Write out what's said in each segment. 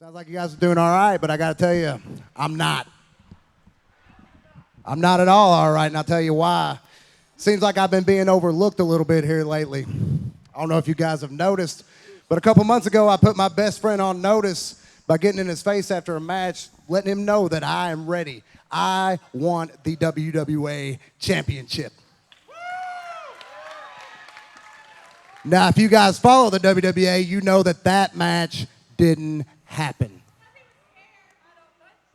Sounds like you guys are doing all right, but I got to tell you, I'm not. I'm not at all right, and I'll tell you why. Seems like I've been being overlooked a little bit here lately. I don't know if you guys have noticed, but a couple months ago, I put my best friend on notice by getting in his face after a match, letting him know that I am ready. I want the WWA Championship. Now, if you guys follow the WWA, you know that that match didn't happen.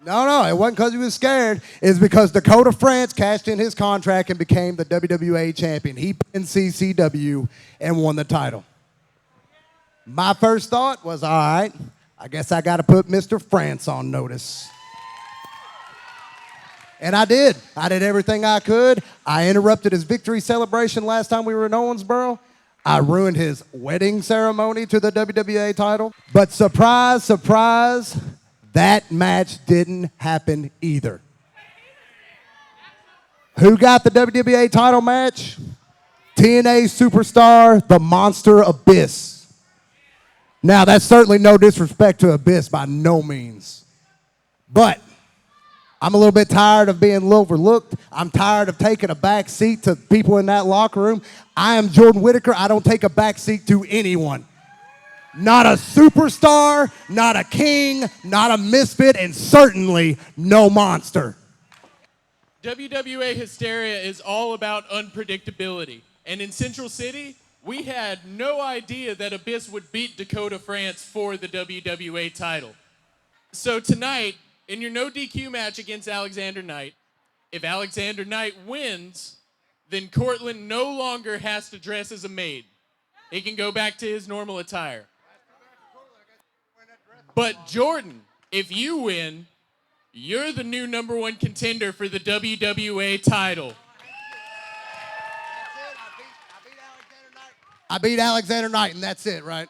No, it wasn't because he was scared. It's because Dakota France cashed in his contract and became the WWA champion. He pinned CCW and won the title. My first thought was, all right, I guess I got to put Mr. France on notice. And I did. I did everything I could. I interrupted his victory celebration last time we were in Owensboro. I ruined his wedding ceremony to the WWA title. But surprise, surprise, that match didn't happen either. Who got the WWA title match? TNA superstar, the Monster Abyss. Now, that's certainly no disrespect to Abyss by no means. But I'm a little bit tired of being overlooked. I'm tired of taking a back seat to people in that locker room. I am Jordan Whittaker. I don't take a back seat to anyone. Not a superstar, not a king, not a misfit, and certainly no monster. WWA Hysteria is all about unpredictability. And in Central City, we had no idea that Abyss would beat Dakota France for the WWA title. So tonight, in your no DQ match against Alexander Knight, if Alexander Knight wins, then Cortland no longer has to dress as a maid. He can go back to his normal attire. But Jordan, if you win, you're the new #1 contender for the WWA title. I beat Alexander Knight, and that's it, right?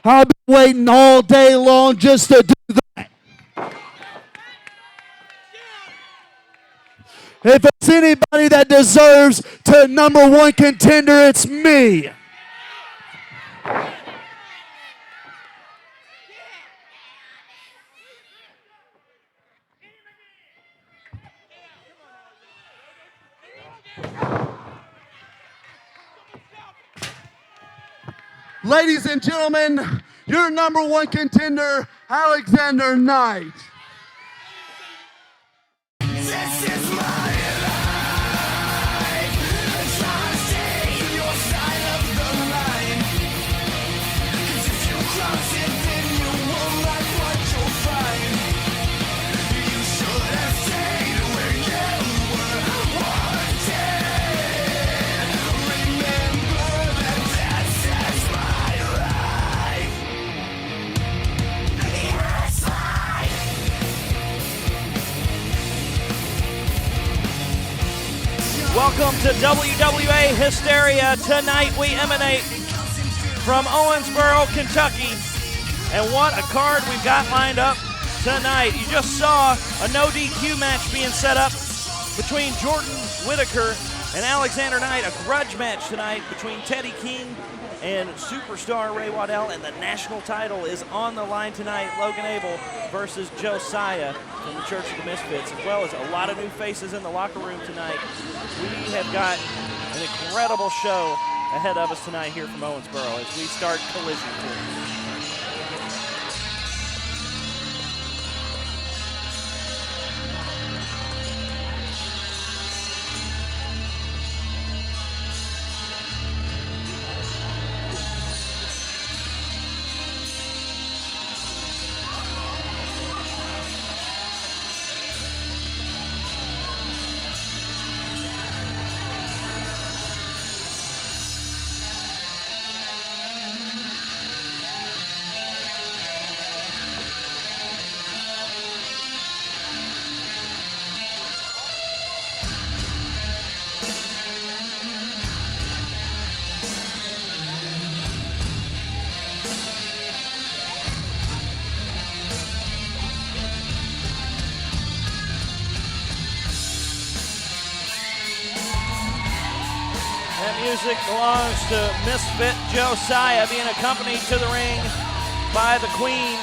I've been waiting all day long just to do that. If it's anybody that deserves to #1 contender, it's me. Ladies and gentlemen, your #1 contender, Alexander Knight. This is my life. I'm trying to stay in your side of the line. 'Cause if you cross it, then you won't like what you'll find. You should have stayed where you were wanted. Remember that this is my life. Yes, life. Welcome to WWA Hysteria. Tonight we emanate from Owensboro, Kentucky. And what a card we've got lined up tonight. You just saw a no DQ match being set up between Jordan Whittaker and Alexander Knight. A grudge match tonight between Teddy King and superstar Ray Waddell. And the national title is on the line tonight. Logan Abell versus Josiah from the Church of the Misfits, as well as a lot of new faces in the locker room tonight. We have got an incredible show ahead of us tonight here from Owensboro as we start Collision Course. music belongs to Misfit Josiah, being accompanied to the ring by the Queen.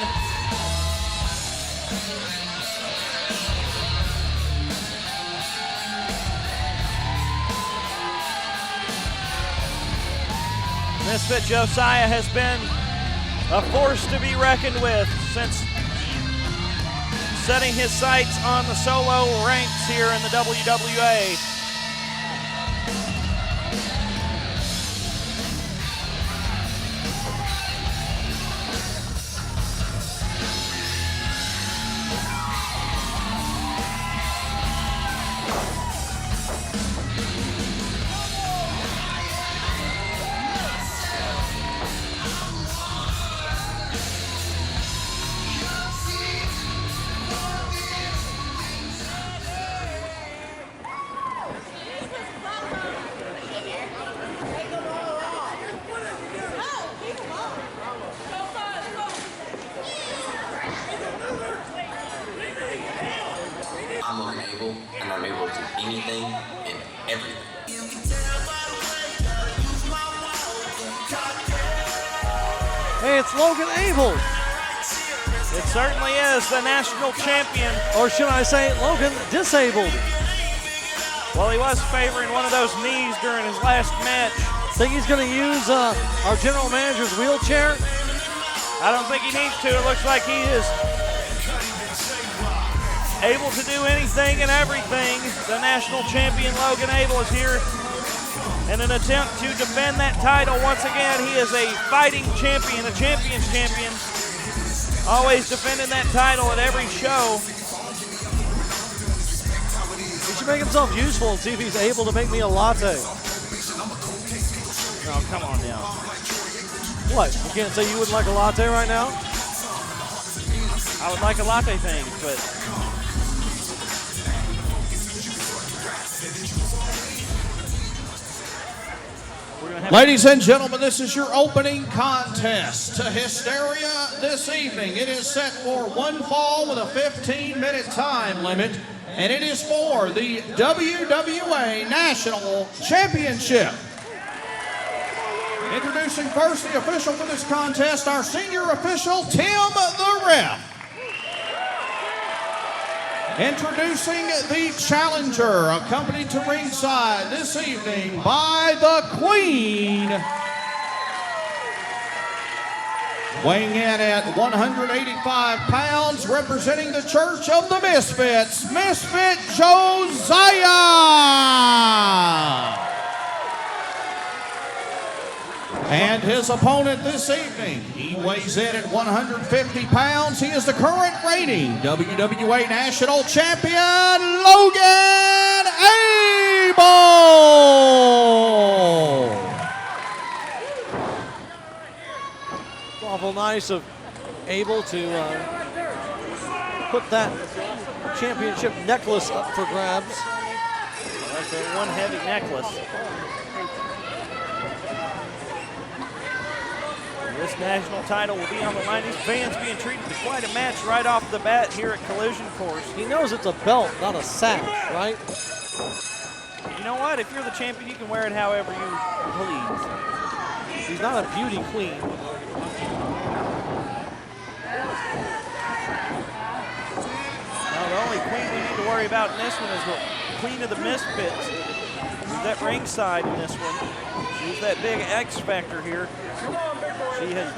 Misfit Josiah has been a force to be reckoned with since setting his sights on the solo ranks here in the WWA. I'm Logan Abell, and I'm able to do anything and everything. Hey, it's Logan Abell. It certainly is the national champion. Or should I say Logan Disabled? Well, he was favoring one of those knees during his last match. Think he's going to use our general manager's wheelchair? I don't think he needs to. It looks like he is able to do anything and everything. The national champion Logan Abell is here in an attempt to defend that title. Once again, he is a fighting champion, a champion's champion. Always defending that title at every show. He should make himself useful and see if he's able to make me a latte. Oh, come on now. What? You can't say you wouldn't like a latte right now? I would like a latte thing, but Ladies and gentlemen, this is your opening contest to Hysteria this evening. It is set for one fall with a 15-minute time limit, and it is for the WWA National Championship. Introducing first the official for this contest, our senior official, Tim the Ref. Introducing the challenger, accompanied to ringside this evening by the Queen. Weighing in at 185 pounds, representing the Church of the Misfits, Misfit Josiah. And his opponent this evening, he weighs in at 150 pounds. He is the current reigning WWA National Champion, Logan Abell. It's awful nice of Abell to put that championship necklace up for grabs. that's a one heavy necklace. This national title will be on the line. These fans being treated to quite a match right off the bat here at Collision Course. He knows it's a belt, not a sash, right? You know what? If you're the champion, you can wear it however you please. He's not a beauty queen. Now, the only queen we need to worry about in this one is the Queen of the Misfits. Who's at ringside in this one. She's that big X factor here. She has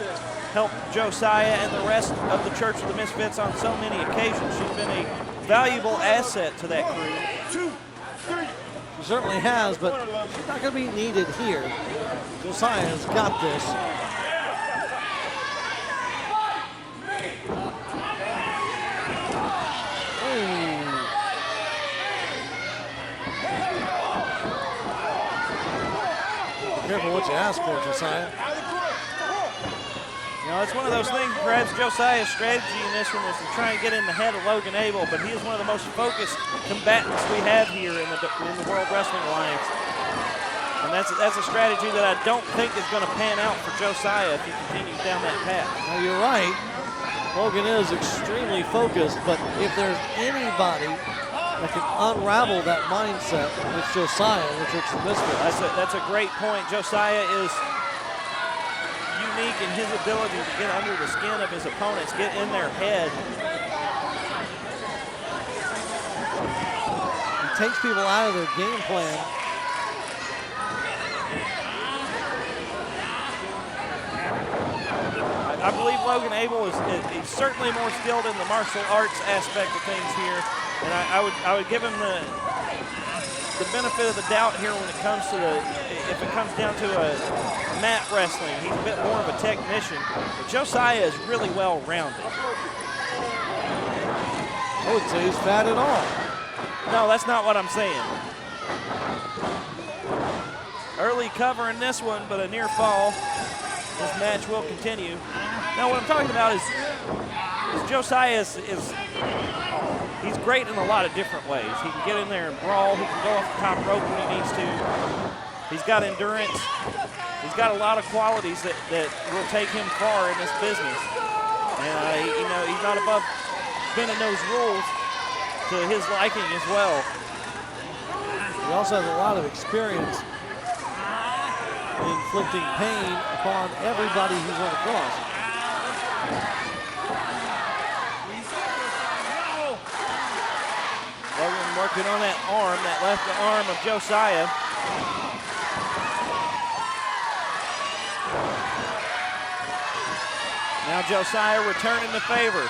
helped Josiah and the rest of the Church of the Misfits on so many occasions. She's been a valuable asset to that crew. She certainly has, but she's not going to be needed here. Josiah has got this. Be careful what you ask for, Josiah. You know, it's one of those things, perhaps Josiah's strategy in this one was to try and get in the head of Logan Abell, but he is one of the most focused combatants we have here in the World Wrestling Alliance. And that's a strategy that I don't think is going to pan out for Josiah if he continues down that path. Now, you're right. Logan is extremely focused, but if there's anybody that can unravel that mindset. It's Josiah, which it's the Misfits. That's a great point. Josiah is unique in his ability to get under the skin of his opponents, get in their head. He takes people out of their game plan. I believe Logan Abell is certainly more skilled in the martial arts aspect of things here, and I would give him the benefit of the doubt here when it comes to if it comes down to a mat wrestling. He's a bit more of a technician, but Josiah is really well rounded. I wouldn't say he's fat at all. No, that's not what I'm saying. Early cover in this one, but a near fall. This match will continue. Now, what I'm talking about is Josiah he's great in a lot of different ways. He can get in there and brawl. He can go off the top rope when he needs to. He's got endurance. He's got a lot of qualities that will take him far in this business. And he's not above bending those rules to his liking as well. He also has a lot of experience inflicting pain upon everybody he's run across. Logan working on that arm, that left arm of Josiah. Now Josiah returning the favor.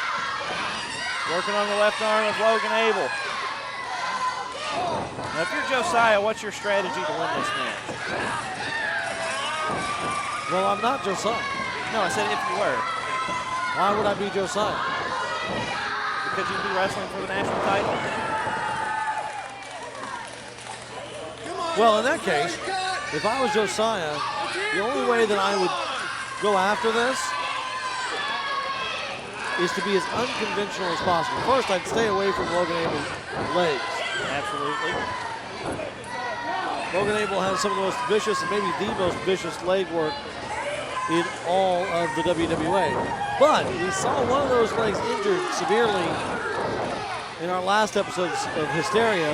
Working on the left arm of Logan Abell. Now if you're Josiah, what's your strategy to win this match? Well, I'm not Josiah. No, I said if you were. Why would I be Josiah? Because you'd be wrestling for the national title. Well, in that case, if I was Josiah, the only way that I would go after this is to be as unconventional as possible. First, I'd stay away from Logan Abell's legs. Absolutely. Logan Abell has some of the most vicious, and maybe the most vicious leg work in all of the WWA. But we saw one of those legs injured severely in our last episode of Hysteria,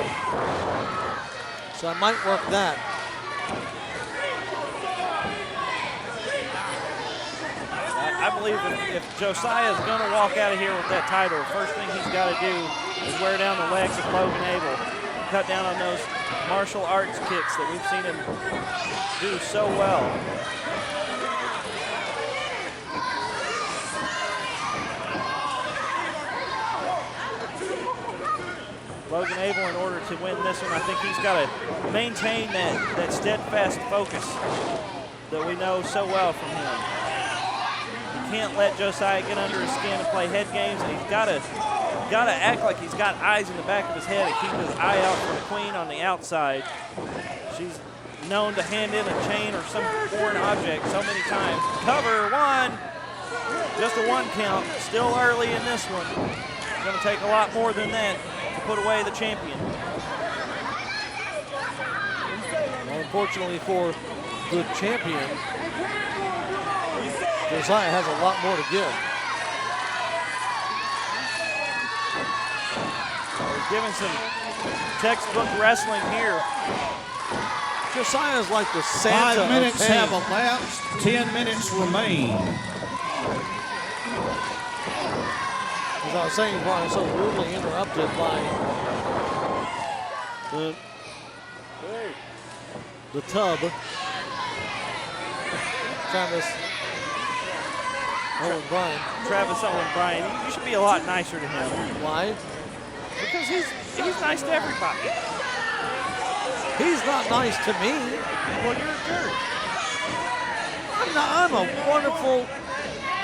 so I might work that. I believe if Josiah is going to walk out of here with that title, the first thing he's got to do is wear down the legs of Logan Abell, cut down on those martial arts kicks that we've seen him do so well. Logan Abell, in order to win this one, I think he's got to maintain that steadfast focus that we know so well from him. He can't let Josiah get under his skin and play head games, and he's got to act like he's got eyes in the back of his head and keep his eye out for the queen on the outside. She's known to hand in a chain or some foreign object so many times. Cover one, just a one count, still early in this one. It's going to take a lot more than that to put away the champion. Well, unfortunately for the champion, Josiah has a lot more to give. He's giving some textbook wrestling here. Josiah is like the Santa 5 minutes of pain. have elapsed. 10 minutes remain. As I was saying, Brian, so rudely interrupted by the tub. Travis Owen Bryan. Travis Owen Bryan. You should be a lot nicer to him. Why? Because he's nice to everybody. He's not nice to me. Well, you're a jerk. I'm a wonderful,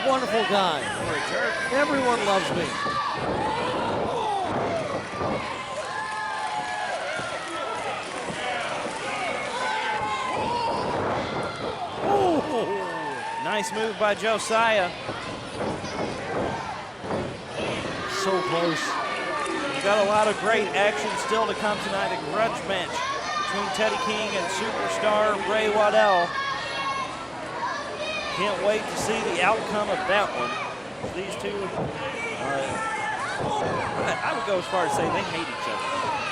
wonderful guy. You're a jerk. Everyone loves me. Ooh, nice move by Josiah. So close. We've got a lot of great action still to come tonight. A grudge match between Teddy King and superstar Ray Waddell. Can't wait to see the outcome of that one. These two, I would go as far as say they hate each other.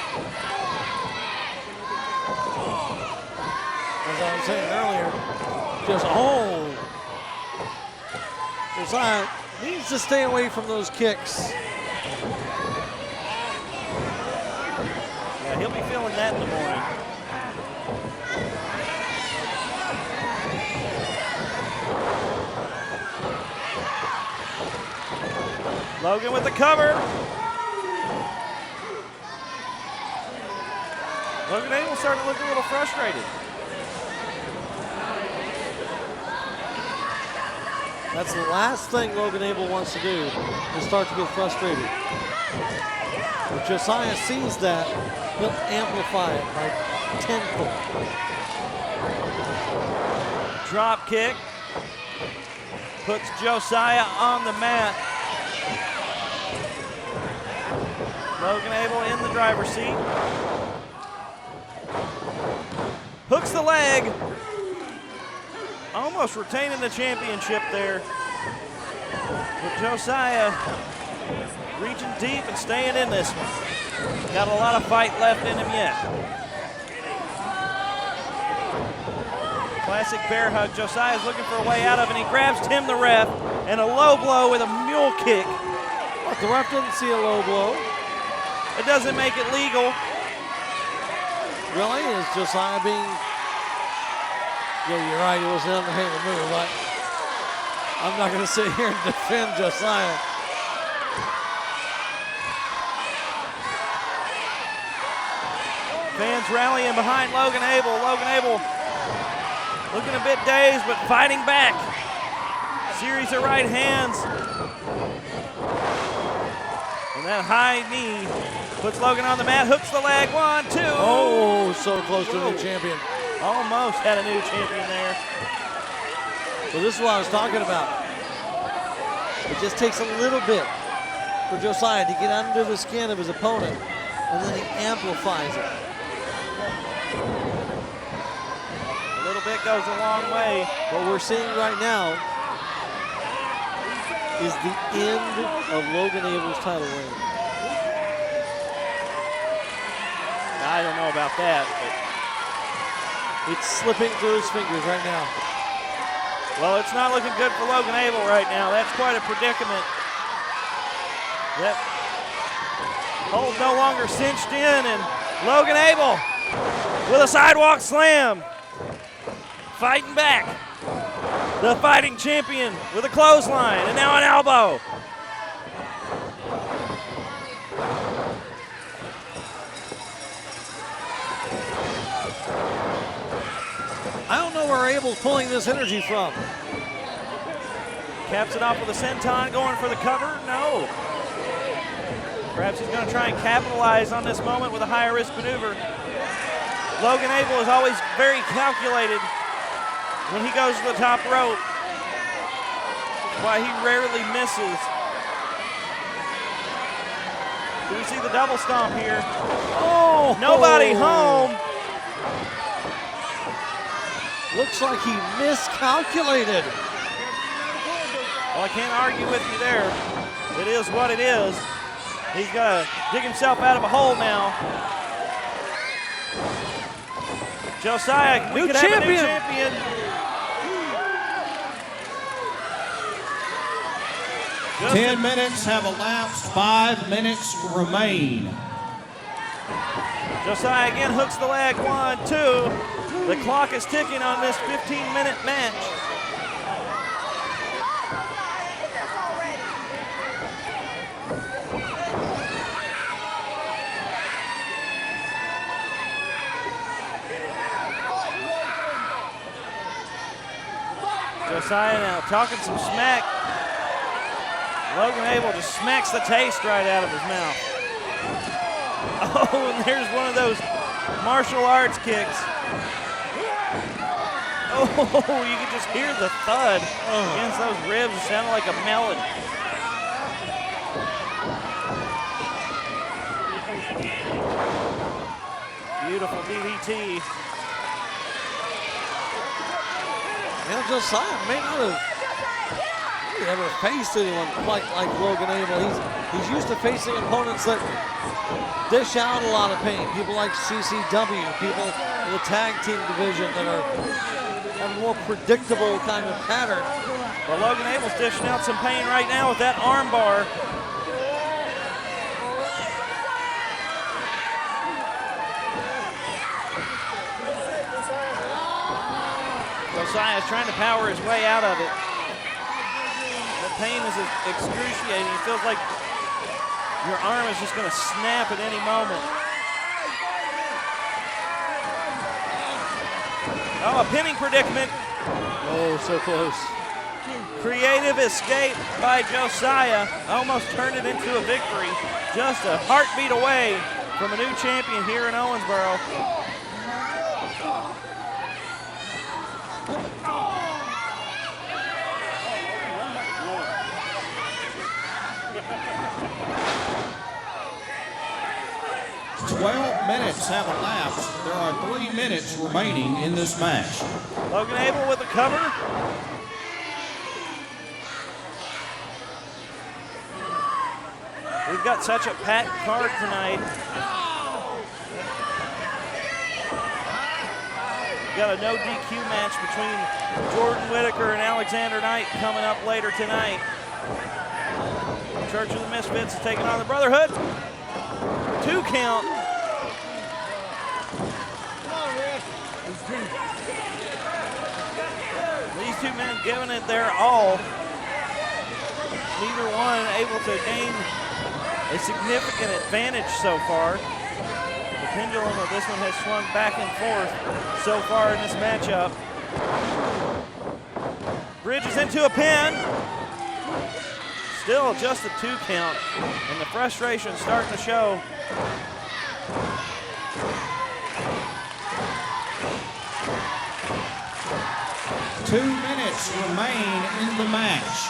as I was saying earlier, Josiah needs to stay away from those kicks. Yeah, he'll be feeling that in the morning. Logan with the cover. Logan Abell starting to look a little frustrated. That's the last thing Logan Abell wants to do, is start to get frustrated. If Josiah sees that, he'll amplify it by tenfold. Drop kick. Puts Josiah on the mat. Logan Abell in the driver's seat. Hooks the leg. Almost retaining the championship there. But Josiah reaching deep and staying in this one. Got a lot of fight left in him yet. Classic bear hug. Josiah's looking for a way out of it, and he grabs Tim the ref, and a low blow with a mule kick. But the ref didn't see a low blow. It doesn't make it legal. Really? Is Josiah being... Yeah, you're right, it was an underhanded move, but I'm not going to sit here and defend Josiah. Fans rallying behind Logan Abell. Logan Abell looking a bit dazed, but fighting back. Series of right hands. And that high knee puts Logan on the mat, hooks the leg, 1, 2. Oh, so close to the new champion. Almost had a new champion there. So this is what I was talking about. It just takes a little bit for Josiah to get under the skin of his opponent, and then he amplifies it. A little bit goes a long way. What we're seeing right now is the end of Logan Abell's title reign. I don't know about that, but it's slipping through his fingers right now. well, it's not looking good for Logan Abell right now. That's quite a predicament. That hold no longer cinched in, and Logan Abell with a sidewalk slam. Fighting back. The fighting champion with a clothesline, and now an elbow. I don't know where Abell's pulling this energy from. Caps it off with a senton, going for the cover. No. Perhaps he's going to try and capitalize on this moment with a higher risk maneuver. Logan Abell is always very calculated when he goes to the top rope. That's why he rarely misses. Do we see the double stomp here? Oh! Nobody home. Looks like he miscalculated. Well, I can't argue with you there. It is what it is. He's got to dig himself out of a hole now. Josiah, we could have a new champion. 10 minutes have elapsed, 5 minutes remain. Josiah again hooks the leg, 1, 2. The clock is ticking on this 15-minute match. Josiah now talking some smack. Logan Abell just smacks the taste right out of his mouth. Oh, and there's one of those martial arts kicks. Oh, you can just hear the thud against those ribs. It sounded like a melon. Beautiful DDT. Now Josiah may not have really ever faced anyone quite like Logan Abell. He's used to facing opponents that dish out a lot of pain. People like CCW, people in the tag team division that have a more predictable kind of pattern. Well, Logan Abell's dishing out some pain right now with that arm bar. Josiah's trying to power his way out of it. The pain is excruciating. It feels like your arm is just going to snap at any moment. Oh, a pinning predicament. Oh, so close. Creative escape by Josiah. Almost turned it into a victory. Just a heartbeat away from a new champion here in Owensboro. Minutes have elapsed. There are 3 minutes remaining in this match. Logan Abell with a cover. We've got such a packed card tonight. We've got a no DQ match between Jordan Whittaker and Alexander Knight coming up later tonight. Church of the Misfits is taking on the Brotherhood. 2 count. These two men giving it their all. Neither one able to gain a significant advantage so far. The pendulum of this one has swung back and forth so far in this matchup. Bridges into a pin. Still just a 2 count, and the frustration starting to show. Two minutes remain in the match.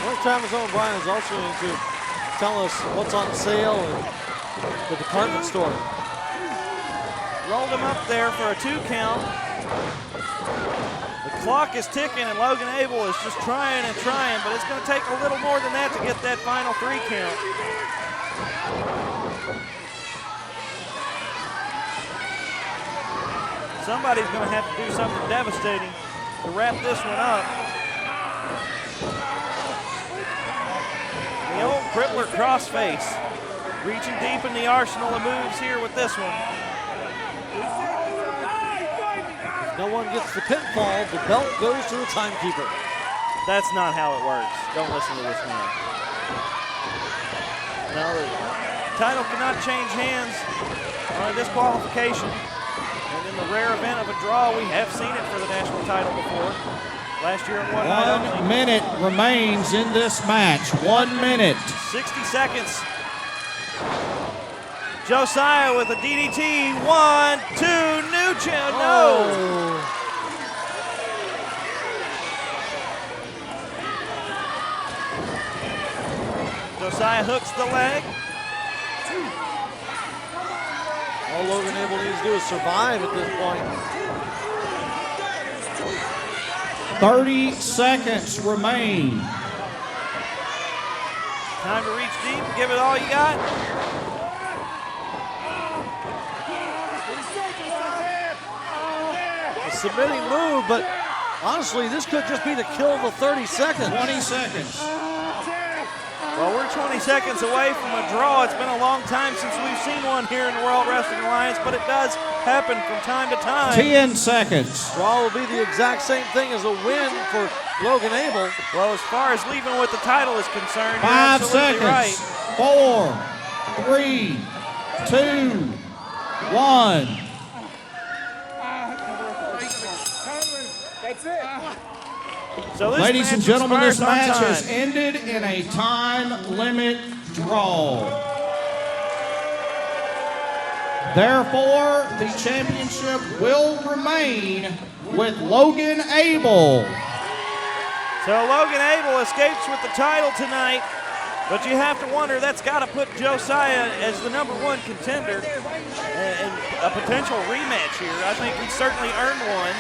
One Travis O'Brien is also going to tell us what's on sale in the department store. Rolled him up there for a 2 count. The clock is ticking and Logan Abell is just trying and trying, but it's going to take a little more than that to get that final 3 count. Somebody's going to have to do something devastating to wrap this one up. The old crippler crossface, reaching deep in the arsenal of moves here with this one. If no one gets the pinfall, the belt goes to the timekeeper. That's not how it works. Don't listen to this man. No, the title cannot change hands on a disqualification. And in the rare event of a draw, we have seen it for the national title before. Last year in one night. 1 minute remains in this match. 1 minute. 60 seconds. Josiah with a DDT. 1, 2, new champ. No. Josiah hooks the leg. All Logan Abell needs to do is survive at this point. 30 seconds remain. Time to reach deep, give it all you got. A submitting move, but honestly, this could just be to kill the 30 seconds. 20 seconds. Well, we're 20 seconds away from a draw. It's been a long time since we've seen one here in the World Wrestling Alliance, but it does happen from time to time. 10 seconds. Draw will be the exact same thing as a win for Logan Abell. Well, as far as leaving with the title is concerned, 5 you're absolutely seconds. right. 4, 3, 2, 1. That's it. So this Ladies and match gentlemen, this expires on match time. has ended in a time limit draw. Therefore, the championship will remain with Logan Abell. So Logan Abell escapes with the title tonight, but you have to wonder, that's got to put Josiah as the #1 contender and a potential rematch here. I think he certainly earned one.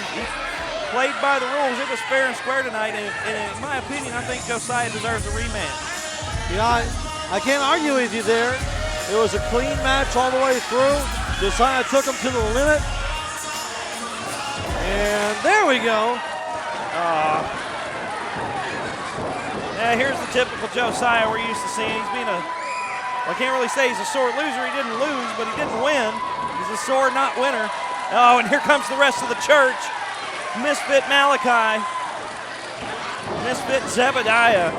played by the rules. It was fair and square tonight, and in my opinion, I think Josiah deserves a rematch. Yeah, I can't argue with you there. It was a clean match all the way through. Josiah took him to the limit. And there we go. Yeah, here's the typical Josiah we're used to seeing. He's being I can't really say he's a sore loser. He didn't lose, but he didn't win. He's a sore not winner. Oh, and here comes the rest of the church. Misfit Malachi. Misfit Zebediah.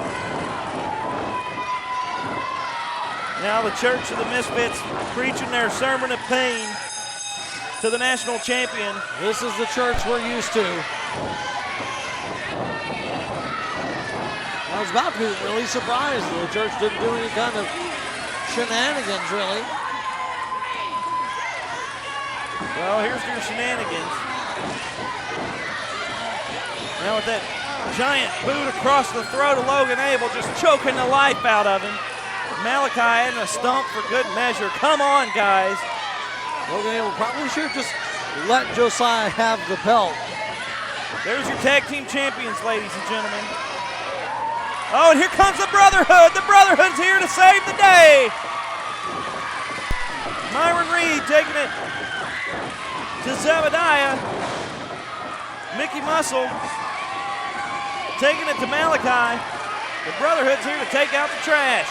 Now the Church of the Misfits preaching their sermon of pain to the national champion. This is the church we're used to. I was about to be really surprised that the church didn't do any kind of shenanigans, really. Well, here's your shenanigans. Now with that giant boot across the throat of Logan Abell, just choking the life out of him. Malachi and a stomp for good measure. Come on, guys. Logan Abell probably should have just let Josiah have the belt. There's your tag team champions, ladies and gentlemen. Oh, and here comes the Brotherhood. The Brotherhood's here to save the day. Myron Reed taking it to Zebediah. Mickey Muscle taking it to Malachi. The Brotherhood's here to take out the trash.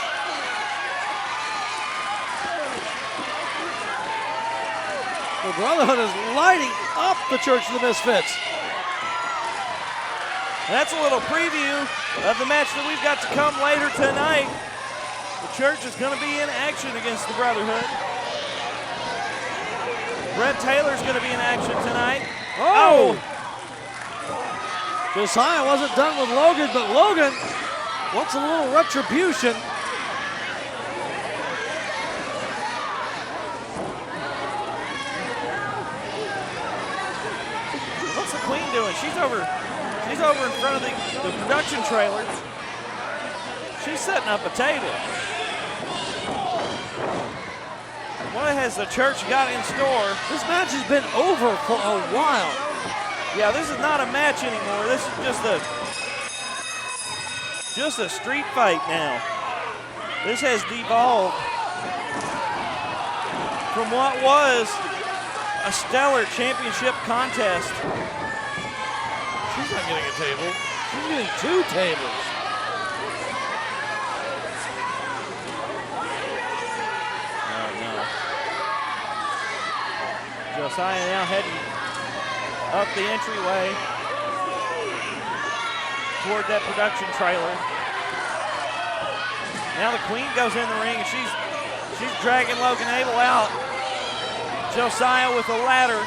The Brotherhood is lighting up the Church of the Misfits. That's a little preview of the match that we've got to come later tonight. The Church is going to be in action against the Brotherhood. Brett Taylor's going to be in action tonight. Oh! Josiah wasn't done with Logan, but Logan wants a little retribution. What's the Queen doing? She's over in front of the production trailer. She's setting up a table. What has the church got in store? This match has been over for a while. Yeah, this is not a match anymore. This is just a street fight now. This has devolved from what was a stellar championship contest. She's not getting a table. She's getting two tables. Oh, no. Josiah now heading up the entryway toward that production trailer. Now the Queen goes in the ring and she's dragging Logan Abell out. Josiah with a ladder.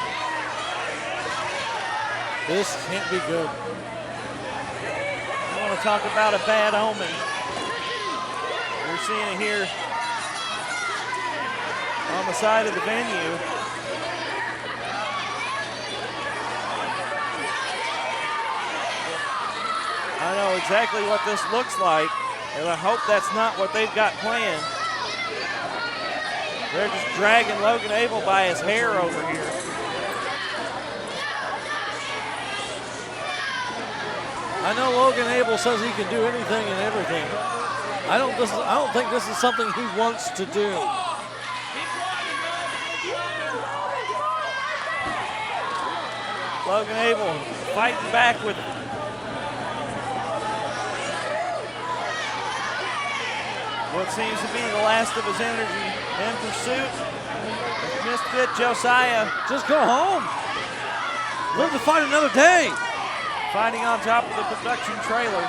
This can't be good. I want to talk about a bad omen. We're seeing it here on the side of the venue. I know exactly what this looks like, and I hope that's not what they've got planned. They're just dragging Logan Abell by his hair over here. I know Logan Abell says he can do anything and everything. I don't think this is something he wants to do. Logan Abell fighting back with what seems to be the last of his energy in pursuit of Misfit Josiah. Just go home. Live to fight another day. Fighting on top of the production trailer.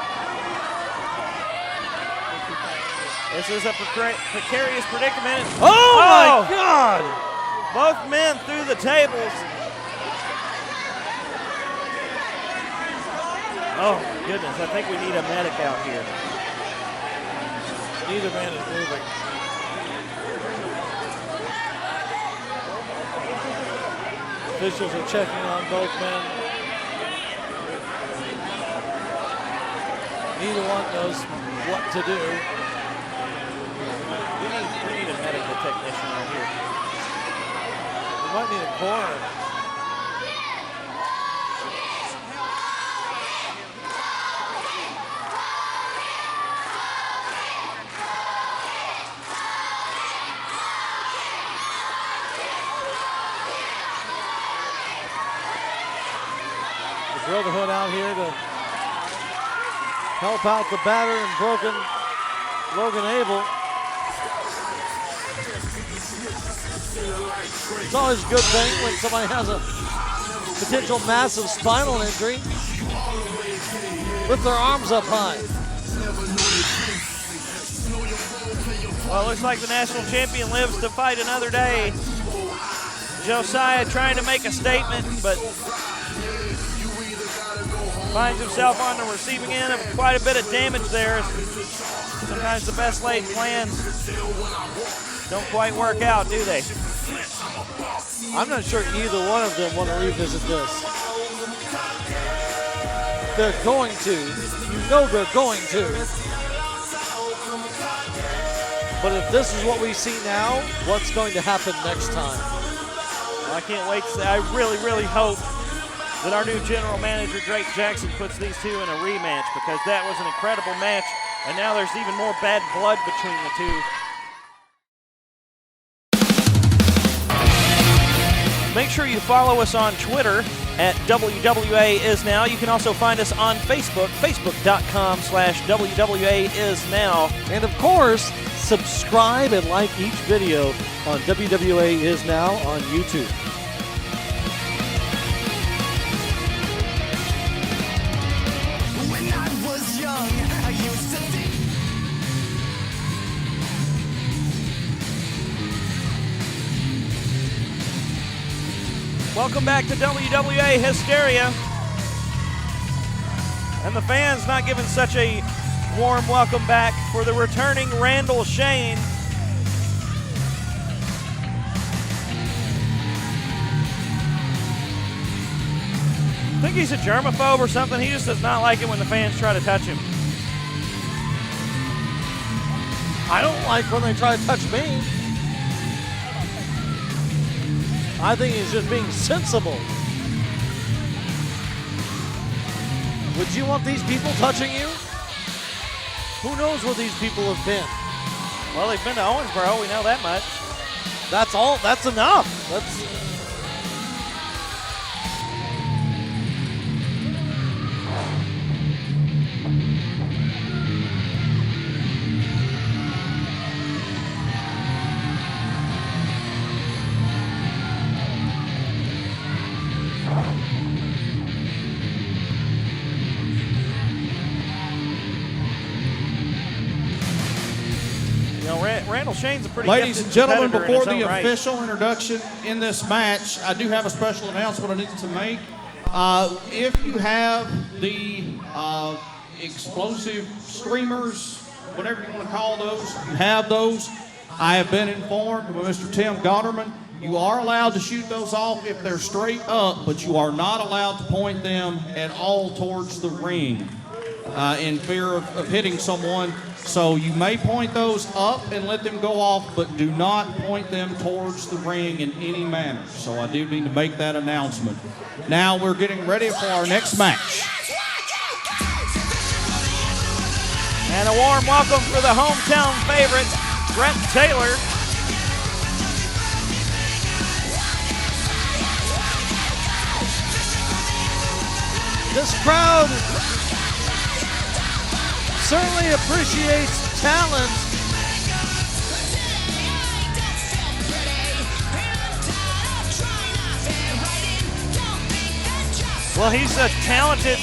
This is a precarious predicament. Oh my God! Both men through the tables. Oh my goodness, I think we need a medic out here. Neither man is moving. Officials are checking on both men. Neither one knows what to do. We need a medical technician out here. We might need a coroner. Brotherhood out here to help out the battered and broken Logan Abell. It's always a good thing when somebody has a potential massive spinal injury. Lift their arms up high. Well, it looks like the national champion lives to fight another day. Josiah trying to make a statement, but finds himself on the receiving end of quite a bit of damage there. Sometimes the best laid plans don't quite work out, do they? I'm not sure either one of them want to revisit this. They're going to. You know they're going to. But if this is what we see now, what's going to happen next time? Well, I can't wait to say. I really, really hope that our new general manager, Drake Jackson, puts these two in a rematch, because that was an incredible match, and now there's even more bad blood between the two. Make sure you follow us on Twitter at WWAISNOW. You can also find us on Facebook, facebook.com/WWAISNOW. And of course, subscribe and like each video on WWA Is Now on YouTube. When I was young, I used to think. Welcome back to WWA Hysteria. And the fans not giving such a warm welcome back for the returning Randall Shane. I think he's a germaphobe or something. He just does not like it when the fans try to touch him. I don't like when they try to touch me. I think he's just being sensible. Would you want these people touching you? Who knows where these people have been? Well, they've been to Owensboro. We know that much. That's all. That's enough. Randall Shane's a pretty Ladies gifted and gentlemen, competitor in before his the own right. official introduction in this match, I do have a special announcement I need to make. If you have the explosive streamers, whatever you want to call those, you have those. I have been informed by Mr. Tim Gotterman. You are allowed to shoot those off if they're straight up, but you are not allowed to point them at all towards the ring in fear of hitting someone. So you may point those up and let them go off, but do not point them towards the ring in any manner. So I do need to make that announcement. Now we're getting ready for our next match. And a warm welcome for the hometown favorite, Brett Taylor. This crowd certainly appreciates talent. Well, he's a talented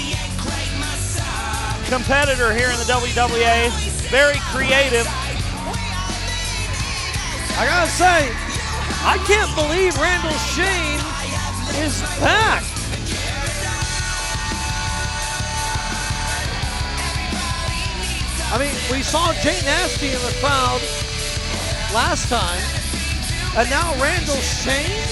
competitor here in the WWA. Very creative. I gotta say, I can't believe Randall Shane is back. I mean, we saw Jay Nasty in the crowd last time, and now Randall Shane?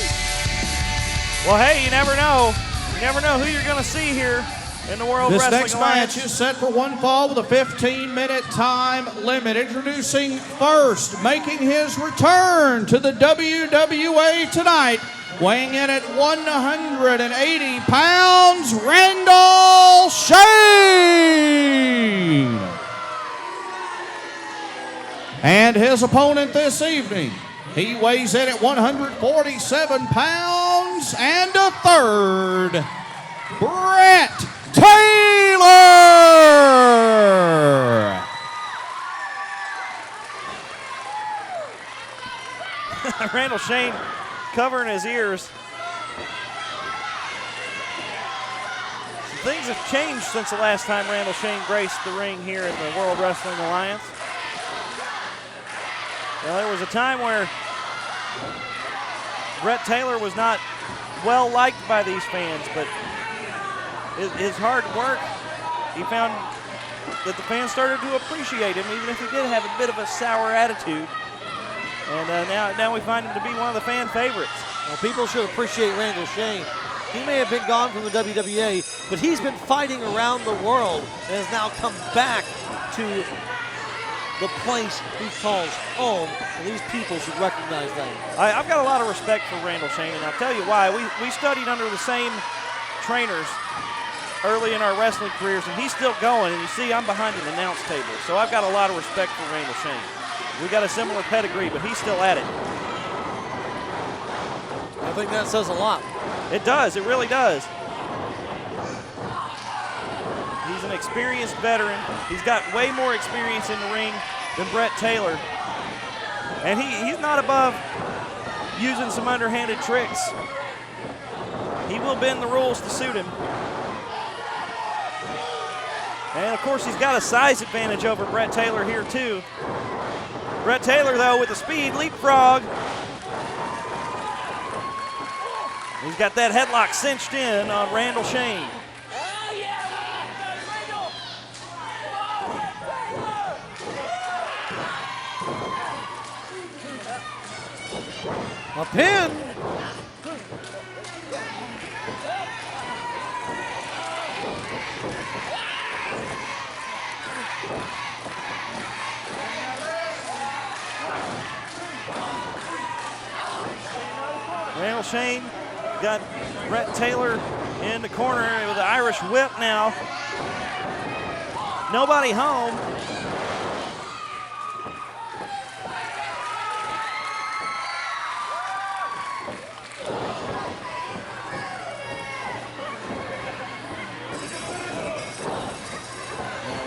Well, hey, you never know. You never know who you're going to see here in the World This Wrestling next Alliance. match is set for one fall with a 15-minute time limit. Introducing first, making his return to the WWA tonight, weighing in at 180 pounds, Randall Shane. And his opponent this evening, he weighs in at 147 pounds and a third, Brett Taylor. Randall Shane covering his ears. Things have changed since the last time Randall Shane graced the ring here in the World Wrestling Alliance. Well, there was a time where Brett Taylor was not well liked by these fans, but his hard work, he found that the fans started to appreciate him, even if he did have a bit of a sour attitude. And now we find him to be one of the fan favorites. Well, people should appreciate Randall Shane. He may have been gone from the WWA, but he's been fighting around the world and has now come back to the place he calls home, and these people should recognize that. I've got a lot of respect for Randall Shane, and I'll tell you why. We studied under the same trainers early in our wrestling careers, and he's still going, and you see I'm behind an announce table, so I've got a lot of respect for Randall Shane. We got a similar pedigree, but he's still at it. I think that says a lot. It does, it really does. He's an experienced veteran. He's got way more experience in the ring than Brett Taylor. And he's not above using some underhanded tricks. He will bend the rules to suit him. And of course, he's got a size advantage over Brett Taylor here too. Brett Taylor, though, with the speed, leapfrog. He's got that headlock cinched in on Randall Shane. A pin. Randall Shane got Brett Taylor in the corner with the Irish whip now. Nobody home.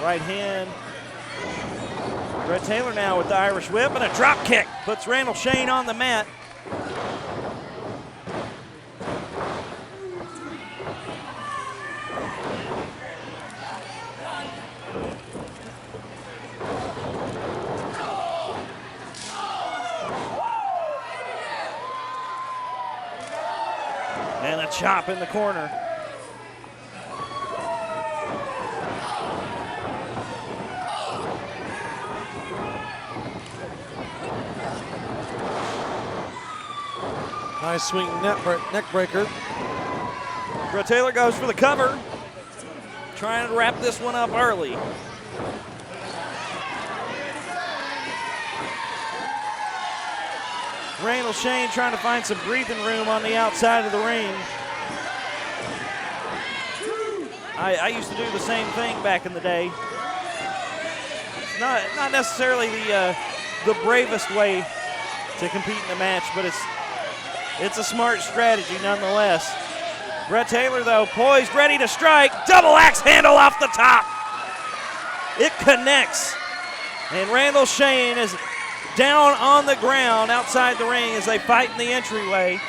Right hand. Brett Taylor now with the Irish whip and a drop kick. Puts Randall Shane on the mat. And a chop in the corner. Nice swing neck breaker. Brett Taylor goes for the cover. Trying to wrap this one up early. Randall Shane trying to find some breathing room on the outside of the ring. I used to do the same thing back in the day. It's not necessarily the bravest way to compete in a match, but it's a smart strategy nonetheless. Brett Taylor, though, poised, ready to strike. Double axe handle off the top. It connects. And Randall Shane is down on the ground outside the ring as they fight in the entryway.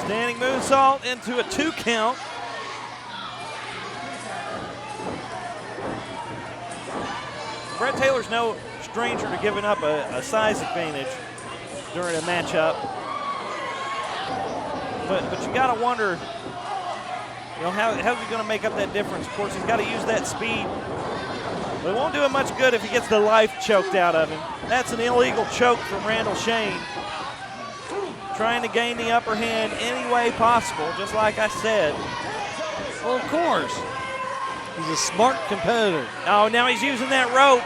Standing moonsault into a 2 count. Brett Taylor's no stranger to giving up a size advantage during a matchup. But you gotta wonder, how's he gonna make up that difference? Of course, he's gotta use that speed. But it won't do him much good if he gets the life choked out of him. That's an illegal choke from Randall Shane. Trying to gain the upper hand any way possible, just like I said. Well, of course. He's a smart competitor. Oh, now he's using that rope,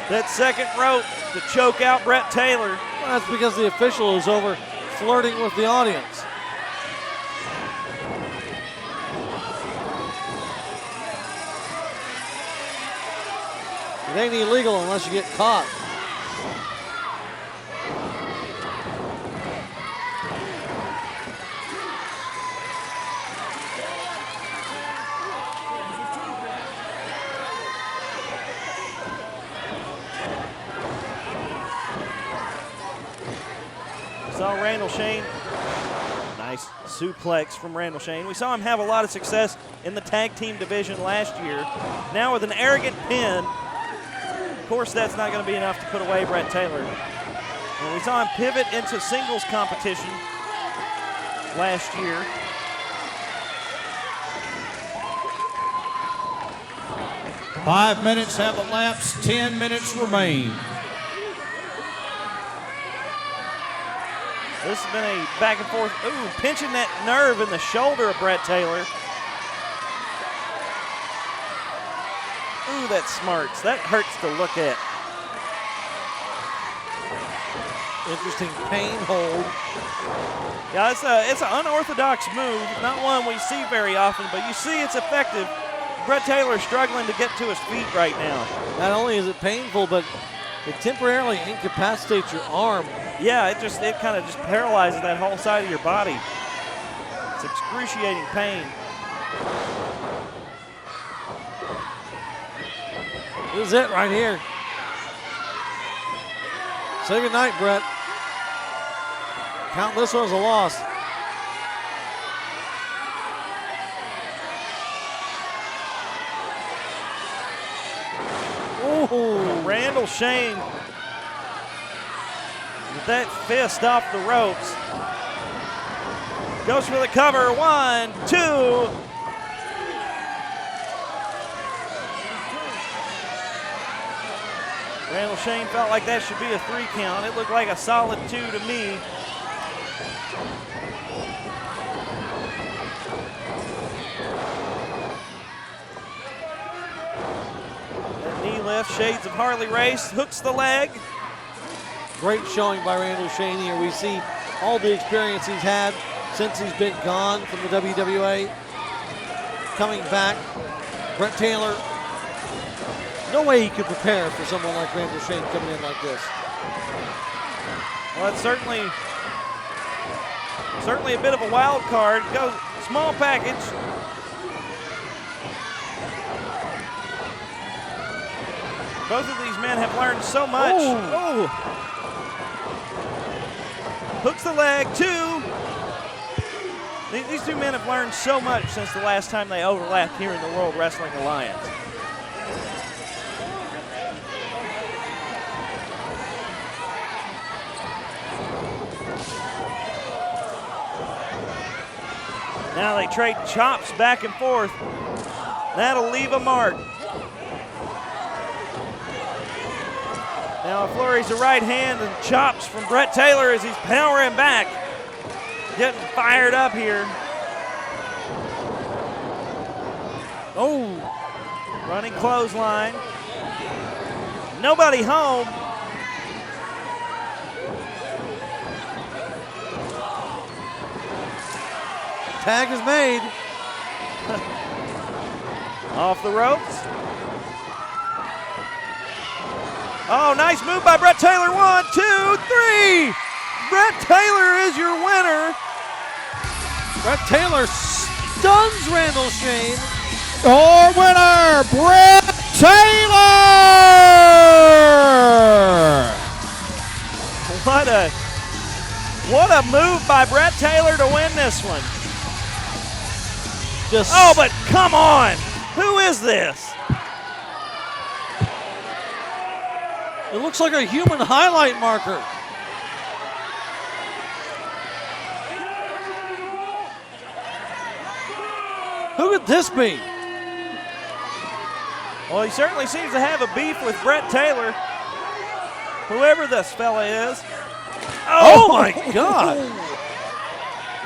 that second rope, to choke out Brett Taylor. Well, that's because the official is over flirting with the audience. It ain't illegal unless you get caught. Saw Randall Shane. Nice suplex from Randall Shane. We saw him have a lot of success in the tag team division last year. Now with an arrogant pin. Of course, that's not going to be enough to put away Brett Taylor. And we saw him pivot into singles competition last year. Five minutes have elapsed, 10 minutes remain. This has been a back and forth. Ooh, pinching that nerve in the shoulder of Brett Taylor. Ooh, that smarts. That hurts to look at. Interesting pain hold. Yeah, it's an unorthodox move, not one we see very often, but you see it's effective. Brett Taylor struggling to get to his feet right now. Not only is it painful, but it temporarily incapacitates your arm. Yeah, it kind of just paralyzes that whole side of your body. It's excruciating pain. This is it right here. Say goodnight, Brett. Count this one as a loss. Ooh, Randall Shane with that fist off the ropes. Goes for the cover. 1, 2. Randall Shane felt like that should be a 3 count. It looked like a solid 2 to me. That knee lift, shades of Harley Race, hooks the leg. Great showing by Randall Shane here. We see all the experience he's had since he's been gone from the WWA. Coming back, Brett Taylor, no way he could prepare for someone like Randall Shane coming in like this. Well, it's certainly a bit of a wild card. Goes small package. Both of these men have learned so much. Oh. Hooks the leg, 2. These two men have learned so much since the last time they overlapped here in the World Wrestling Alliance. Now they trade chops back and forth. That'll leave a mark. Now flurries of right hand and chops from Brett Taylor as he's powering back. Getting fired up here. Oh, running clothesline. Nobody home. Tag is made. Off the ropes. Oh, nice move by Brett Taylor. 1, 2, 3. Brett Taylor is your winner. Brett Taylor stuns Randall Shane. Your winner, Brett Taylor! What a move by Brett Taylor to win this one. Oh, but come on. Who is this? It looks like a human highlight marker. Who could this be? Well, he certainly seems to have a beef with Brett Taylor. Whoever this fella is. Oh my God.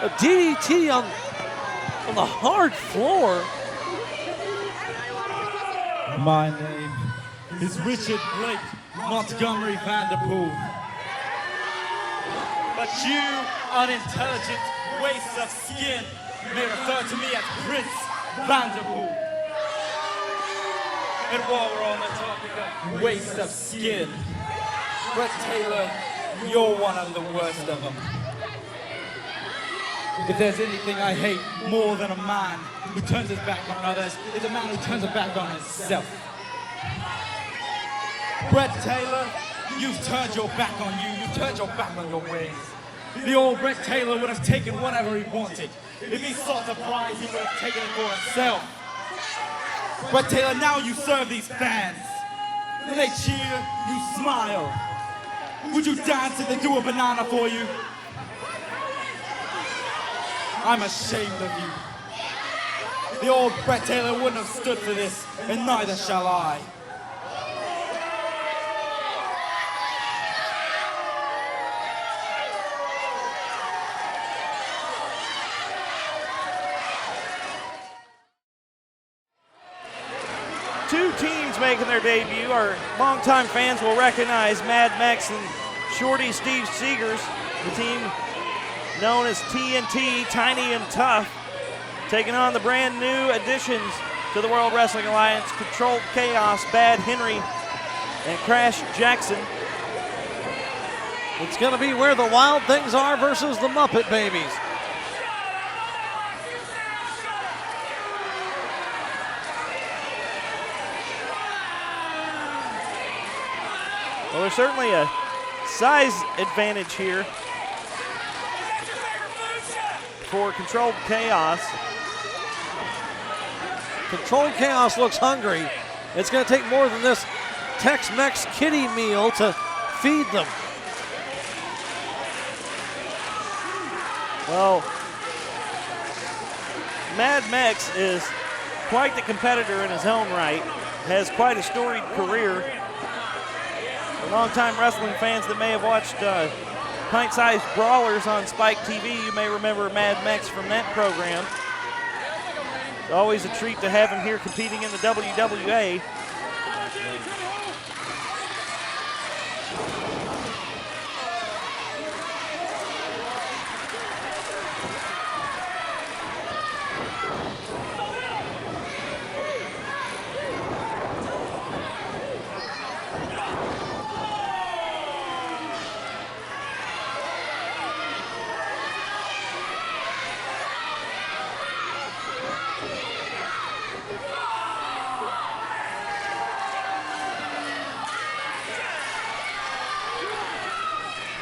A DDT on the hard floor. My name is Richard Blake Montgomery Vanderpool. But you, unintelligent waste of skin, may refer to me as Prince Vanderpool. And while we're on the topic of waste of skin, Brett Taylor, you're one of the worst of them. If there's anything I hate more than a man who turns his back on others, it's a man who turns his back on himself. Brett Taylor, you've turned your back on you. You've turned your back on your ways. The old Brett Taylor would have taken whatever he wanted. If he sought a prize, he would have taken it for himself. Brett Taylor, now you serve these fans. When they cheer, you smile. Would you dance if they do a banana for you? I'm ashamed of you. The old Brett Taylor wouldn't have stood for this, and neither shall I. Two teams making their debut. Our longtime fans will recognize Mad Mexx and Shorty Steve Stigers, the team known as TNT, Tiny and Tough, taking on the brand new additions to the World Wrestling Alliance, Controlled Chaos, Bad Henry, and Crash Jackson. It's going to be Where the Wild Things Are versus the Muppet Babies. Well, there's certainly a size advantage here for Controlled Chaos. Controlled Chaos looks hungry. It's going to take more than this Tex-Mex kiddie meal to feed them. Well, Mad Mexx is quite the competitor in his own right, has quite a storied career. For longtime wrestling fans that may have watched Pint-Sized Brawlers on Spike TV, you may remember Mad Mexx from that program. It's always a treat to have him here competing in the WWA.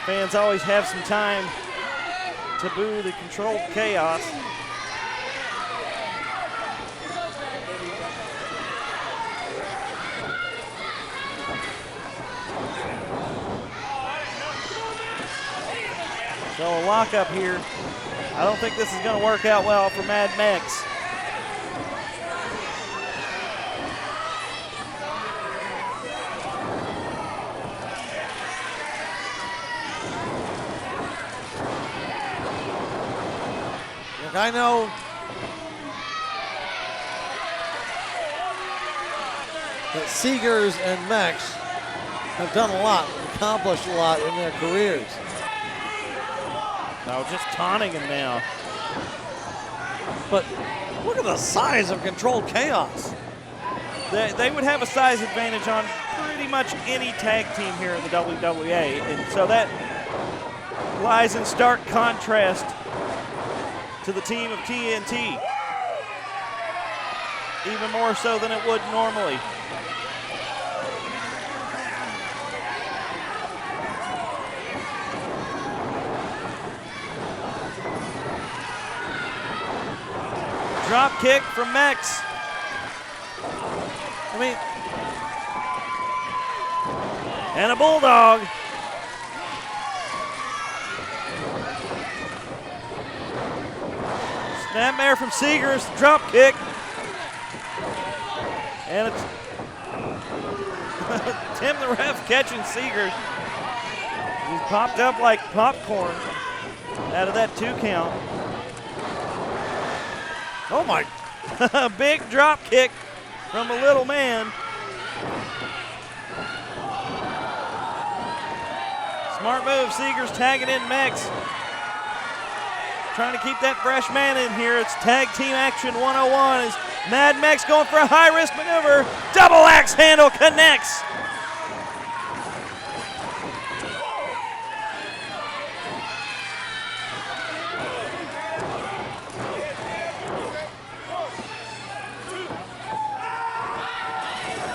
Fans always have some time to boo the Controlled Chaos. So a lockup here. I don't think this is going to work out well for Mad Mexx. I know that Stigers and Mexx have done a lot, accomplished a lot in their careers. No, just taunting him now. But look at the size of Controlled Chaos. They would have a size advantage on pretty much any tag team here in the WWA, and so that lies in stark contrast to the team of TNT, even more so than it would normally. Drop kick from Mexx. I mean, and a bulldog. Snapmare from Stigers, drop kick. And it's Tim the ref catching Stigers. He's popped up like popcorn out of that 2 count. oh my, Big drop kick from a little man. Smart move. Stigers tagging in Mexx. Trying to keep that fresh man in here. It's tag team action 101 as Mad Mexx going for a high-risk maneuver. Double axe handle connects.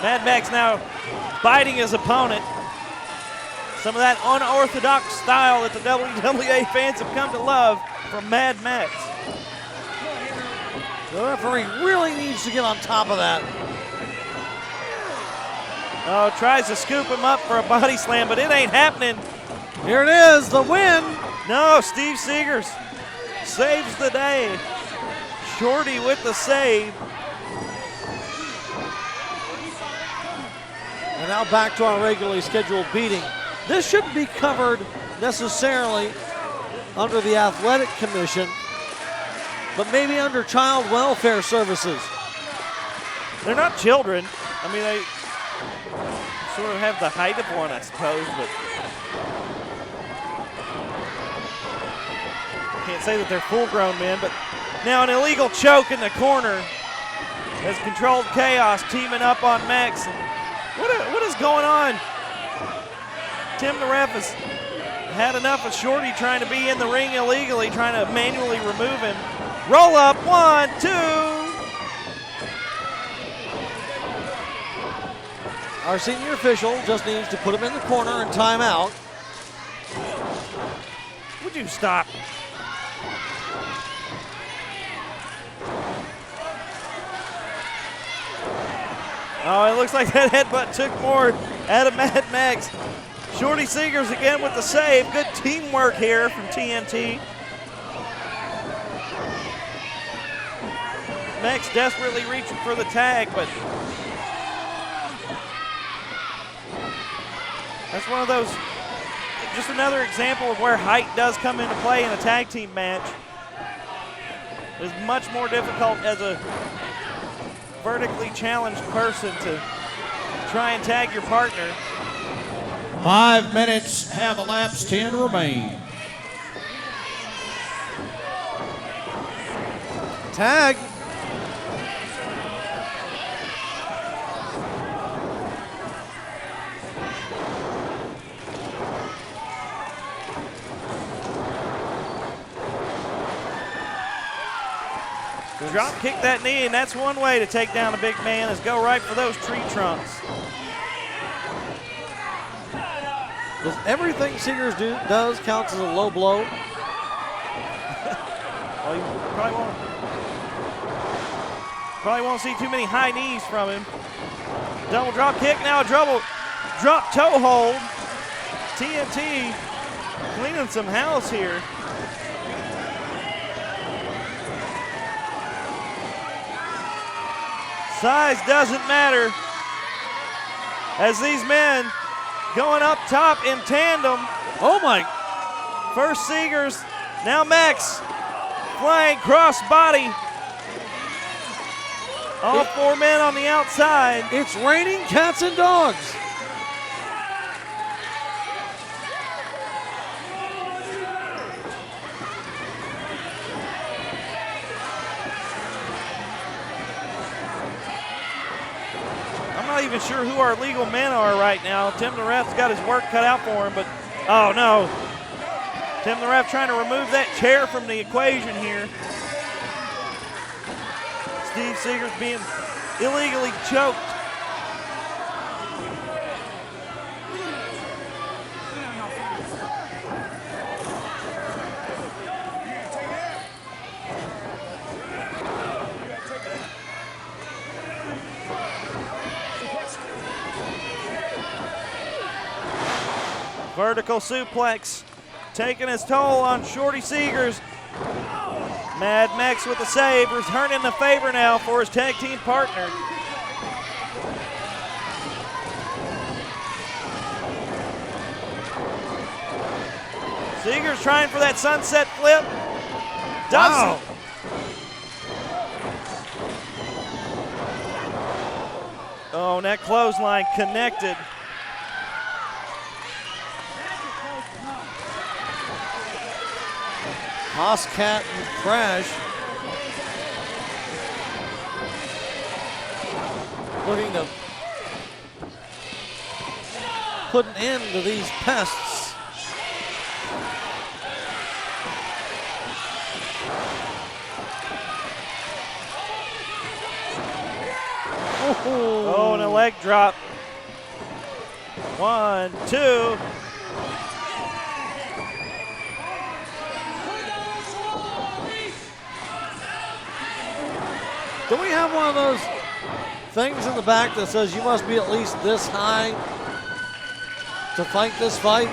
Mad Mexx now biting his opponent. Some of that unorthodox style that the WWA fans have come to love from Mad Mexx. The referee really needs to get on top of that. Oh, tries to scoop him up for a body slam, but it ain't happening. Here it is, the win. No, Steve Stigers saves the day. Shorty with the save. And now back to our regularly scheduled beating. This shouldn't be covered necessarily under the Athletic Commission, but maybe under Child Welfare Services. They're not children. I mean, they sort of have the height of one, I suppose, but can't say that they're full-grown men. But now an illegal choke in the corner has Controlled Chaos teaming up on Mexx. What is going on? Tim the ref has had enough of Shorty trying to be in the ring illegally, trying to manually remove him. Roll up, 1, 2. Our senior official just needs to put him in the corner and timeout. Would you stop? Oh, it looks like that headbutt took more out of Mad Mexx. Shorty Stigers again with the save. Good teamwork here from TNT. Mexx desperately reaching for the tag, but that's one of those, just another example of where height does come into play in a tag team match. It's much more difficult as a vertically challenged person to try and tag your partner. 5 minutes have elapsed, 10 remain. Tag. Drop kick that knee, and that's one way to take down a big man, is go right for those tree trunks. Does everything Stigers does counts as a low blow? Well, you probably won't see too many high knees from him. Double drop kick, now a double drop toe hold. TNT cleaning some house here. Size doesn't matter as these men going up top in tandem. Oh my. First Stigers, now Mexx flying cross body. All 4 men on the outside. It's raining cats and dogs. I'm not even sure who our legal men are right now. Tim the ref's got his work cut out for him, but oh no. Tim the ref trying to remove that chair from the equation here. Steve Stigers being illegally choked. Vertical suplex taking its toll on Shorty Stigers. Mad Mexx with the save, returning the favor now for his tag team partner. Stigers trying for that sunset flip. Doesn't. Oh, and that clothesline connected. Hoss Cat and Crash. Looking to put an end to these pests. Oh, and a leg drop. 1, 2. Do we have one of those things in the back that says you must be at least this high to fight this fight?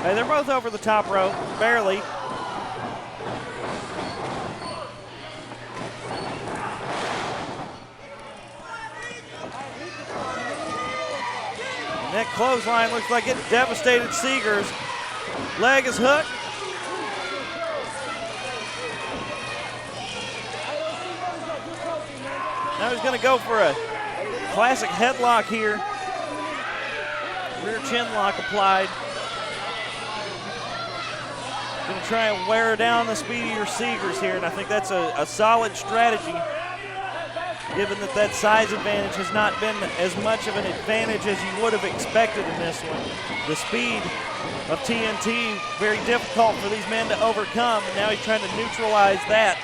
Hey, they're both over the top rope, barely. And that clothesline looks like it devastated Stigers. Leg is hooked. Now he's going to go for a classic headlock here. Rear chin lock applied. Going to try and wear down the speedier Stigers here, and I think that's a solid strategy, given that that size advantage has not been as much of an advantage as you would have expected in this one. The speed of TNT, very difficult for these men to overcome, and now he's trying to neutralize that.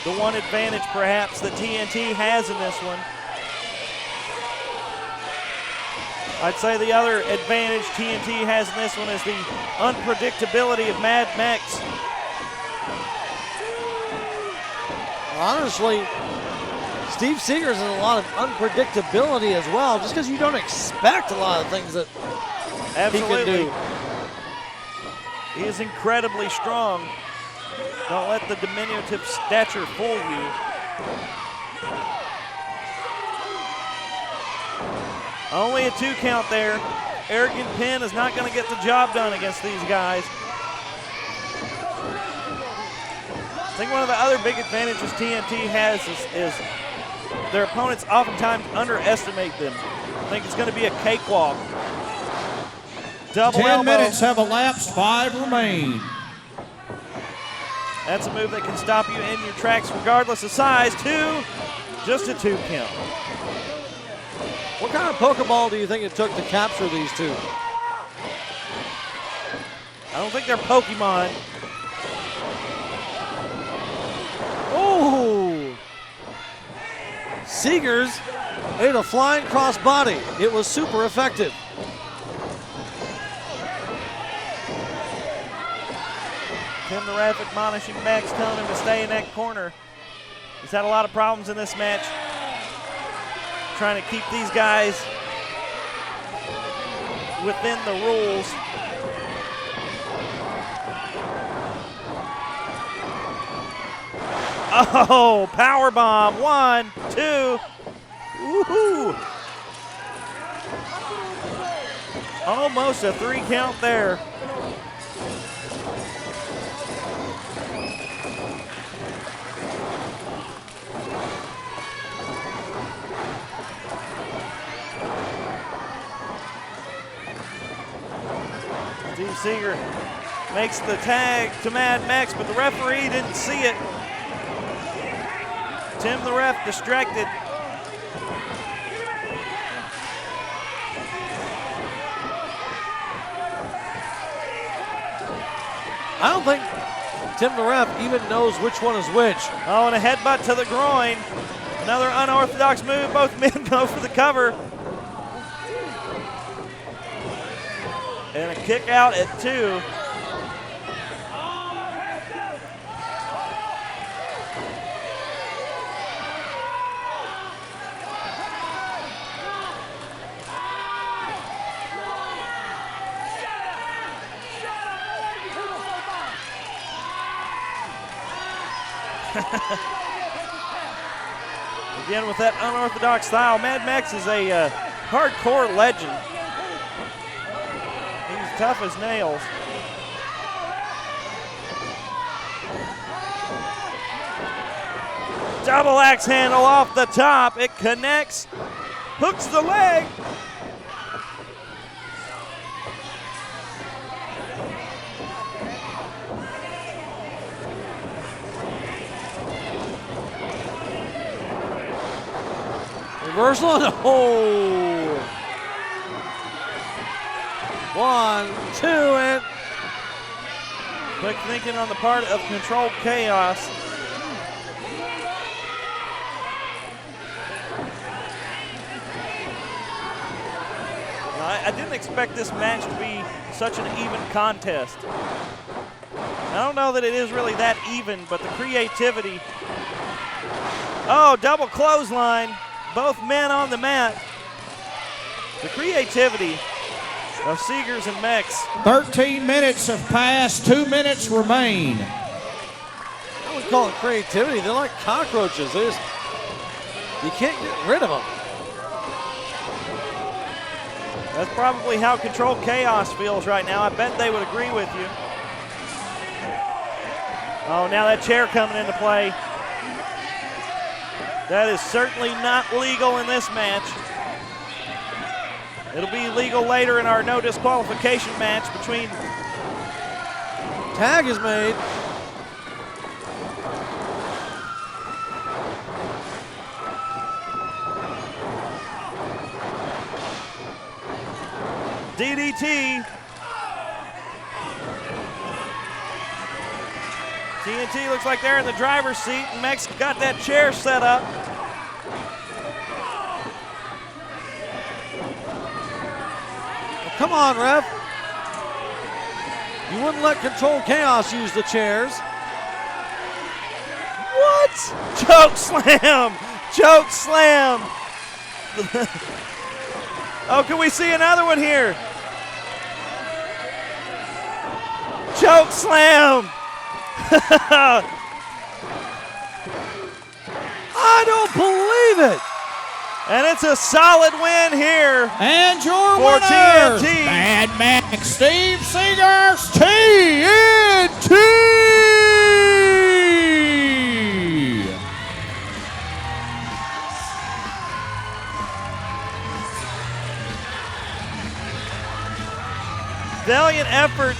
The one advantage perhaps that TNT has in this one. I'd say the other advantage TNT has in this one is the unpredictability of Mad Mexx. Honestly, Steve Stigers has a lot of unpredictability as well, just because you don't expect a lot of things that Absolutely. he can do. He is incredibly strong. Don't let the diminutive stature fool you. Only a 2 count there. Arrogant Pin is not going to get the job done against these guys. I think one of the other big advantages TNT has is their opponents oftentimes underestimate them. I think it's going to be a cakewalk. Double 10 elbow. minutes have elapsed, 5 remain. That's a move that can stop you in your tracks regardless of size. 2, just a 2 count. What kind of Pokeball do you think it took to capture these two? I don't think they're Pokemon. Oh! Stigers ate a flying crossbody. It was super effective. Tim the ref admonishing Mexx, telling him to stay in that corner. He's had a lot of problems in this match, trying to keep these guys within the rules. Oh, power bomb. 1, 2. Woohoo! Almost a 3 count there. Steve Seeger makes the tag to Mad Mexx, but the referee didn't see it. Tim the ref distracted. I don't think Tim the ref even knows which one is which. Oh, and a headbutt to the groin. Another unorthodox move. Both men go for the cover. And a kick out at 2. Again with that unorthodox style. Mad Mexx is a hardcore legend. He's tough as nails. Double axe handle off the top. It connects, hooks the leg. Reversal and oh. 1, 2, and Quick thinking on the part of Controlled Chaos. I didn't expect this match to be such an even contest. I don't know that it is really that even, but the creativity. Oh, double clothesline. Both men on the mat. The creativity of Stigers and Mexx. 13 minutes have passed, 2 minutes remain. I would call it creativity. They're like cockroaches. You can't get rid of them. That's probably how Controlled Chaos feels right now. I bet they would agree with you. Oh, now that chair coming into play. That is certainly not legal in this match. It'll be legal later in our no disqualification match between. Tag is made. DDT. TNT looks like they're in the driver's seat, and Mexx got that chair set up. Come on, ref. You wouldn't let Controlled Chaos use the chairs. What? Choke slam! Choke slam! Oh, can we see another one here? Choke slam! I don't believe it! And it's a solid win here. And your for winners, TNT. Mad Max Steve Stigers, TNT! Valiant effort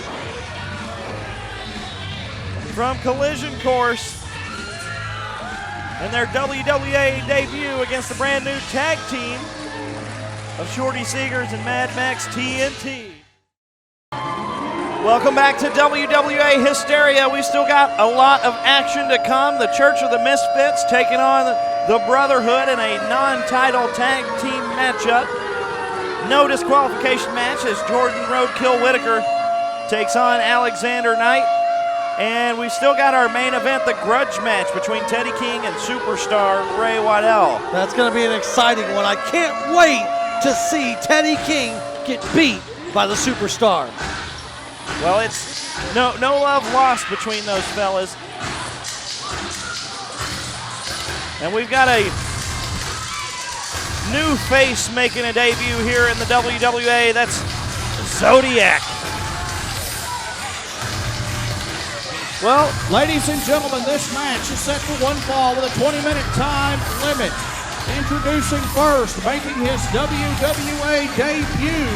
from Collision Course in their WWA debut against the brand new tag team of Shorty Stigers and Mad Max TNT. Welcome back to WWA Hysteria. We still got a lot of action to come. The Church of the Misfits taking on the Brotherhood in a non-title tag team matchup. No disqualification match as Jordan Roadkill Whittaker takes on Alexander Knight. And we've still got our main event, the grudge match between Teddy King and superstar Ray Waddell. That's going to be an exciting one. I can't wait to see Teddy King get beat by the superstar. Well, it's no love lost between those fellas. And we've got a new face making a debut here in the WWA. That's Zodiak. Well, ladies and gentlemen, this match is set for one fall with a 20-minute time limit. Introducing first, making his WWA debut.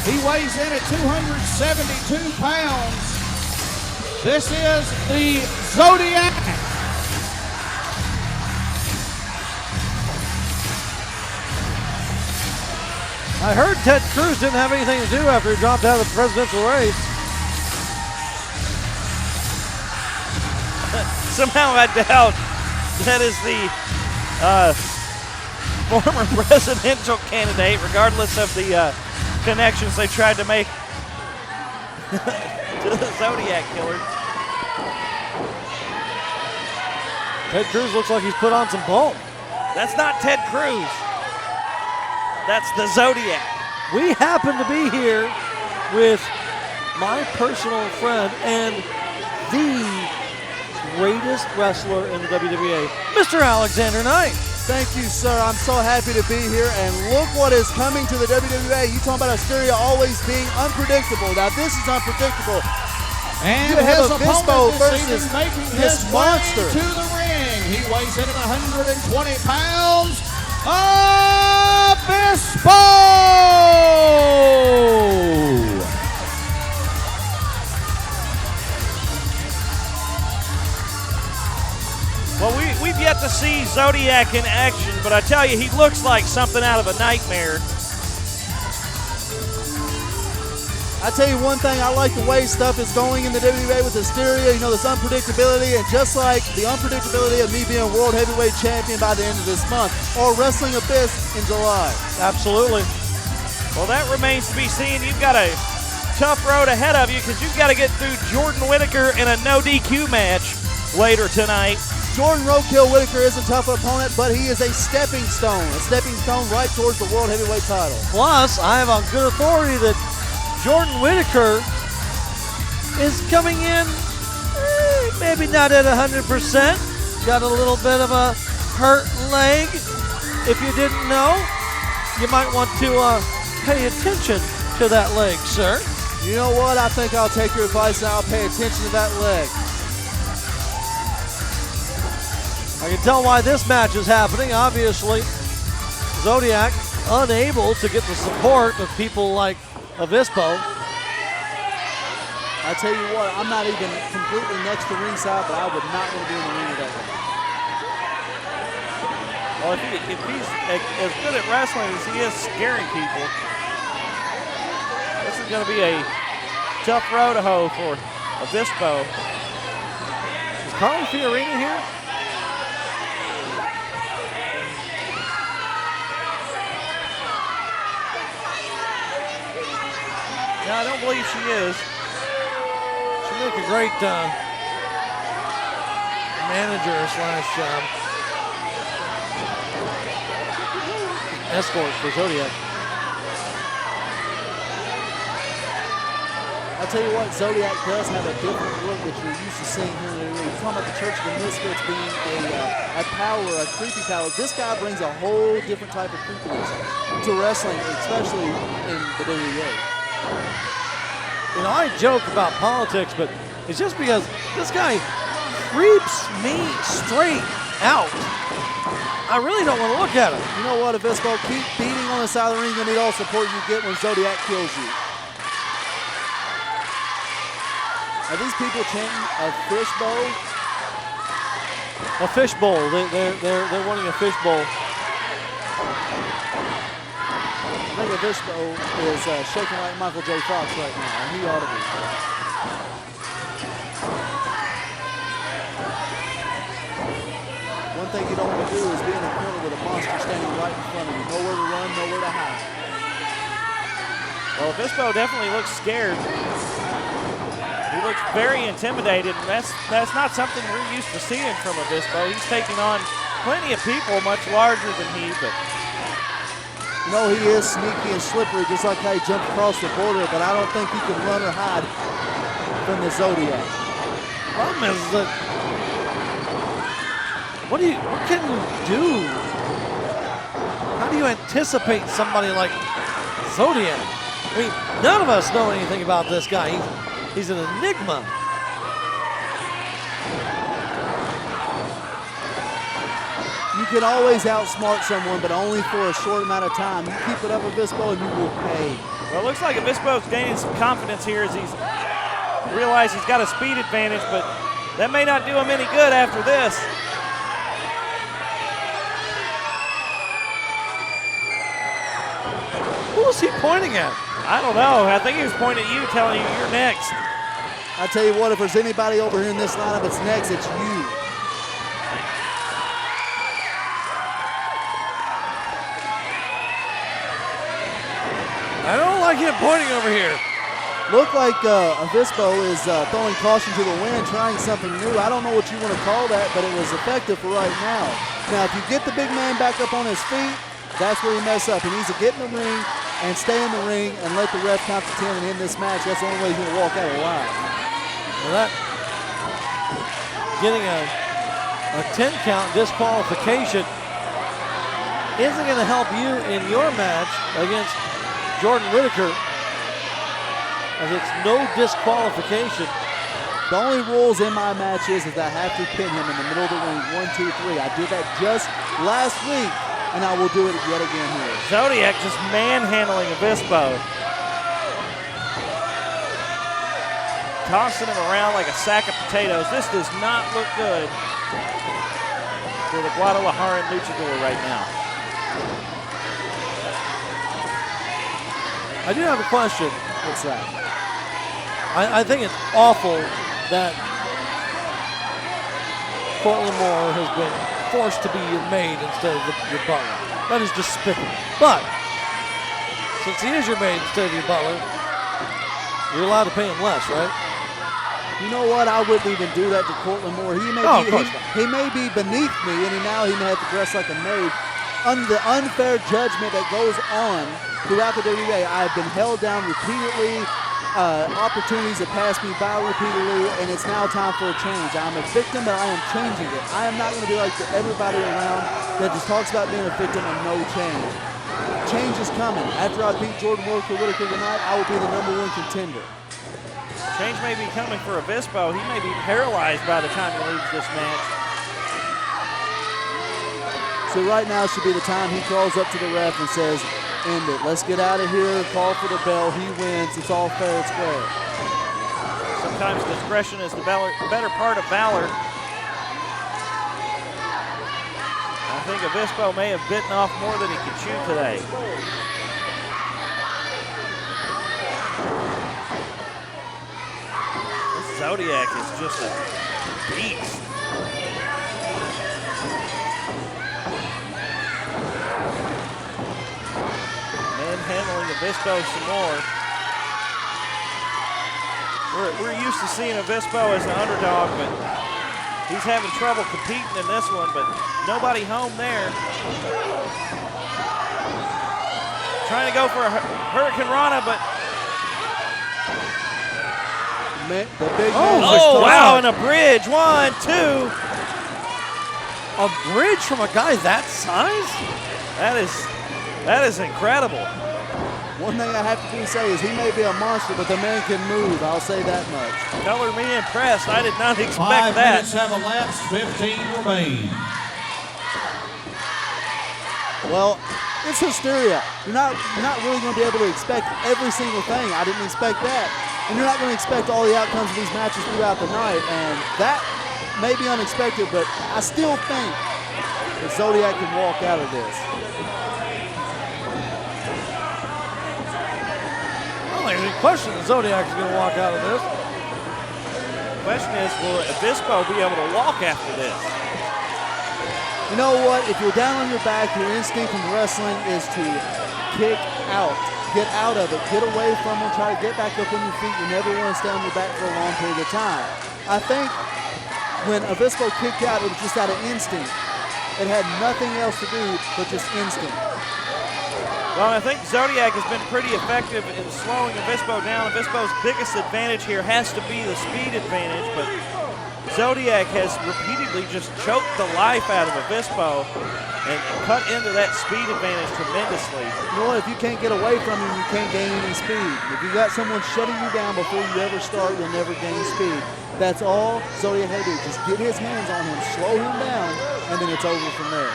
He weighs in at 272 pounds. This is the Zodiak. I heard Ted Cruz didn't have anything to do after he dropped out of the presidential race. Somehow I doubt that is the former presidential candidate, regardless of the connections they tried to make to the Zodiac Killer. Ted Cruz looks like he's put on some bulk. That's not Ted Cruz. That's the Zodiac. We happen to be here with my personal friend and the greatest wrestler in the WWA, Mr. Alexander Knight. Thank you, sir. I'm so happy to be here, and look what is coming to the WWA. You talking about Hysteria always being unpredictable. Now this is unpredictable. And you have his Avispo opponent this versus evening making this his monster way to the ring. He weighs in at 120 pounds. Avispo! Well, we've yet to see Zodiak in action, but I tell you, he looks like something out of a nightmare. I tell you one thing, I like the way stuff is going in the WWA with Hysteria. You know, this unpredictability, and just like the unpredictability of me being World Heavyweight Champion by the end of this month, or Wrestling Abyss in July. Absolutely. Well, that remains to be seen. You've got a tough road ahead of you because you've got to get through Jordan Whittaker in a no DQ match later tonight. Jordan Roadkill Whittaker is a tough opponent, but he is a stepping stone right towards the World Heavyweight title. Plus, I have on good authority that Jordan Whittaker is coming in maybe not at 100%. Got a little bit of a hurt leg. If you didn't know, you might want to pay attention to that leg, sir. You know what? I think I'll take your advice and I'll pay attention to that leg. I can tell why this match is happening. Obviously, Zodiak unable to get the support of people like Avispo. I tell you what, I'm not even completely next to ringside, but I would not want to be in the ring with that one. Well, if he's as good at wrestling as he is scaring people, this is going to be a tough road to hoe for Avispo. Is Carly Fiorina here? No, I don't believe she is. She'd make a great manager slash escort for Zodiak. I'll tell you what, Zodiak does have a different look that you're used to seeing here in the ring. You're talking about the Church of the Misfits being a power, a creepy power. This guy brings a whole different type of creepiness to wrestling, especially in the WWA. You know, I joke about politics, but it's just because this guy creeps me straight out. I really don't want to look at him. You know what, Avispo, keep beating on the side of the ring. You're going to need all the support you get when Zodiak kills you. Are these people chanting a fishbowl? A fishbowl. They're wanting a fishbowl. I think Avispo is shaking like Michael J. Fox right now, and he ought to be. One thing you don't want to do is be in a corner with a monster standing right in front of you. Nowhere to run, nowhere to hide. Well, Avispo definitely looks scared. He looks very intimidated, and that's not something we're used to seeing from Avispo. He's taking on plenty of people much larger than he, but you know, he is sneaky and slippery, just like how he jumped across the border, but I don't think he can run or hide from the Zodiac. Problem is that what can you do? How do you anticipate somebody like Zodiac? I mean, none of us know anything about this guy. He's an enigma. You can always outsmart someone, but only for a short amount of time. You keep it up, Avispo, and you will pay. well, it looks like Avispo's gaining some confidence here as he's realized he's got a speed advantage, but that may not do him any good after this. Who was he pointing at? I don't know. I think he was pointing at you, telling you you're next. I tell you what, if there's anybody over here in this lineup that's next, it's you. I don't like him pointing over here. Look like Avispo is throwing caution to the wind, trying something new. I don't know what you want to call that, but it was effective for right now. Now, if you get the big man back up on his feet, that's where you mess up. He needs to get in the ring and stay in the ring and let the ref count to 10 and end this match. That's the only way he's going to walk out alive. Well, that getting a 10 count disqualification isn't going to help you in your match against Jordan Whittaker, as it's no disqualification. The only rules in my match is that I have to pin him in the middle of the ring, 1, 2, 3. I did that just last week, and I will do it yet again here. Zodiak just manhandling Avispo. Tossing him around like a sack of potatoes. This does not look good. for the Guadalajara luchador right now. I do have a question. What's that? I think it's awful that Cortland Moore has been forced to be your maid instead of your butler. That is despicable. But since he is your maid instead of your butler, you're allowed to pay him less, right? You know what? I wouldn't even do that to Cortland Moore. He may be beneath me, and now he may have to dress like a maid. Under the unfair judgment that goes on throughout the WWA, I have been held down repeatedly. Opportunities have passed me by repeatedly, and it's now time for a change. I'm a victim, but I am changing it. I am not going to be like everybody around that just talks about being a victim and no change. Change is coming. After I beat Jordan Whittaker tonight, I will be the #1 contender. Change may be coming for Avispo. He may be paralyzed by the time he leaves this match. So right now should be the time he crawls up to the ref and says, end it. Let's get out of here. Call for the bell. He wins. It's all fair and square. Sometimes discretion is the better part of valor. I think Avispo may have bitten off more than he could chew today. This Zodiac is just a beast. Handling Avispo some more. We're used to seeing Avispo as an underdog, but he's having trouble competing in this one, but nobody home there. Trying to go for a Hurricane Rana, but oh wow, and a bridge. 1, 2. A bridge from a guy that size? That is incredible. One thing I have to say is he may be a monster, but the man can move. I'll say that much. Color me impressed. I did not expect 5 that. minutes have elapsed, 15 remain. Well, it's Hysteria. You're not really going to be able to expect every single thing. I didn't expect that. And you're not going to expect all the outcomes of these matches throughout the night. And that may be unexpected, but I still think that Zodiac can walk out of this. Any question that Zodiac is going to walk out of this. The question is, will Avispo be able to walk after this? You know what? If you're down on your back, your instinct in wrestling is to kick out. Get out of it. Get away from them. Try to get back up on your feet. You never want to stay on your back for a long period of time. I think when Avispo kicked out, it was just out of instinct. It had nothing else to do but just instinct. Well, I think Zodiac has been pretty effective in slowing Avispo down. Avispo's biggest advantage here has to be the speed advantage, but Zodiac has repeatedly just choked the life out of Avispo and cut into that speed advantage tremendously. You know what? If you can't get away from him, you can't gain any speed. If you got someone shutting you down before you ever start, you'll never gain speed. That's all Zodiac had to do. Just get his hands on him, slow him down, and then it's over from there.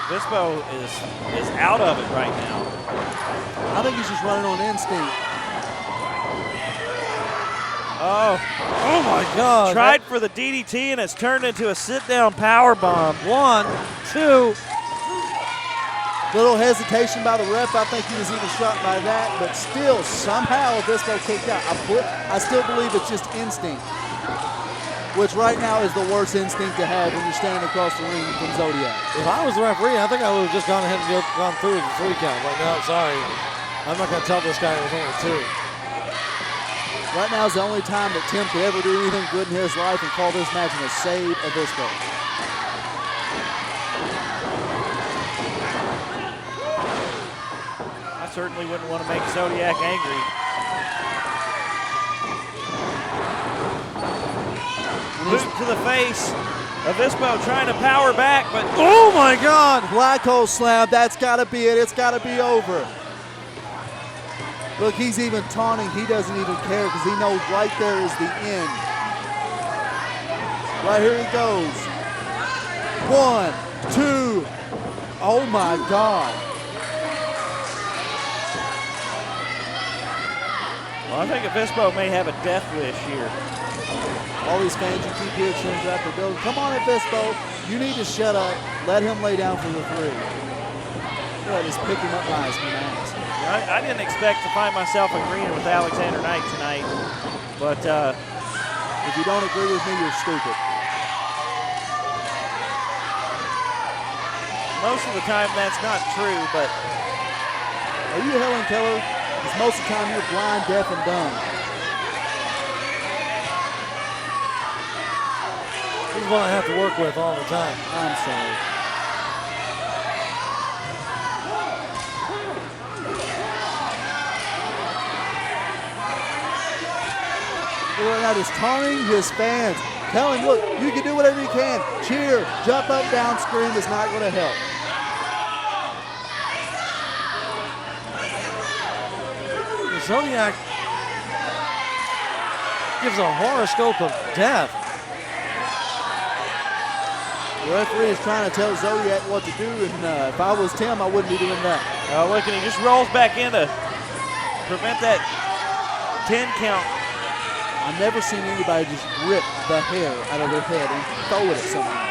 Avispo is out of it right now. I think he's just running on instinct. Oh my God. Tried for the DDT and it's turned into a sit-down power bomb. 1, 2. Little hesitation by the ref. I think he was even shocked by that, but still, somehow Avispo kicked out. I still believe it's just instinct, which right now is the worst instinct to have when you're standing across the ring from Zodiac. If I was the referee, I think I would have just gone ahead and gone through the 3 count. Like, no, sorry. I'm not going to tell this guy it was only 2. Right now is the only time that Tim could ever do anything good in his life and call this match and save Avispo. I certainly wouldn't want to make Zodiac angry. Boot to the face. Avispo trying to power back, but oh my God! Black hole slam, that's gotta be it. It's gotta be over. Look, he's even taunting. He doesn't even care because he knows right there is the end. Right here he goes. 1, 2. Oh my God. Well, I think Avispo may have a death wish here. All these fans you keep hearing cheering throughout the building. Come on, Avispo. You need to shut up. Let him lay down for the 3. Good, just pick him up nice, man. I didn't expect to find myself agreeing with Alexander Knight tonight, but if you don't agree with me, you're stupid. Most of the time that's not true, but Are you Helen Keller? Because most of the time you're blind, deaf, and dumb. He's one I have to work with all the time. I'm sorry. Right now just taunting his fans. Tell him, look, you can do whatever you can. Cheer, jump up, down, scream. It's not going to help. Zodiak gives a horoscope of death. The referee is trying to tell Zodiak what to do, and if I was Tim, I wouldn't be doing that. look, and he just rolls back in to prevent that 10 count. I've never seen anybody just rip the hair out of their head and throw it at someone.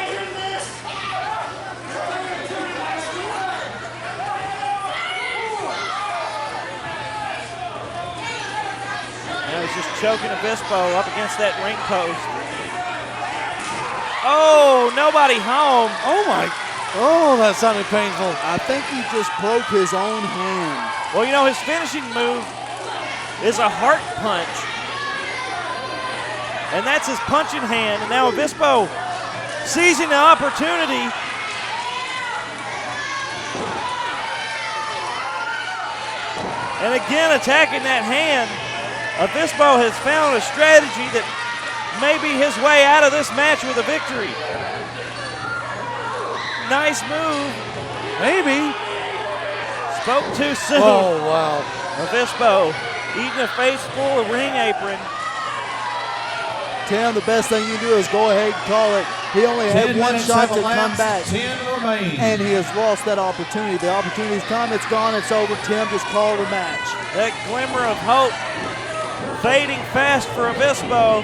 He's just choking Avispo up against that ring post. Oh, nobody home. Oh, that sounded painful. I think he just broke his own hand. Well, you know, his finishing move is a heart punch. And that's his punching hand. And now Avispo seizing the opportunity. And again attacking that hand. Avispo has found a strategy that may be his way out of this match with a victory. Nice move. Maybe. Spoke too soon. Oh, wow. Avispo eating a face full of ring apron. Tim, the best thing you can do is go ahead and call it. He only had 10 one minutes shot have to come elapsed, back. 10 remain. And he has lost that opportunity. The opportunity's come, it's gone, it's over. Tim just called the match. That glimmer of hope fading fast for Avispo.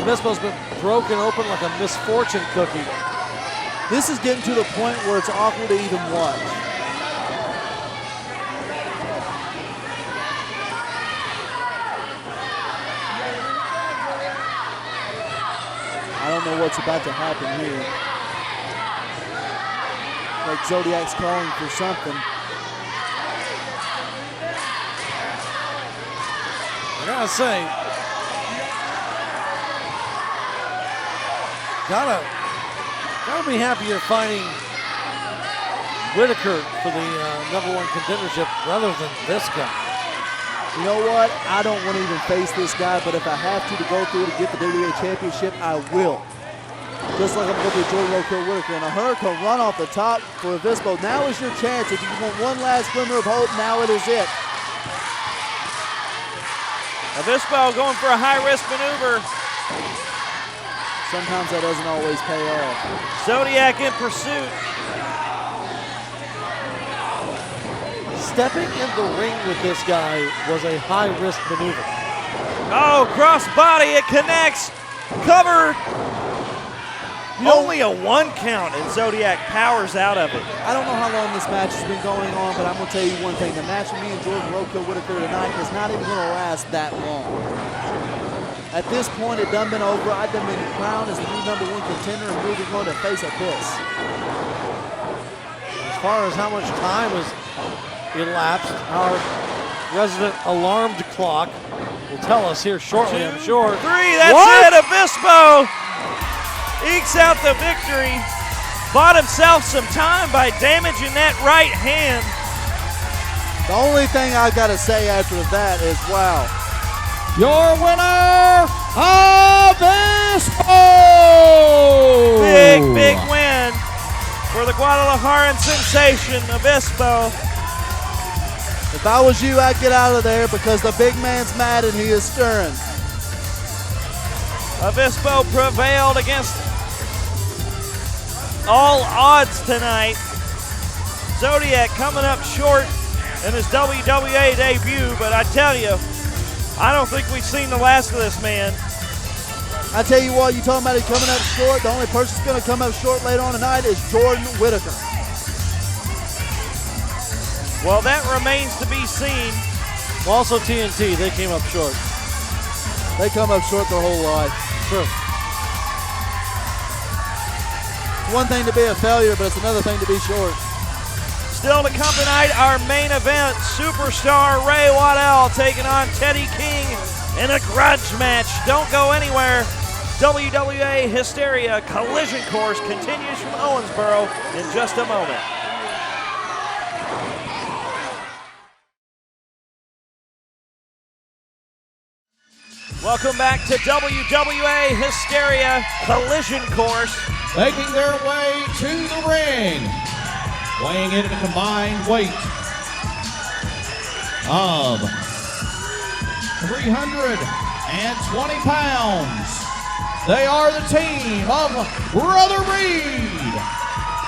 Avispo's been broken open like a misfortune cookie. This is getting to the point where it's awkward to even watch. I don't know what's about to happen here. Like Zodiac's calling for something. I gotta say, gotta be happy you're fighting Whittaker for the #1 contendership rather than this guy. You know what? I don't want to even face this guy, but if I have to go through to get the WWA Championship, I will. Just like I'm going to do Jordan Roadkill Whittaker. And a hurricane run off the top for Avispo. Now is your chance. If you want one last glimmer of hope, now it is it. Avispo going for a high-risk maneuver. Sometimes that doesn't always pay off. Zodiak in pursuit. Stepping in the ring with this guy was a high-risk maneuver. Oh, cross body, it connects. Cover. Only a 1 count, and Zodiac powers out of it. I don't know how long this match has been going on, but I'm going to tell you one thing. The match with me and Jordan Roadkill Whittaker tonight is not even going to last that long. At this point, it done been over. I've done been crowned as the new #1 contender, and we're going to face Abyss. As far as how much time has elapsed, our resident alarmed clock will tell us here shortly, I'm sure. 3, that's What? it. Avispo ekes out the victory. Bought himself some time by damaging that right hand. The only thing I got to say after that is, wow. Your winner, Avispo! Big win for the Guadalajaran sensation, Avispo. If I was you, I'd get out of there because the big man's mad and he is stirring. Avispo prevailed against all odds tonight. Zodiac coming up short in his WWA debut, but I tell you, I don't think we've seen the last of this man. I tell you what, you talking about it coming up short. The only person that's going to come up short later on tonight is Jordan Whittaker. Well, that remains to be seen. Well, also TNT, they came up short. They come up short their whole life. True. It's one thing to be a failure, but it's another thing to be short. Still to come tonight, our main event, superstar Ray Waddell taking on Teddy King in a grudge match. Don't go anywhere. WWA Hysteria Collision Course continues from Owensboro in just a moment. Welcome back to WWA Hysteria Collision Course. Making their way to the ring, weighing in at a combined weight of 320 pounds. They are the team of Brother Reed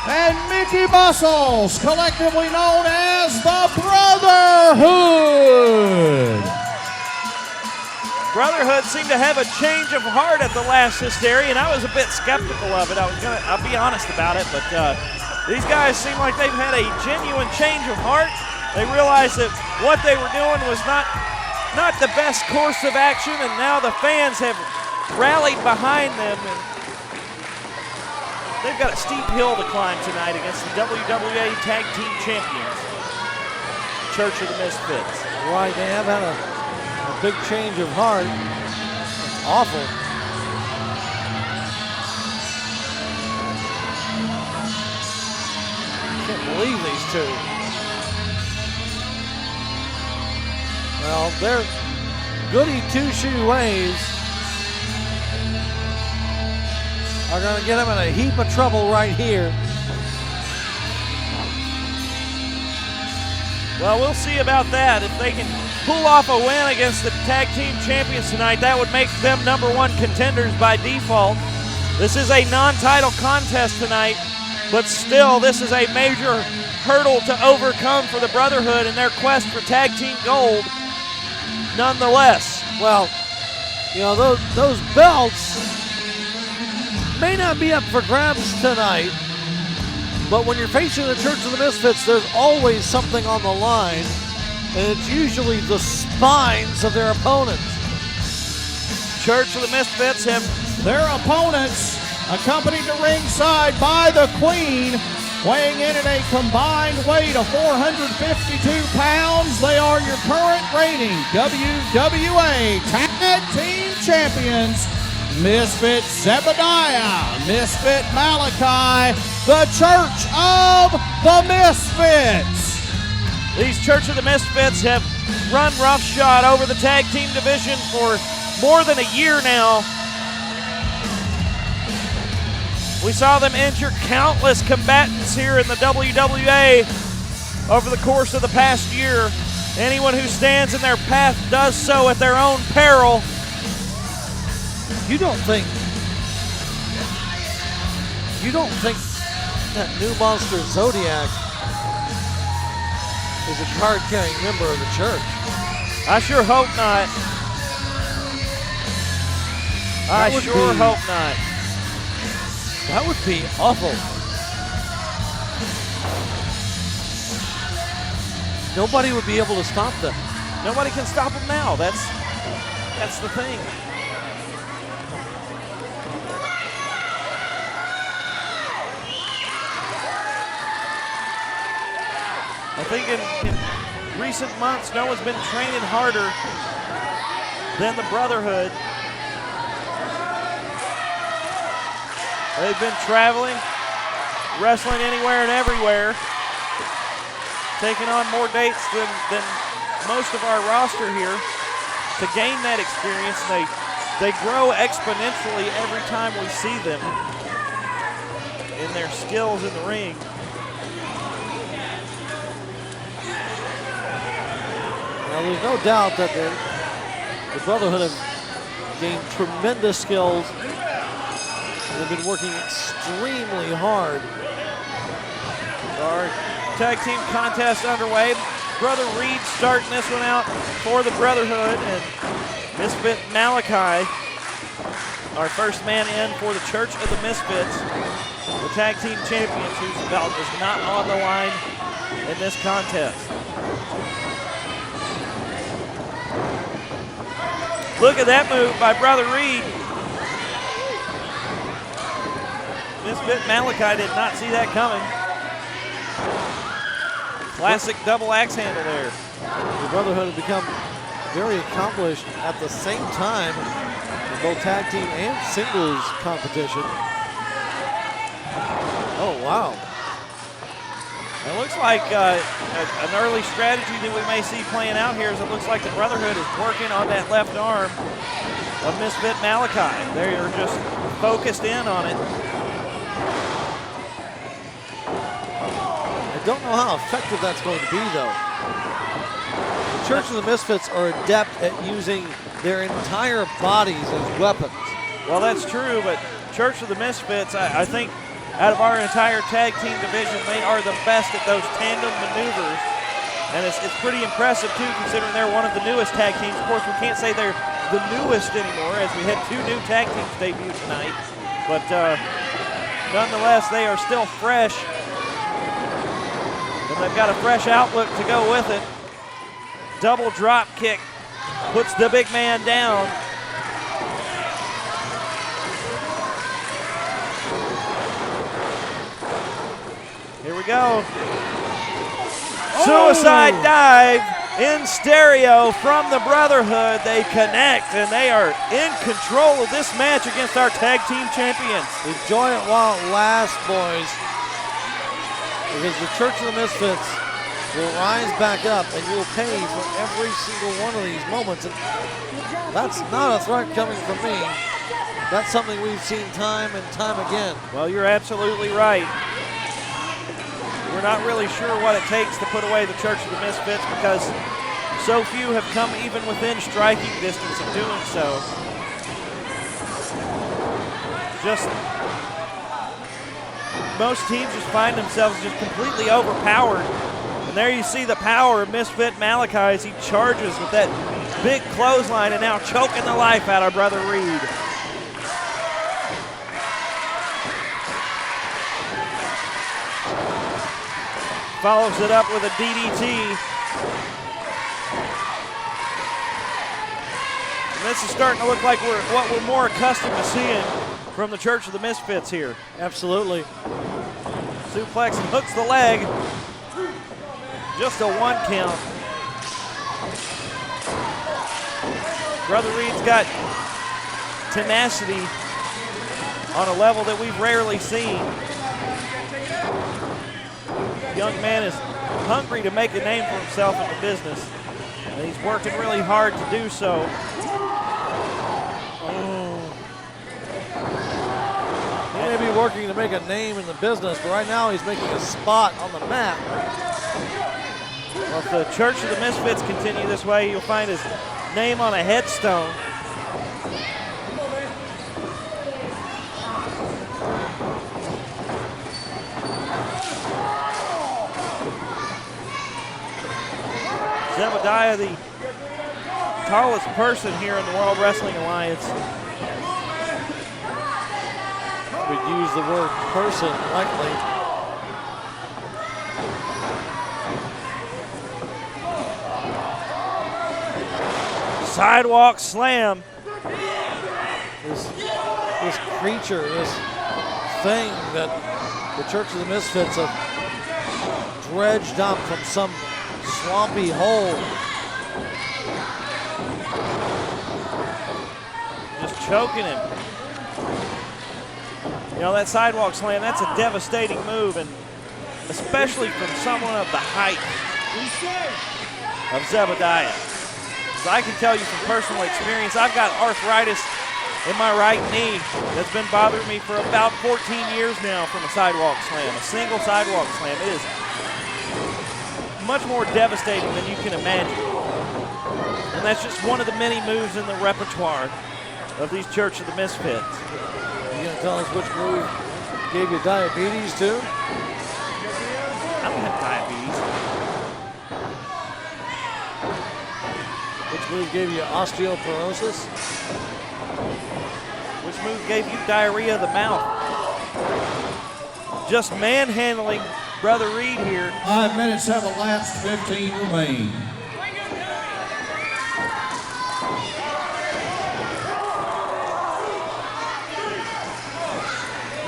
and Mickey Muscles, collectively known as the Brotherhood. Brotherhood seemed to have a change of heart at the last Hysteria, and I was a bit skeptical of it. I'll be honest about it, but these guys seem like they've had a genuine change of heart. They realized that what they were doing was not the best course of action, and now the fans have rallied behind them, and they've got a steep hill to climb tonight against the WWA Tag Team Champions, Church of the Misfits. Right, they have had a big change of heart. It's awful. Can't believe these two. Well, they're goody two-shoe ways are going to get them in a heap of trouble right here. Well, we'll see about that. If they can pull off a win against the tag team champions tonight, that would make them #1 contenders by default. This is a non-title contest tonight, but still, this is a major hurdle to overcome for the Brotherhood in their quest for tag team gold. Nonetheless, well, you know, those belts may not be up for grabs tonight, but when you're facing the Church of the Misfits, there's always something on the line, and it's usually the spines of their opponents. Church of the Misfits have their opponents accompanied to ringside by the Queen, weighing in at a combined weight of 452 pounds. They are your current reigning WWA Tag Team Champions, Misfit Zebediah, Misfit Malachi, the Church of the Misfits. These Church of the Misfits have run roughshod over the tag team division for more than a year now. We saw them injure countless combatants here in the WWA over the course of the past year. Anyone who stands in their path does so at their own peril. You don't think that new monster Zodiak is a card-carrying member of the church? I sure hope not. I sure hope not. That would be awful. Nobody would be able to stop them. Nobody can stop them now. That's the thing. I think in recent months, no one's been training harder than the Brotherhood. They've been traveling, wrestling anywhere and everywhere, taking on more dates than most of our roster here to gain that experience. They grow exponentially every time we see them in their skills in the ring. Now, there's no doubt that the Brotherhood have gained tremendous skills. They've been working extremely hard. Our tag team contest underway. Brother Reed starting this one out for the Brotherhood, and Misfit Malachi, our first man in for the Church of the Misfits, the tag team champions, whose belt is not on the line in this contest. Look at that move by Brother Reed. Misfit Malachi did not see that coming. Classic double axe handle there. The Brotherhood have become very accomplished at the same time in both tag team and singles competition. Oh, wow. It looks like an early strategy that we may see playing out here is it looks like the Brotherhood is working on that left arm of Misfit Malachi. They are just focused in on it. I don't know how effective that's going to be, though. The Church of the Misfits are adept at using their entire bodies as weapons. Well, that's true, but Church of the Misfits, I think, out of our entire tag team division, they are the best at those tandem maneuvers. And it's pretty impressive, too, considering they're one of the newest tag teams. Of course, we can't say they're the newest anymore, as we had 2 new tag teams debut tonight. But nonetheless, they are still fresh. And they've got a fresh outlook to go with it. Double drop kick puts the big man down. Here we go. Suicide dive in stereo from the Brotherhood. They connect, and they are in control of this match against our tag team champions. Enjoy it while it lasts, boys, because the Church of the Misfits will rise back up, and you will pay for every single one of these moments. And that's not a threat coming from me. That's something we've seen time and time again. Well, you're absolutely right. We're not really sure what it takes to put away the Church of the Misfits because so few have come even within striking distance of doing so. Just most teams just find themselves just completely overpowered. And there you see the power of Misfit Malachi as he charges with that big clothesline and now choking the life out of Brother Reed. Follows it up with a DDT. And this is starting to look like what we're more accustomed to seeing from the Church of the Misfits here. Absolutely. Suplex and hooks the leg. Just a 1 count. Brother Reed's got tenacity on a level that we've rarely seen. Young man is hungry to make a name for himself in the business, and he's working really hard to do so. He may be working to make a name in the business, but right now he's making a spot on the map. Well, if the Church of the Misfits continue this way, you'll find his name on a headstone. Zodiak, the tallest person here in the World Wrestling Alliance. Would use the word person lightly. Sidewalk slam. This creature, this thing that the Church of the Misfits have dredged up from some swampy hole. Just choking him. You know, that sidewalk slam, that's a devastating move, and especially from someone of the height of Zodiak. So I can tell you from personal experience, I've got arthritis in my right knee that's been bothering me for about 14 years now from a sidewalk slam, a single sidewalk slam. It is much more devastating than you can imagine. And that's just one of the many moves in the repertoire of these Church of the Misfits. You gonna tell us which move gave you diabetes too? I don't have diabetes. Which move gave you osteoporosis? Which move gave you diarrhea of the mouth? Just manhandling Brother Reed here. 5 minutes have elapsed, 15 remain.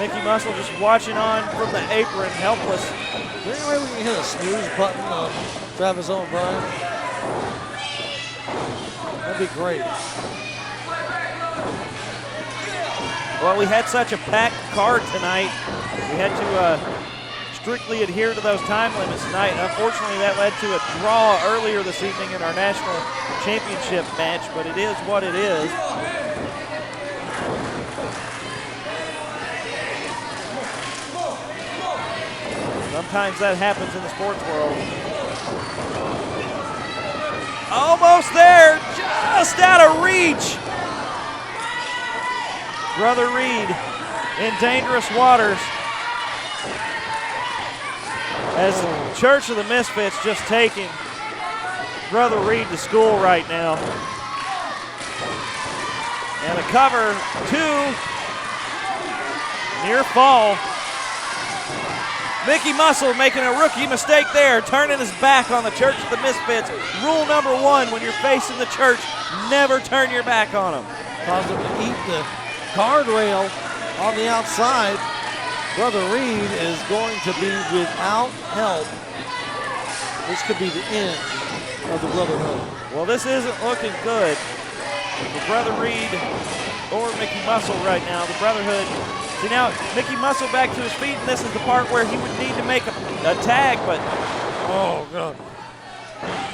Mickey Muscle just watching on from the apron, helpless. Is there any way we can hit a snooze button on Travis O'Brien? That'd be great. Well, we had such a packed card tonight. We had to strictly adhere to those time limits tonight. Unfortunately, that led to a draw earlier this evening in our national championship match, but it is what it is. Sometimes that happens in the sports world. Almost there, just out of reach. Brother Reed in dangerous waters as Church of the Misfits just taking Brother Reed to school right now. And a cover, 2, near fall. Mickey Muscle making a rookie mistake there, turning his back on the Church of the Misfits. Rule number 1 when you're facing the Church, never turn your back on them. Caused him to eat the guardrail on the outside. Brother Reed is going to be without help. This could be the end of the Brotherhood. Well, this isn't looking good for Brother Reed or Mickey Muscle right now. The Brotherhood. See now, Mickey Muscle back to his feet, and this is the part where he would need to make a tag, but oh God.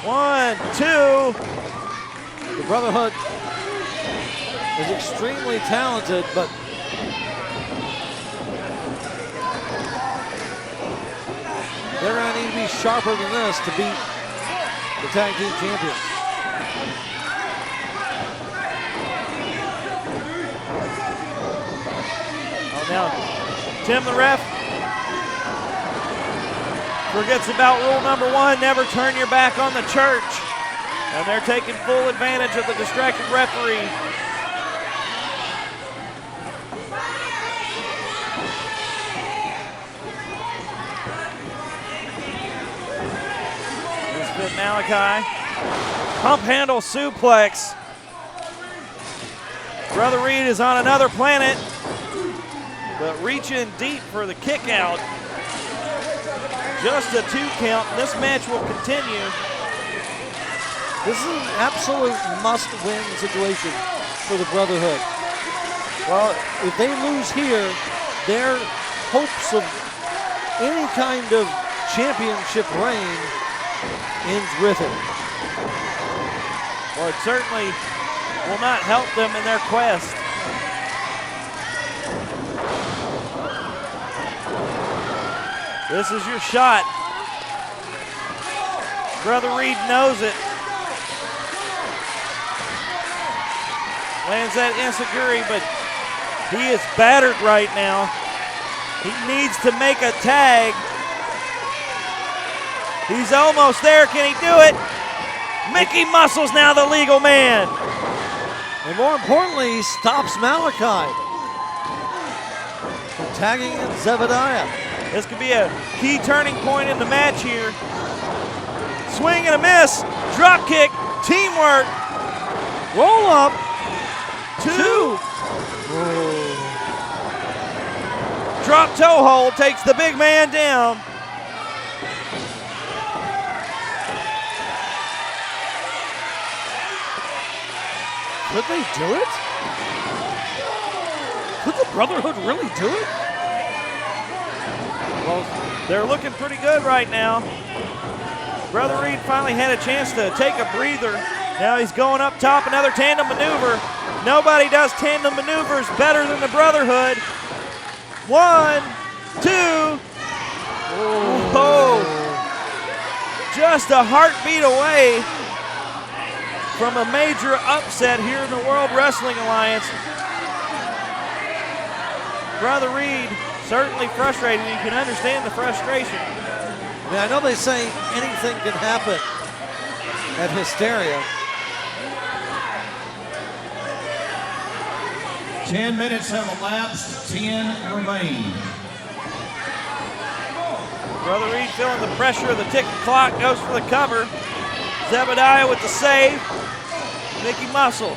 1, 2. The Brotherhood is extremely talented, but they're going to need to be sharper than this to beat the tag team champions. Now, Tim the ref forgets about rule number 1, never turn your back on the Church. And they're taking full advantage of the distracted referee. Misfit Malachi, pump handle suplex. Brother Reed is on another planet, but reaching deep for the kick out. Just a 2 count. This match will continue. This is an absolute must-win situation for the Brotherhood. Well, if they lose here, their hopes of any kind of championship reign ends with it. Well, it certainly will not help them in their quest. This is your shot. Brother Reed knows it. Lands that enziguri, but he is battered right now. He needs to make a tag. He's almost there. Can he do it? Mickey Muscle's now the legal man. And more importantly, he stops Malachi from tagging in Zebediah. This could be a key turning point in the match here. Swing and a miss. Drop kick. Teamwork. Roll up. 2. Drop toe hold takes the big man down. Could they do it? Could the Brotherhood really do it? Well, they're looking pretty good right now. Brother Reed finally had a chance to take a breather. Now he's going up top, another tandem maneuver. Nobody does tandem maneuvers better than the Brotherhood. 1, 2. Oh. Just a heartbeat away from a major upset here in the World Wrestling Alliance. Brother Reed certainly frustrated. You can understand the frustration. I mean, I know they say anything can happen at Hysteria, 10 minutes have elapsed, 10 remain. Brother Reed feeling the pressure of the ticking clock, goes for the cover. Zebediah with the save. Mickey Muscle.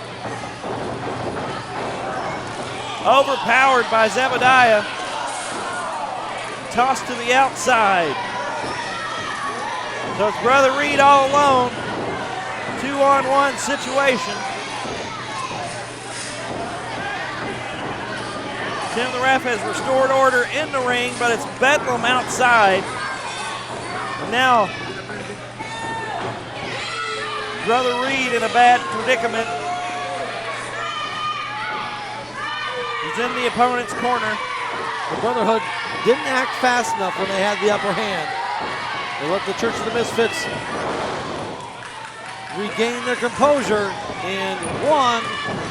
Overpowered by Zebediah. Tossed to the outside. So it's Brother Reed all alone. 2-on-1 situation. Tim the ref has restored order in the ring, but it's bedlam outside. And now, Brother Reed in a bad predicament. He's in the opponent's corner. The Brotherhood didn't act fast enough when they had the upper hand. They let the Church of the Misfits regain their composure in 1,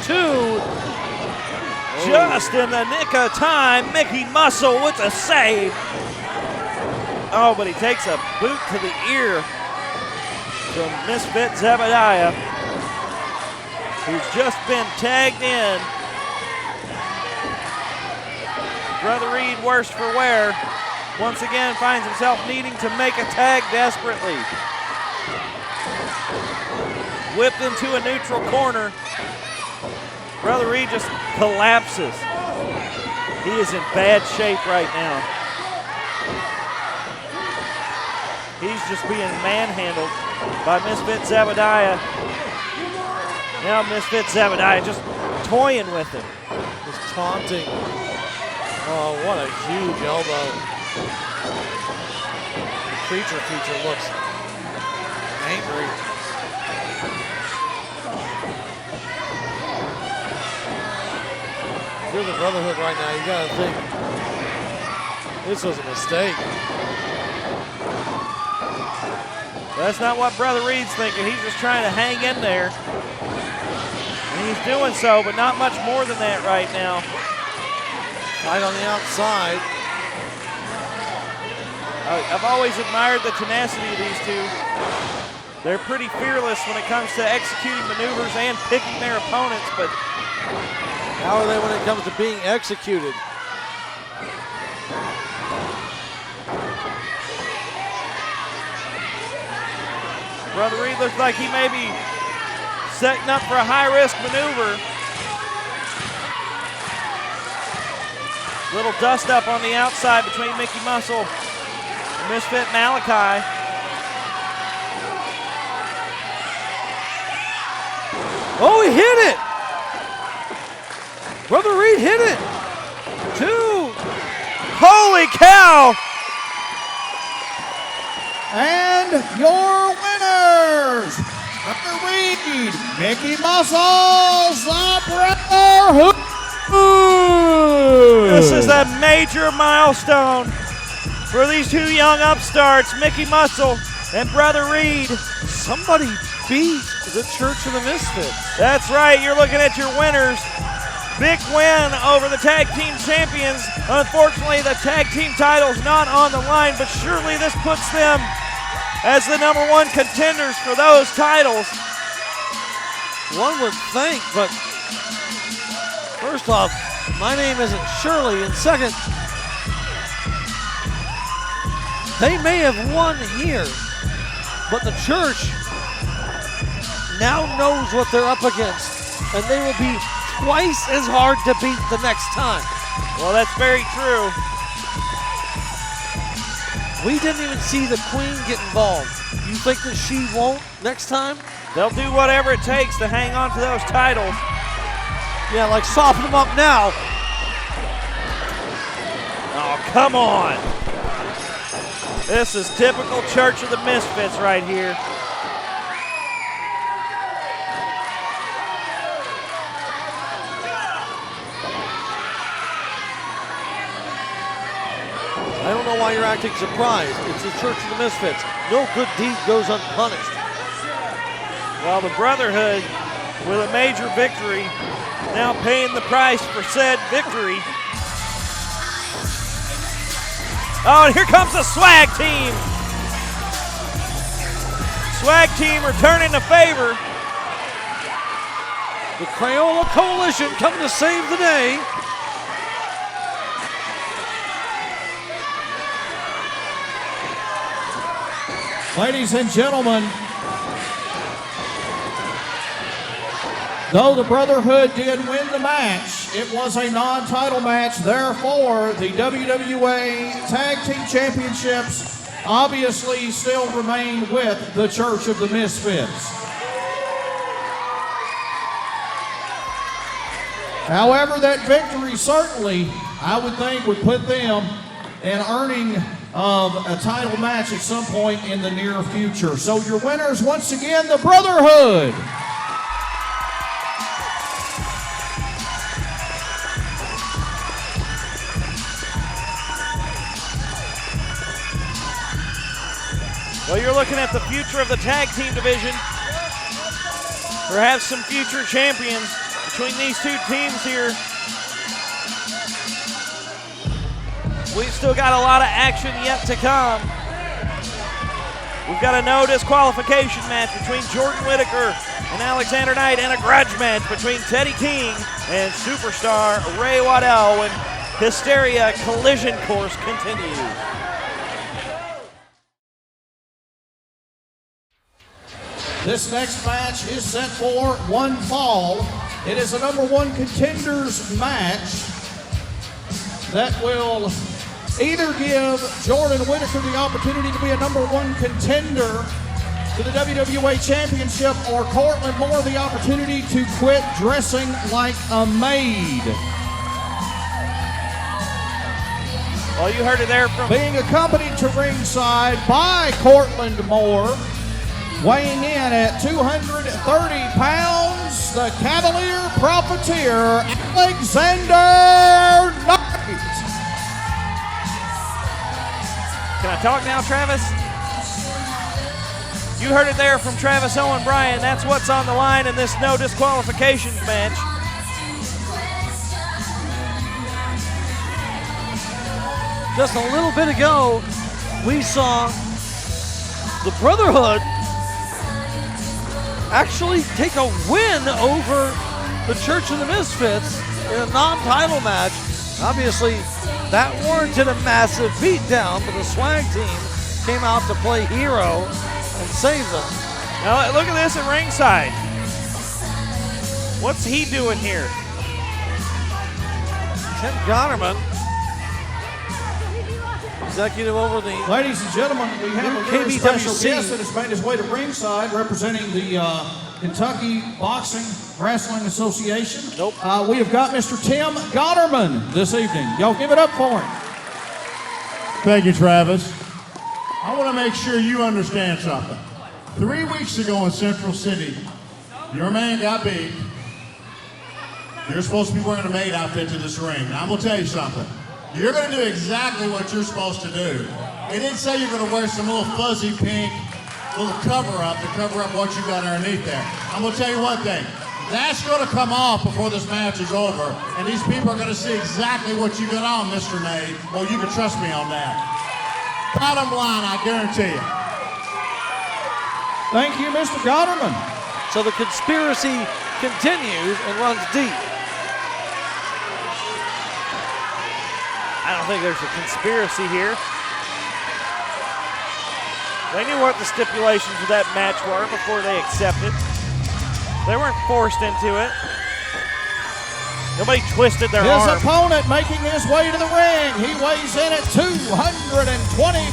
2. Just in the nick of time, Mickey Muscle with a save. Oh, but he takes a boot to the ear from Misfit Zebediah, who's just been tagged in. Brother Reed, worse for wear, once again finds himself needing to make a tag desperately. Whipped into a neutral corner. Brother Reed just collapses. He is in bad shape right now. He's just being manhandled by Misfit Zebediah. Now Misfit Zebediah just toying with him. Just taunting. Oh, what a huge elbow. The creature looks angry. If you're the Brotherhood right now, you gotta think this was a mistake. That's not what Brother Reed's thinking. He's just trying to hang in there. And he's doing so, but not much more than that right now. Right on the outside. I've always admired the tenacity of these two. They're pretty fearless when it comes to executing maneuvers and picking their opponents, but how are they when it comes to being executed? Brother Reed looks like he may be setting up for a high-risk maneuver. Little dust up on the outside between Mickey Muscle and Misfit Malachi. Oh, he hit it! Brother Reed hit it! 2. Holy cow! And your winners, Brother Reed, Mickey Muscles, the Brotherhood. This is a major milestone for these two young upstarts, Mickey Muscle and Brother Reed. Somebody beat the Church of the Misfits. That's right, you're looking at your winners. Big win over the tag team champions. Unfortunately, the tag team title's not on the line, but surely this puts them as the #1 contenders for those titles. One would think, but first off, my name isn't Shirley, and second, they may have won here, but the Church now knows what they're up against, and they will be twice as hard to beat the next time. Well, that's very true. We didn't even see the Queen get involved. You think that she won't next time? They'll do whatever it takes to hang on to those titles. Yeah, like soften them up now. Oh, come on. This is typical Church of the Misfits right here. I don't know why you're acting surprised. It's the Church of the Misfits. No good deed goes unpunished. While the Brotherhood, with a major victory, now paying the price for said victory. Oh, and here comes the Swag Team. Swag Team returning the favor. The Crayola Coalition coming to save the day. Ladies and gentlemen, though the Brotherhood did win the match, it was a non-title match. Therefore, the WWA Tag Team Championships obviously still remain with the Church of the Misfits. However, that victory certainly, I would think, would put them in earning of a title match at some point in the near future. So your winners, once again, the Brotherhood. Well, you're looking at the future of the tag team division. Perhaps some future champions between these two teams here. We've still got a lot of action yet to come. We've got a no disqualification match between Jordan Whittaker and Alexander Knight, and a grudge match between Teddy King and superstar Ray Waddell when Hysteria Collision Course continues. This next match is set for one fall. It is a #1 contenders match that will either give Jordan Whittaker the opportunity to be a #1 contender to the WWA Championship, or Cortland Moore the opportunity to quit dressing like a maid. Well, you heard it there from... Being accompanied to ringside by Cortland Moore, weighing in at 230 pounds, the Cavalier Profiteer, Alexander Knight. Can I talk now, Travis? You heard it there from Travis Owen Bryan. That's what's on the line in this no disqualifications match. Just a little bit ago, we saw the Brotherhood actually take a win over the Church of the Misfits in a non-title match. Obviously, that warranted a massive beatdown, but the Swag team came out to play hero and save them. Now look at this at ringside. What's he doing here? Ken Gonerman, executive over the... Ladies and gentlemen, we have a very KBWC. special guest that has made his way to ringside representing the Kentucky Boxing Wrestling Association. Nope. We have got Mr. Tim Gonerman this evening. Y'all give it up for him. Thank you, Travis. I want to make sure you understand something. 3 weeks ago in Central City, your man got beat. You're supposed to be wearing a maid outfit to this ring. Now, I'm going to tell you something. You're going to do exactly what you're supposed to do. It didn't say you're going to wear some little fuzzy pink little cover-up to cover up what you got underneath there. I'm going to tell you one thing. That's going to come off before this match is over, and these people are going to see exactly what you got on, Mr. Maid. Well, you can trust me on that. Bottom line, I guarantee you. Thank you, Mr. Gonerman. So the conspiracy continues and runs deep. I don't think there's a conspiracy here. They knew what the stipulations of that match were before they accepted. They weren't forced into it. Nobody twisted their arm. His opponent making his way to the ring. He weighs in at 220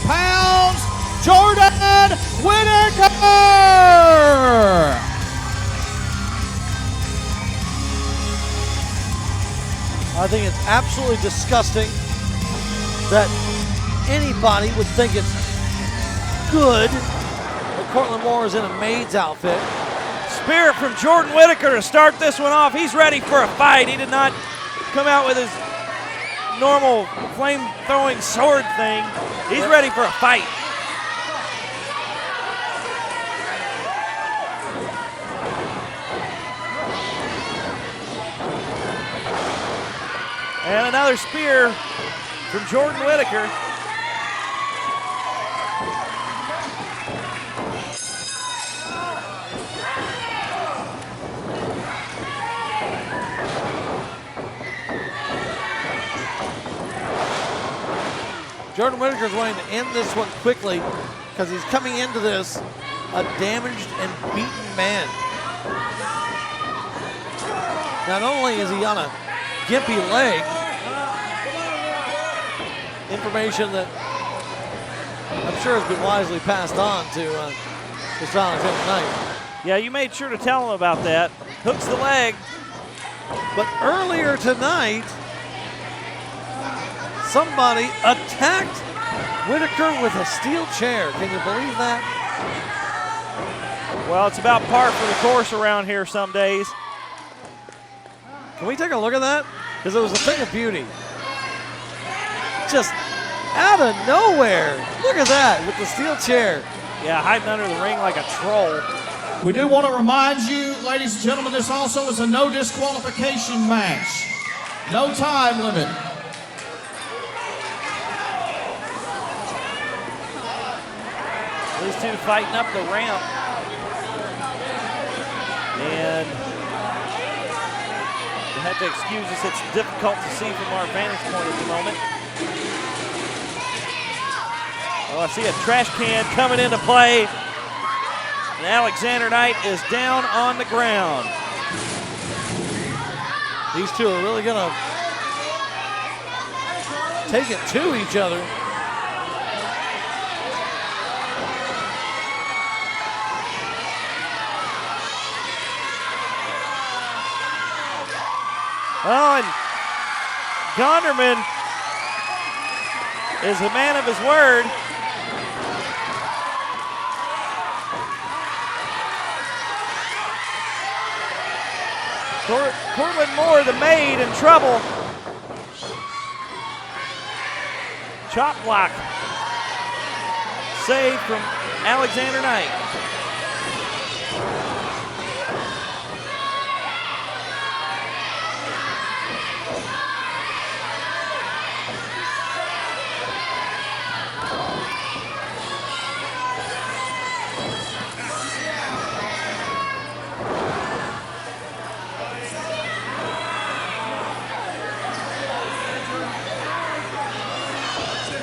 pounds. Jordan Whittaker! I think it's absolutely disgusting that anybody would think it's good that Cortland Moore is in a maid's outfit. Spear from Jordan Whittaker to start this one off. He's ready for a fight. He did not come out with his normal flame-throwing sword thing. He's ready for a fight. And another spear from Jordan Whittaker. Jordan Whittaker's wanting to end this one quickly because he's coming into this a damaged and beaten man. Not only is he on a gimpy leg, information that I'm sure has been wisely passed on to his challenge tonight. Yeah, you made sure to tell him about that. Hooks the leg. But earlier tonight, somebody attacked Whittaker with a steel chair. Can you believe that? Well, it's about par for the course around here some days. Can we take a look at that? Because it was a thing of beauty. Just out of nowhere. Look at that with the steel chair. Yeah, hiding under the ring like a troll. We do want to remind you, ladies and gentlemen, this also is a no disqualification match. No time limit. These two fighting up the ramp. And you have to excuse us, it's difficult to see from our vantage point at the moment. Oh, I see a trash can coming into play. And Alexander Knight is down on the ground. These two are really gonna take it to each other. Oh, and Gonderman is a man of his word. Cortland Moore, the maid, in trouble. Chop block. Save from Alexander Knight.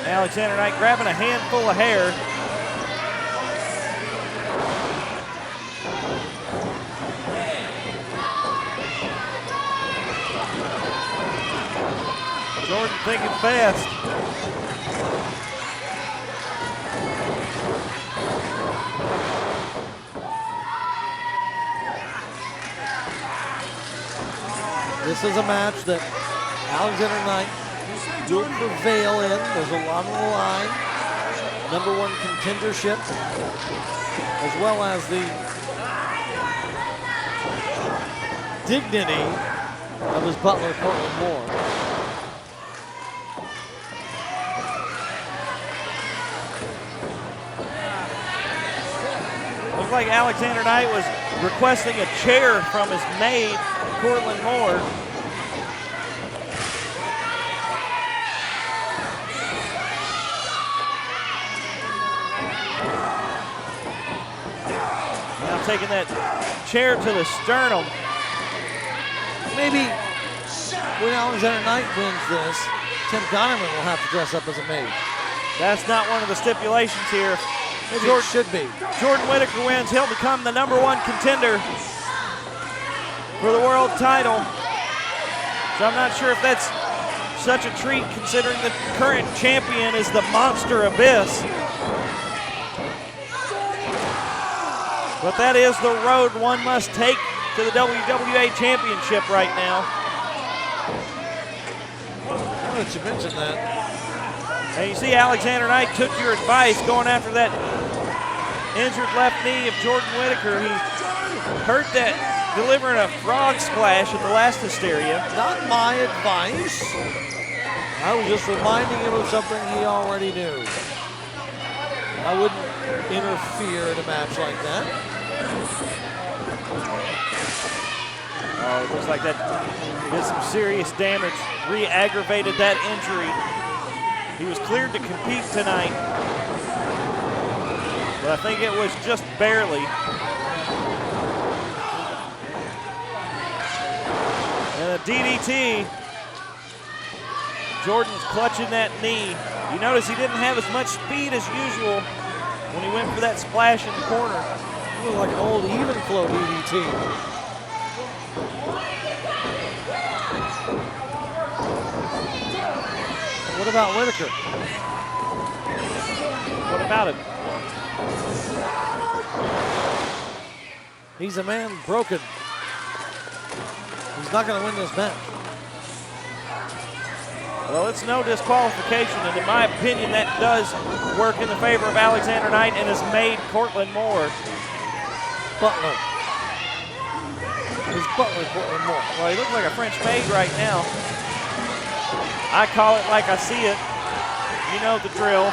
Alexander Knight grabbing a handful of hair. Jordan thinking fast. This is a match that Alexander Knight will prevail in. There's a lot on the line. #1 contendership, as well as the dignity of his butler, Cortland Moore. Looks like Alexander Knight was requesting a chair from his maid, Cortland Moore. Taking that chair to the sternum. Maybe when Alexander Knight wins this, Tim Gonderman will have to dress up as a maid. That's not one of the stipulations here. Maybe it should be. Jordan Whittaker wins. He'll become the #1 contender for the world title. So I'm not sure if that's such a treat considering the current champion is the Monster Abyss. But that is the road one must take to the WWA Championship right now. Now that you mentioned that. And you see Alexander Knight took your advice going after that injured left knee of Jordan Whittaker. He hurt that delivering a frog splash at the last Hysteria. Not my advice. I was just reminding him of something he already knew. I wouldn't interfere in a match like that. Oh, it looks like that did some serious damage, re-aggravated that injury. He was cleared to compete tonight, but I think it was just barely. And a DDT. Jordan's clutching that knee. You notice he didn't have as much speed as usual when he went for that splash in the corner. It was like an old even flow DDT. What about Whittaker? What about him? He's a man broken. He's not going to win this match. Well, it's no disqualification, and in my opinion, that does work in the favor of Alexander Knight and has made Cortland Moore. Butler. He's Butler Cortland Moore. Well, he looks like a French maid right now. I call it like I see it. You know the drill.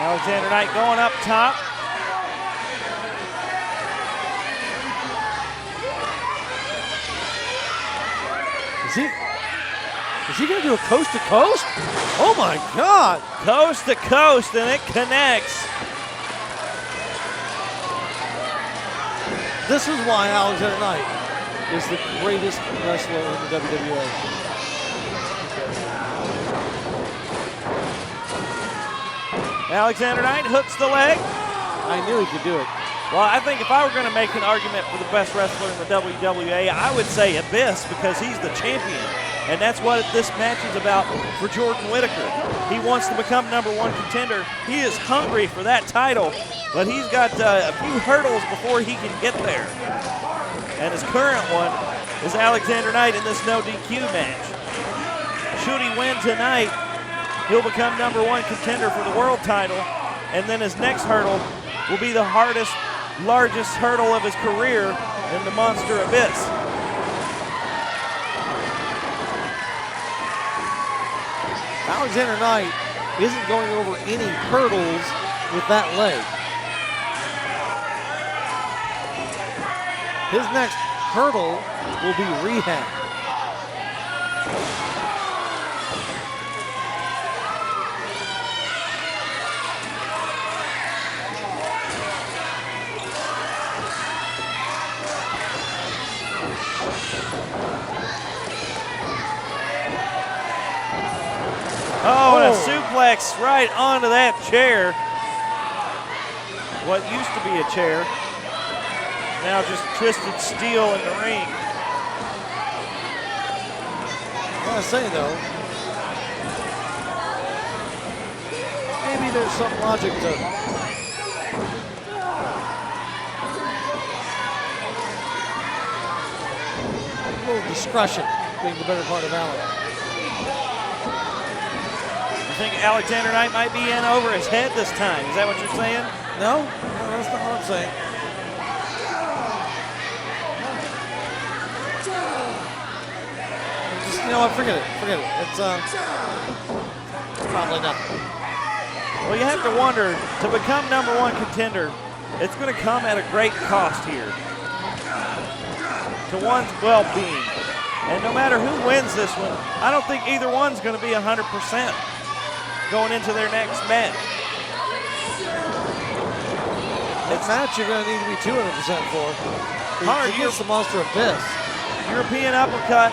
Alexander Knight going up top. Is he going to do a coast to coast? Oh my God. Coast to coast, and it connects. This is why Alexander Knight is the greatest wrestler in the WWA. Alexander Knight hooks the leg. I knew he could do it. Well, I think if I were going to make an argument for the best wrestler in the WWA, I would say Abyss because he's the champion. And that's what this match is about for Jordan Whittaker. He wants to become #1 contender. He is hungry for that title, but he's got a few hurdles before he can get there. And his current one is Alexander Knight in this no DQ match. Should he win tonight, he'll become #1 contender for the world title, and then his next hurdle will be the hardest, largest hurdle of his career in the Monster Abyss. Alexander Knight isn't going over any hurdles with that leg. His next hurdle will be rehab. Oh, and a suplex right onto that chair. What used to be a chair, now just twisted steel in the ring. I gotta say though, maybe there's some logic to a little discretion being the better part of Alec. I think Alexander Knight might be in over his head this time. Is that what you're saying? No, that's not what I'm saying. Just, you know what, forget it. It's probably nothing. Well, you have to wonder, to become #1 contender, it's going to come at a great cost here to one's well-being. And no matter who wins this one, I don't think either one's going to be 100%. Going into their next match. Next match you're going to need to be 200% for. Hard against the Monster Abyss. European uppercut.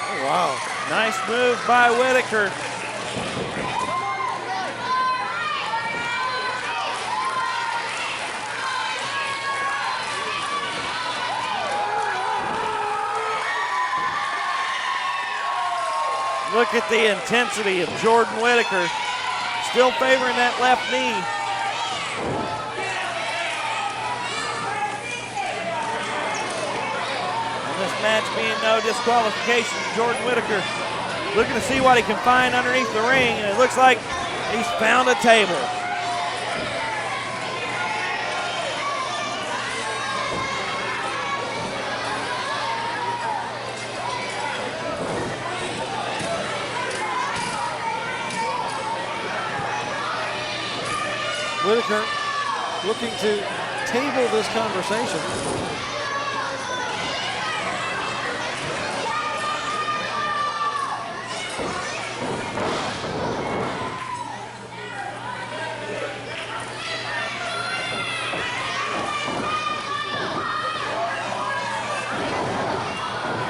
Oh, wow. Nice move by Whittaker. Look at the intensity of Jordan Whittaker. Still favoring that left knee. And this match being no disqualification, Jordan Whittaker looking to see what he can find underneath the ring, and it looks like he's found a table. Whittaker looking to table this conversation.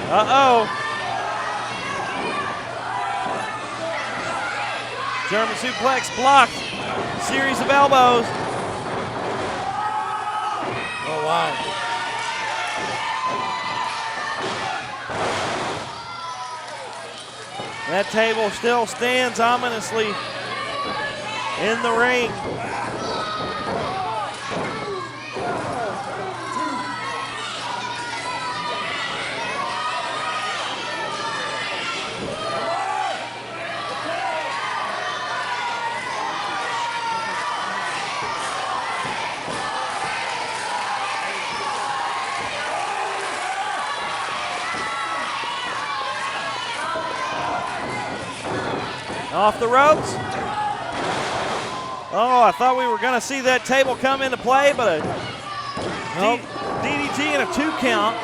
Uh-oh. German suplex blocked. Series of elbows. Oh, wow. That table still stands ominously in the ring. Off the ropes. Oh, I thought we were going to see that table come into play, but a DDT and a 2 count.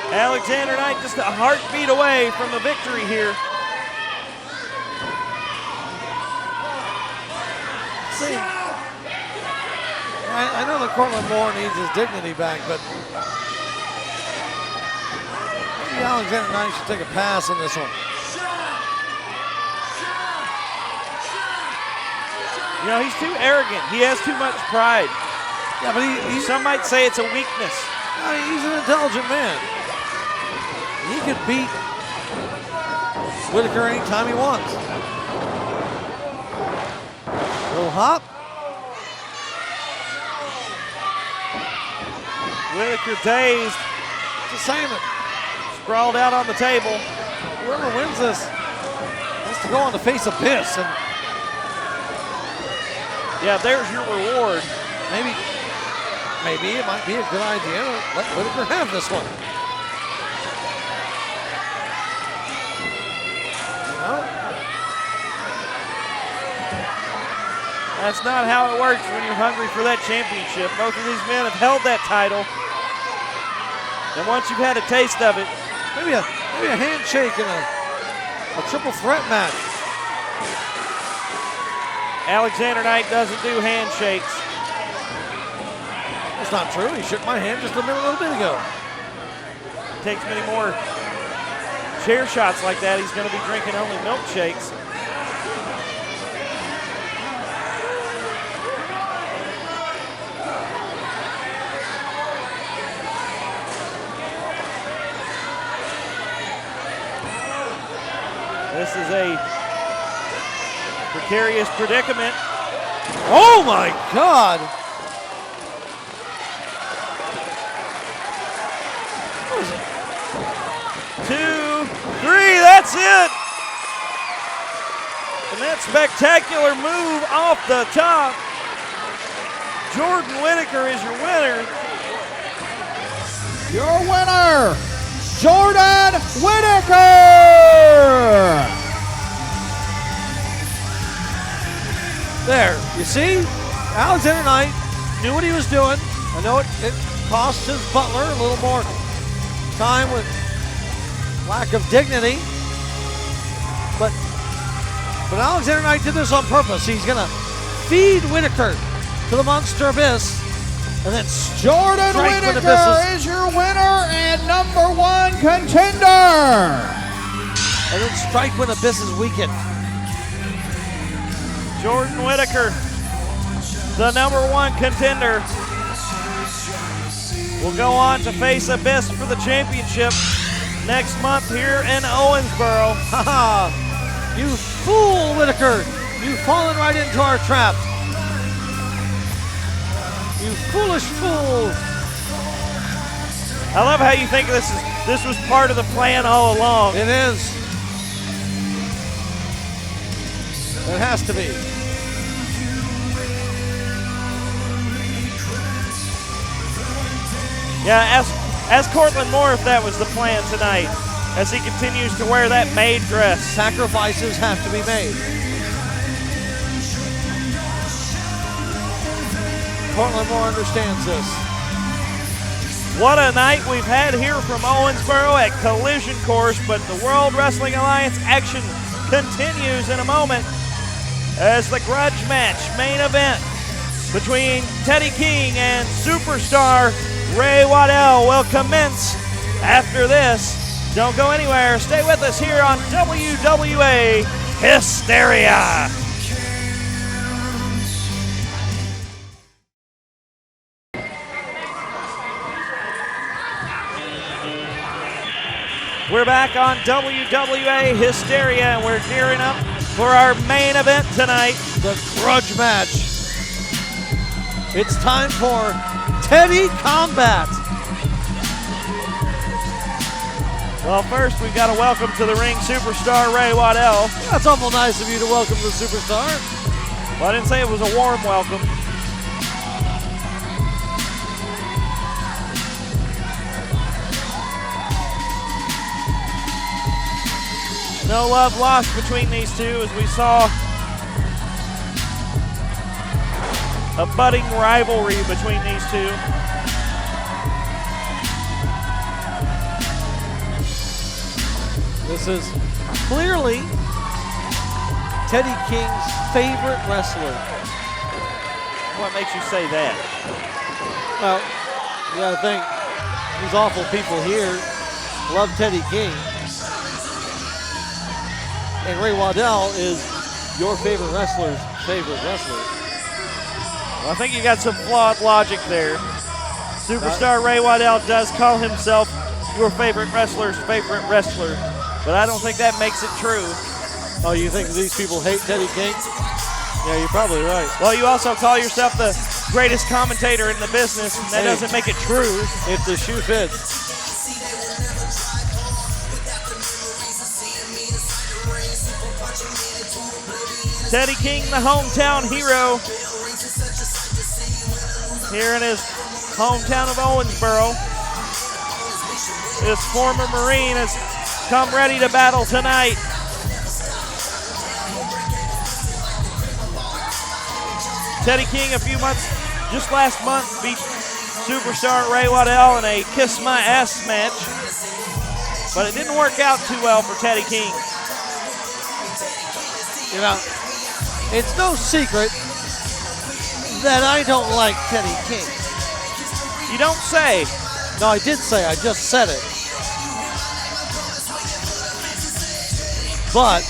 Alexander Knight just a heartbeat away from the victory here. See, I know that Cortland Moore needs his dignity back, but maybe Alexander Knight should take a pass on this one. You know, he's too arrogant. He has too much pride. Yeah, but some might say it's a weakness. He's an intelligent man. He could beat Whittaker anytime he wants. Little hop. Whittaker dazed. It's assignment. Sprawled out on the table. Whoever wins this has to go on to face Abyss. And yeah, there's your reward. Maybe it might be a good idea to let Whittaker have this one. You know? That's not how it works when you're hungry for that championship. Both of these men have held that title. And once you've had a taste of it, maybe a handshake and a triple threat match. Alexander Knight doesn't do handshakes. That's not true. He shook my hand just a little bit ago. Takes many more chair shots like that. He's going to be drinking only milkshakes. This is a precarious predicament. Oh my God! 2, 3, that's it! And that spectacular move off the top. Jordan Whittaker is your winner. Your winner, Jordan Whittaker! There, you see? Alexander Knight knew what he was doing. I know it cost his butler a little more time with lack of dignity. But Alexander Knight did this on purpose. He's going to feed Whittaker to the Monster Abyss. And then Jordan Whittaker is your winner and #1 contender. And then strike when Abyss is weakened. Jordan Whittaker, the #1 contender, will go on to face Abyss for the championship next month here in Owensboro. Haha, you fool, Whittaker. You've fallen right into our trap. You foolish fool. I love how you think this was part of the plan all along. It is. It has to be. Yeah, ask Cortland Moore if that was the plan tonight, as he continues to wear that maid dress. Sacrifices have to be made. Portland Moore understands this. What a night we've had here from Owensboro at Collision Course, but the World Wrestling Alliance action continues in a moment as the grudge match main event between Teddy King and superstar Ray Waddell will commence after this. Don't go anywhere. Stay with us here on WWA Hysteria. We're back on WWA Hysteria, and we're gearing up for our main event tonight. The grudge match. It's time for Teddy Combat. Well, first we've got to welcome to the ring superstar Ray Waddell. That's awful nice of you to welcome the superstar. Well, I didn't say it was a warm welcome. No love lost between these two as we saw a budding rivalry between these two. This is clearly Teddy King's favorite wrestler. What makes you say that? Well, you gotta think, these awful people here love Teddy King. And Ray Waddell is your favorite wrestler's favorite wrestler. Well, I think you got some flawed logic there. Superstar Ray Waddell does call himself your favorite wrestler's favorite wrestler, but I don't think that makes it true. Oh, you think these people hate Teddy King? Yeah, you're probably right. Well, you also call yourself the greatest commentator in the business, and that doesn't make it true. If the shoe fits. Teddy King, the hometown hero, here in his hometown of Owensboro. This former Marine has come ready to battle tonight. Teddy King, a few months, just last month, beat superstar Ray Waddell in a Kiss My Ass match, but it didn't work out too well for Teddy King. You know, it's no secret that I don't like Teddy King. You don't say. No, I did say, I just said it. But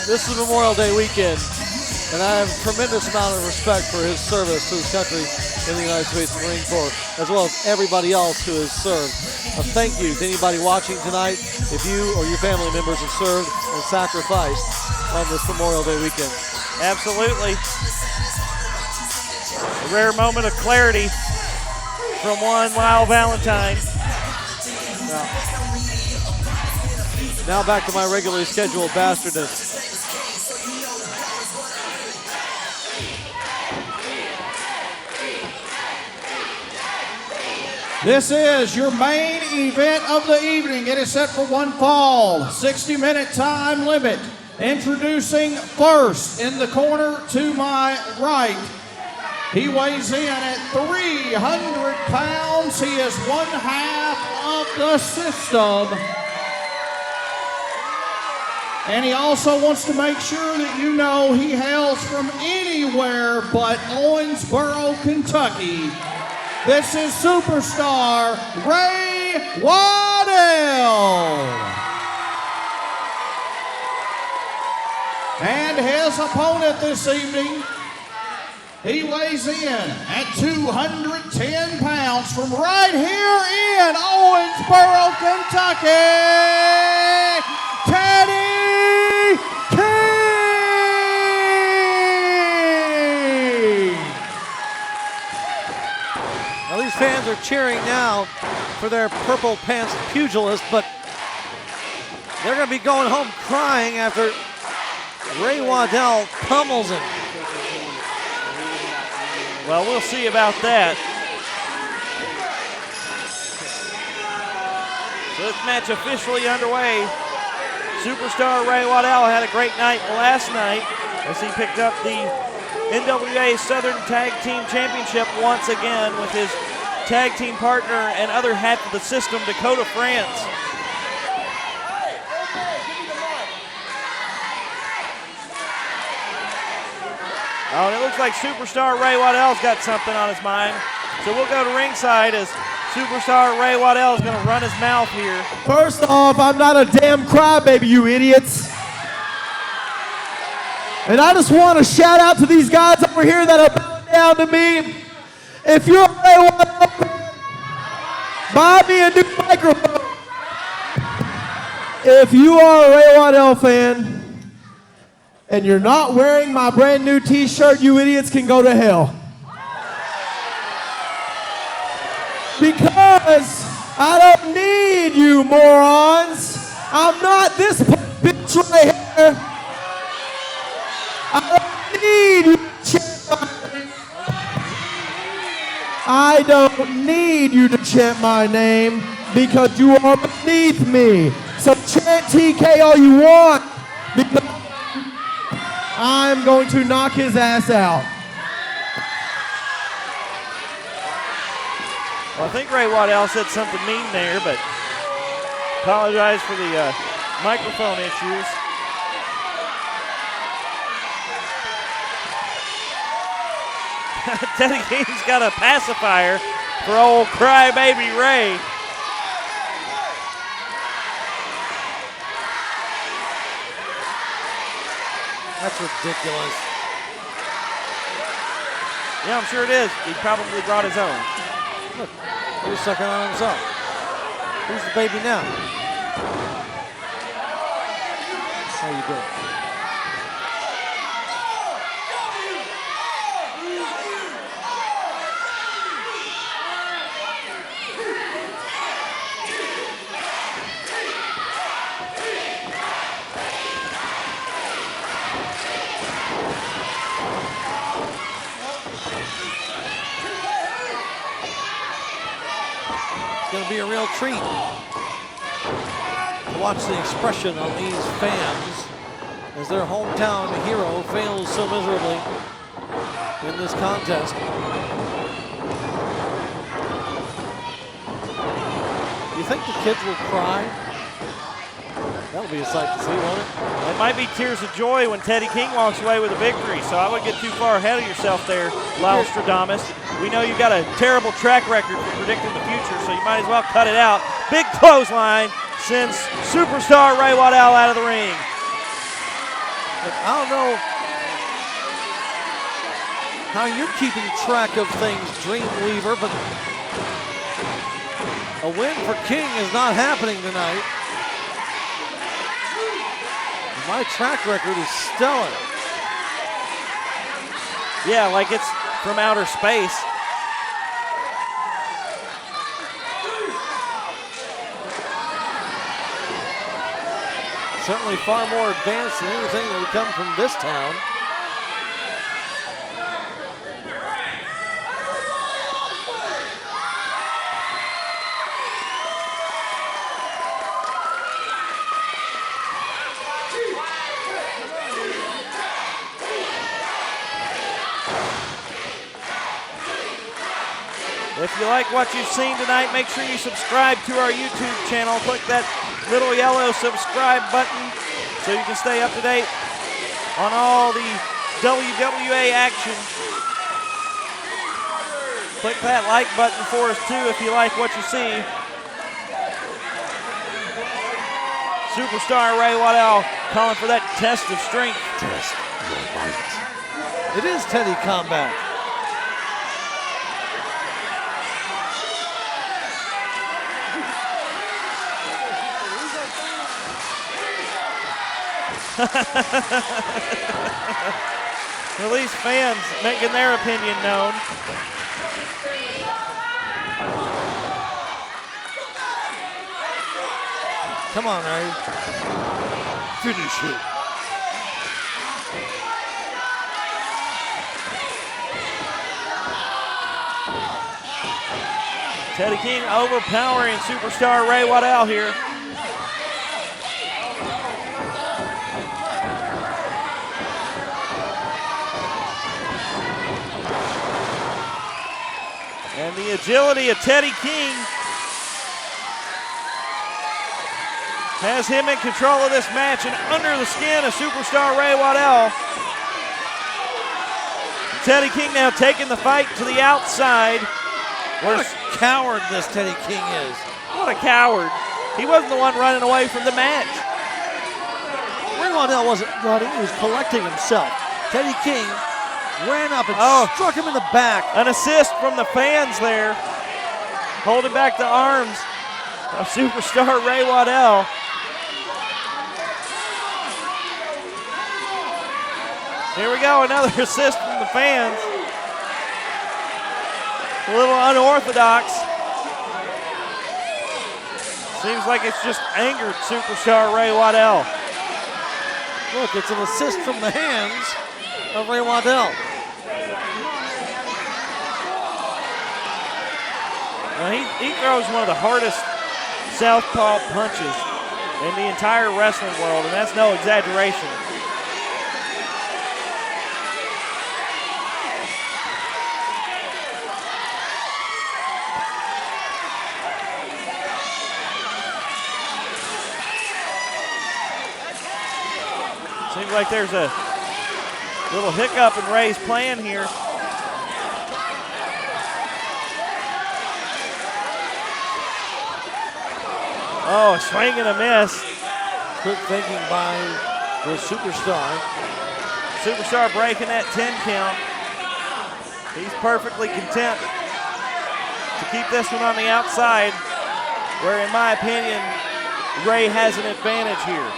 this is Memorial Day weekend, and I have a tremendous amount of respect for his service to his country in the United States Marine Corps, as well as everybody else who has served. A thank you to anybody watching tonight if you or your family members have served and sacrificed on this Memorial Day weekend. Absolutely. A rare moment of clarity from one Lyle Valentine. Now back to my regularly scheduled bastardness. This is your main event of the evening. It is set for one fall, 60-minute time limit. Introducing first in the corner to my right. He weighs in at 300 pounds. He is one half of the system. And he also wants to make sure that you know he hails from anywhere but Owensboro, Kentucky. This is superstar Ray Waddell. And his opponent this evening, he weighs in at 210 pounds from right here in Owensboro, Kentucky, Teddy King. Now these fans are cheering now for their purple pants pugilist, but they're going to be going home crying after Ray Waddell pummels him. Well, we'll see about that. So this match officially underway. Superstar Ray Waddell had a great night last night as he picked up the NWA Southern Tag Team Championship once again with his tag team partner and other half of the system, Dakota France. Oh, and it looks like Superstar Ray Waddell's got something on his mind. So we'll go to ringside as Superstar Ray Waddell is going to run his mouth here. First off, I'm not a damn crybaby, you idiots. And I just want to shout out to these guys over here that are bowing down to me. If you're a Ray Waddell, buy me a new microphone. If you are a Ray Waddell fan and you're not wearing my brand new t-shirt, you idiots can go to hell. Because I don't need you morons. I'm not this bitch right here. I don't need you to chant my name. I don't need you to chant my name because you are beneath me. So chant TK all you want because I'm going to knock his ass out. Well, I think Ray Waddell said something mean there, but apologize for the microphone issues. Teddy King's got a pacifier for old crybaby Ray. That's ridiculous. Yeah, I'm sure it is. He probably brought his own. Look, he was sucking on himself. Who's the baby now? How you doing? Going to be a real treat to watch the expression on these fans as their hometown hero fails so miserably in this contest. You think the kids will cry? That'll be a sight to see, won't it? It might be tears of joy when Teddy King walks away with a victory, so I wouldn't get too far ahead of yourself there, Lyle Stradamus. We know you've got a terrible track record for predicting the future, so you might as well cut it out. Big clothesline sends Superstar Ray Waddell out of the ring. Look, I don't know how you're keeping track of things, Dreamweaver, but a win for King is not happening tonight. My track record is stellar. Yeah, like it's from outer space. Certainly far more advanced than anything that would come from this town. If you like what you've seen tonight, make sure you subscribe to our YouTube channel. Click that little yellow subscribe button so you can stay up to date on all the WWA action. Click that like button for us too if you like what you see. Superstar Ray Waddell calling for that test of strength. Test your might. It is Teddy Combat. At least fans making their opinion known. Come on, Ray. Finish it. Teddy King overpowering Superstar Ray Waddell here. And the agility of Teddy King has him in control of this match and under the skin of superstar Ray Waddell. Teddy King now taking the fight to the outside. What a coward this Teddy King is. What a coward. He wasn't the one running away from the match. Ray Waddell wasn't running, he was collecting himself. Teddy King ran up and struck him in the back. An assist from the fans there, holding back the arms of superstar Ray Waddell. Here we go, another assist from the fans. A little unorthodox. Seems like it's just angered superstar Ray Waddell. Look, it's an assist from the hands of Ray Waddell. Now he throws one of the hardest southpaw punches in the entire wrestling world, and that's no exaggeration. Seems like there's a little hiccup in Ray's plan here. Oh, a swing and a miss. Quick thinking by the superstar. Superstar breaking that 10 count. He's perfectly content to keep this one on the outside, where in my opinion, Ray has an advantage here.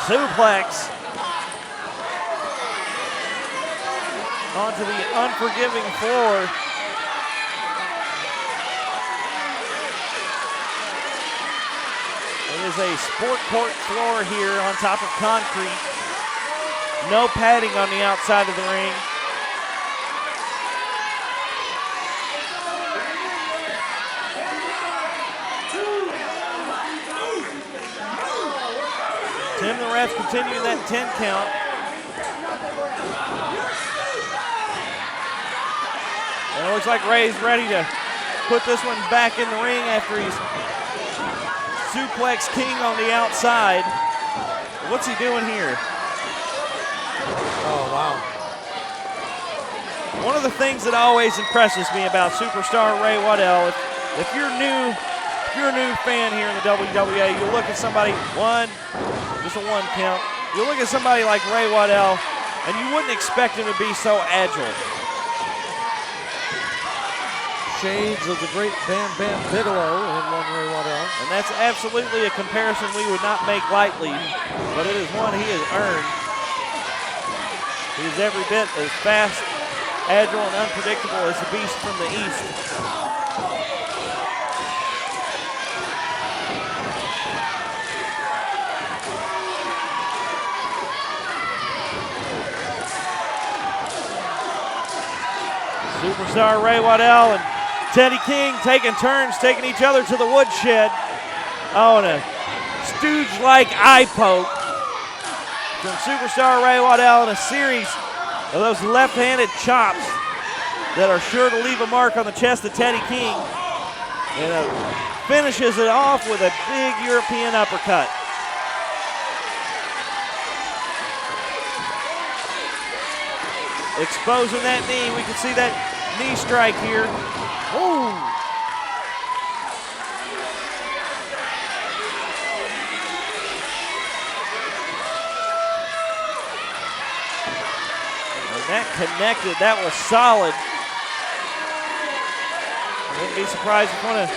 Suplex onto the unforgiving floor. It is a sport court floor here on top of concrete. No padding on the outside of the ring. Tim the ref continuing that 10 count. And it looks like Ray's ready to put this one back in the ring after he's suplex King on the outside. What's he doing here? Oh, wow. One of the things that always impresses me about superstar Ray Waddell, if you're new, if you're a new fan here in the WWA, you look at somebody, just a one count. You look at somebody like Ray Waddell, and you wouldn't expect him to be so agile. Shades of the great Bam Bam Bigelow in one Ray Waddell. And that's absolutely a comparison we would not make lightly, but it is one he has earned. He's every bit as fast, agile, and unpredictable as the beast from the east. Superstar Ray Waddell and Teddy King taking turns, taking each other to the woodshed. Oh, and a stooge-like eye poke from superstar Ray Waddell and a series of those left-handed chops that are sure to leave a mark on the chest of Teddy King. And finishes it off with a big European uppercut. Exposing that knee. We can see that knee strike here. Oh! And that connected. That was solid. I wouldn't be surprised if one of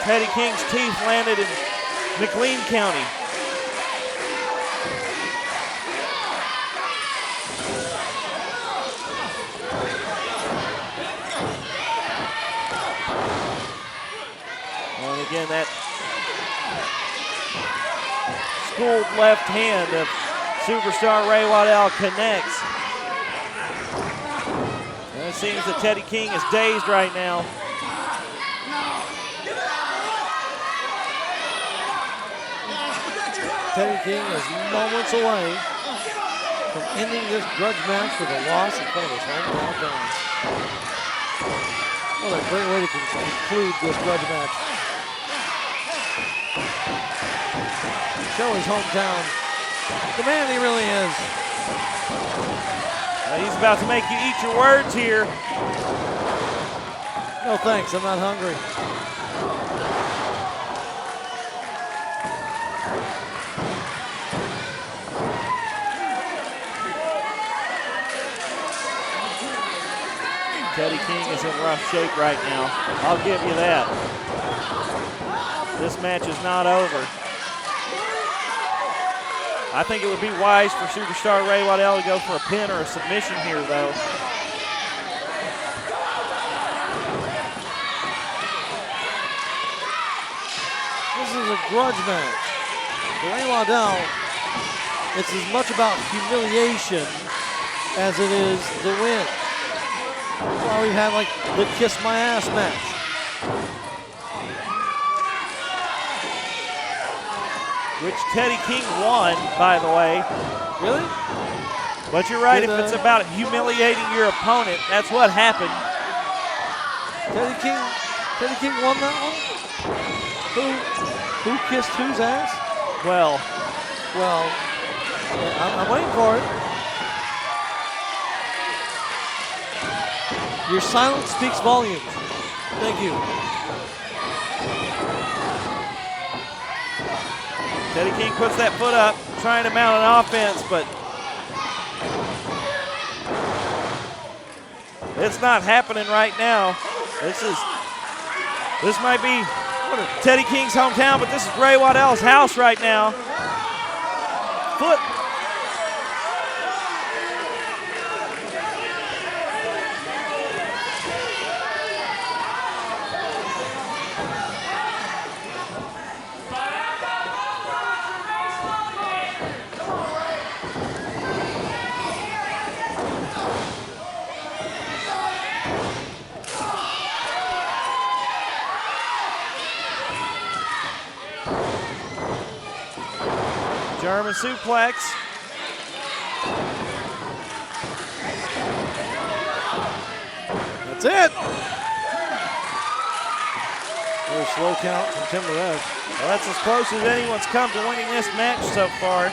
Teddy King's teeth landed in McLean County. And again, that schooled left hand of superstar Ray Waddell connects. And it seems that Teddy King is dazed right now. Teddy King is moments away from ending this grudge match with a loss in front of his hometown fans. What a great way to conclude this grudge match. Show his hometown the man he really is. He's about to make you eat your words here. No thanks, I'm not hungry. Teddy King is in rough shape right now. I'll give you that. This match is not over. I think it would be wise for Superstar Ray Waddell to go for a pin or a submission here, though. This is a grudge match. For Ray Waddell, it's as much about humiliation as it is the win. That's why we had like the kiss my ass match. Which Teddy King won, by the way. Really? But you're right, if it's about humiliating your opponent, that's what happened. Teddy King won that one? Who kissed whose ass? Well, I'm waiting for it. Your silence speaks volumes. Thank you. Teddy King puts that foot up, trying to mount an offense, but it's not happening right now. This might be Teddy King's hometown, but this is Ray Waddell's house right now. Foot. German suplex. That's it. Very slow count from Tim Perez. Well, that's as close as anyone's come to winning this match so far.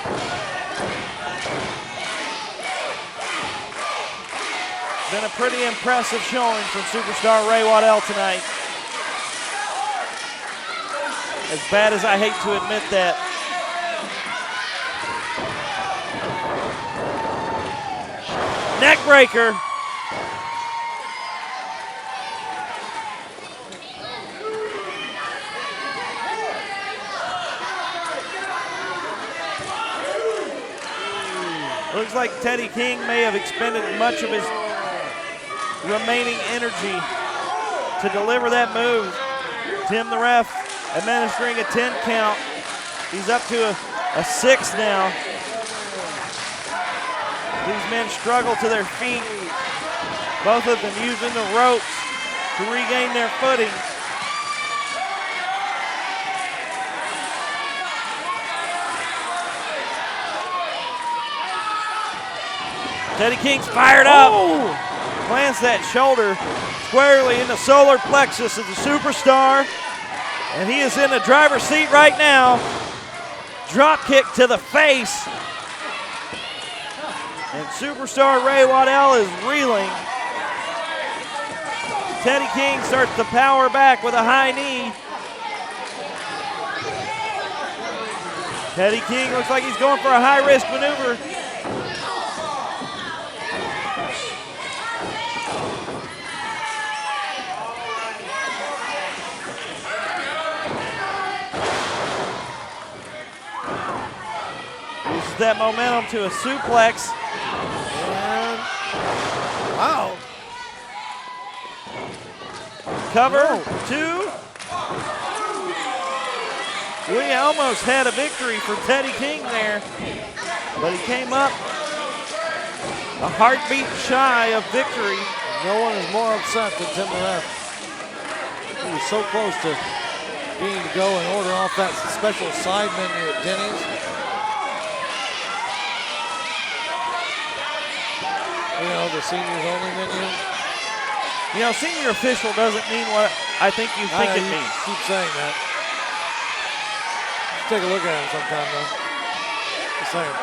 Been a pretty impressive showing from Superstar Ray Waddell tonight. As bad as I hate to admit that. Neck breaker. Looks like Teddy King may have expended much of his remaining energy to deliver that move. Tim the ref administering a 10 count. He's up to a 6 now. These men struggle to their feet. Both of them using the ropes to regain their footing. Teddy King's fired up. Plants that shoulder squarely in the solar plexus of the Superstar. And he is in the driver's seat right now. Drop kick to the face. And Superstar Ray Waddell is reeling. Teddy King starts to power back with a high knee. Teddy King looks like he's going for a high-risk maneuver. Uses that momentum to a suplex. And wow. Cover, 2. We almost had a victory for Teddy King there, but he came up a heartbeat shy of victory. No one is more upset than Tim the ref. He was so close to being to go and order off that special side menu at Denny's. the seniors only menu. You know, senior official doesn't mean what I think you think it means. Keep saying that. Take a look at him sometime, though. Just saying.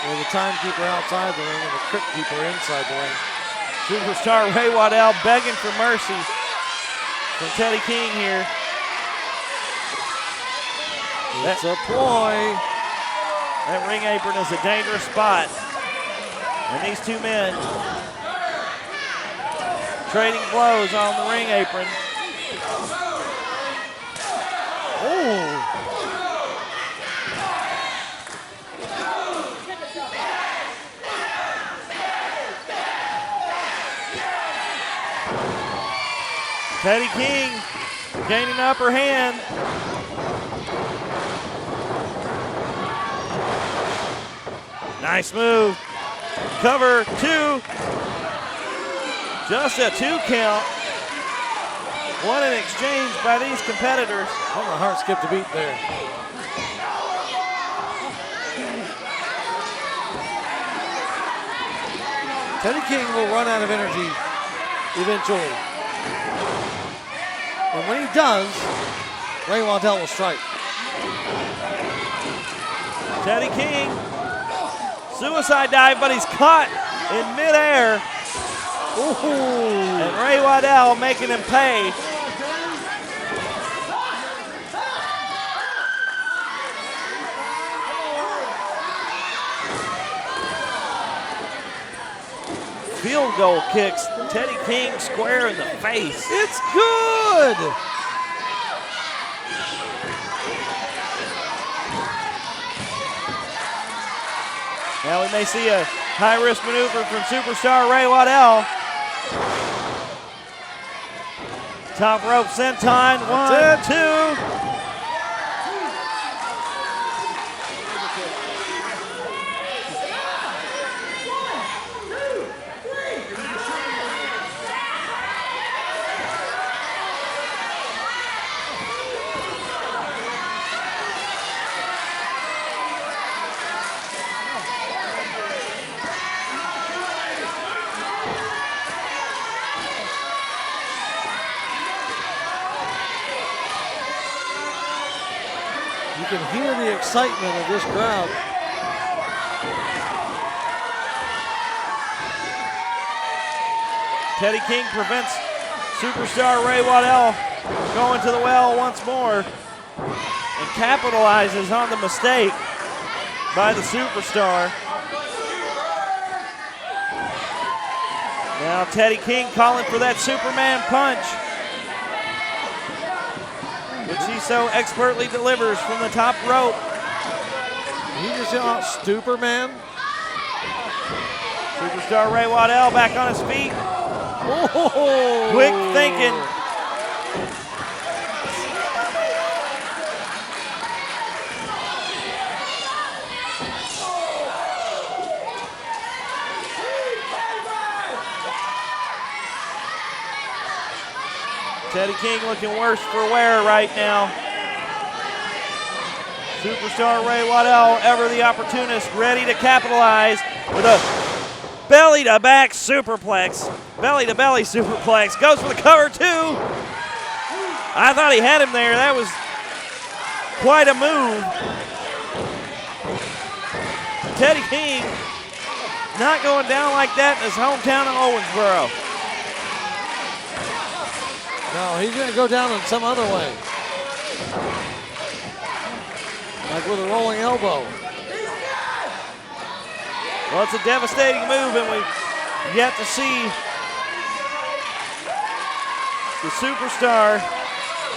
There's a timekeeper outside the ring and the crypt keeper inside the ring. Superstar Ray Waddell begging for mercy from Teddy King here. That's a ploy. That ring apron is a dangerous spot. And these two men trading blows on the ring apron. Oh. Teddy King gaining the upper hand. Nice move. Cover 2. Just a 2 count. What an exchange by these competitors. Oh, my heart skipped a beat there. Teddy King will run out of energy eventually. And when he does, Ray Waddell will strike. Teddy King, suicide dive, but he's caught in midair. Ooh. And Ray Waddell making him pay. Field goal kicks Teddy King square in the face. It's good. Now we may see a high-risk maneuver from superstar Ray Waddell. Top rope senton, 1, 2. You can hear the excitement of this crowd. Teddy King prevents superstar Ray Waddell from going to the well once more and capitalizes on the mistake by the superstar. Now Teddy King calling for that Superman punch, which he so expertly delivers from the top rope. He just yelled out Superman. Superstar Ray Waddell back on his feet. Oh. Quick thinking. Teddy King looking worse for wear right now. Superstar Ray Waddell, ever the opportunist, ready to capitalize with a belly-to-back superplex. Belly-to-belly superplex. Goes for the cover, too. I thought he had him there. That was quite a move. Teddy King not going down like that in his hometown of Owensboro. No, he's going to go down in some other way. Like with a rolling elbow. Well, it's a devastating move, and we've yet to see the superstar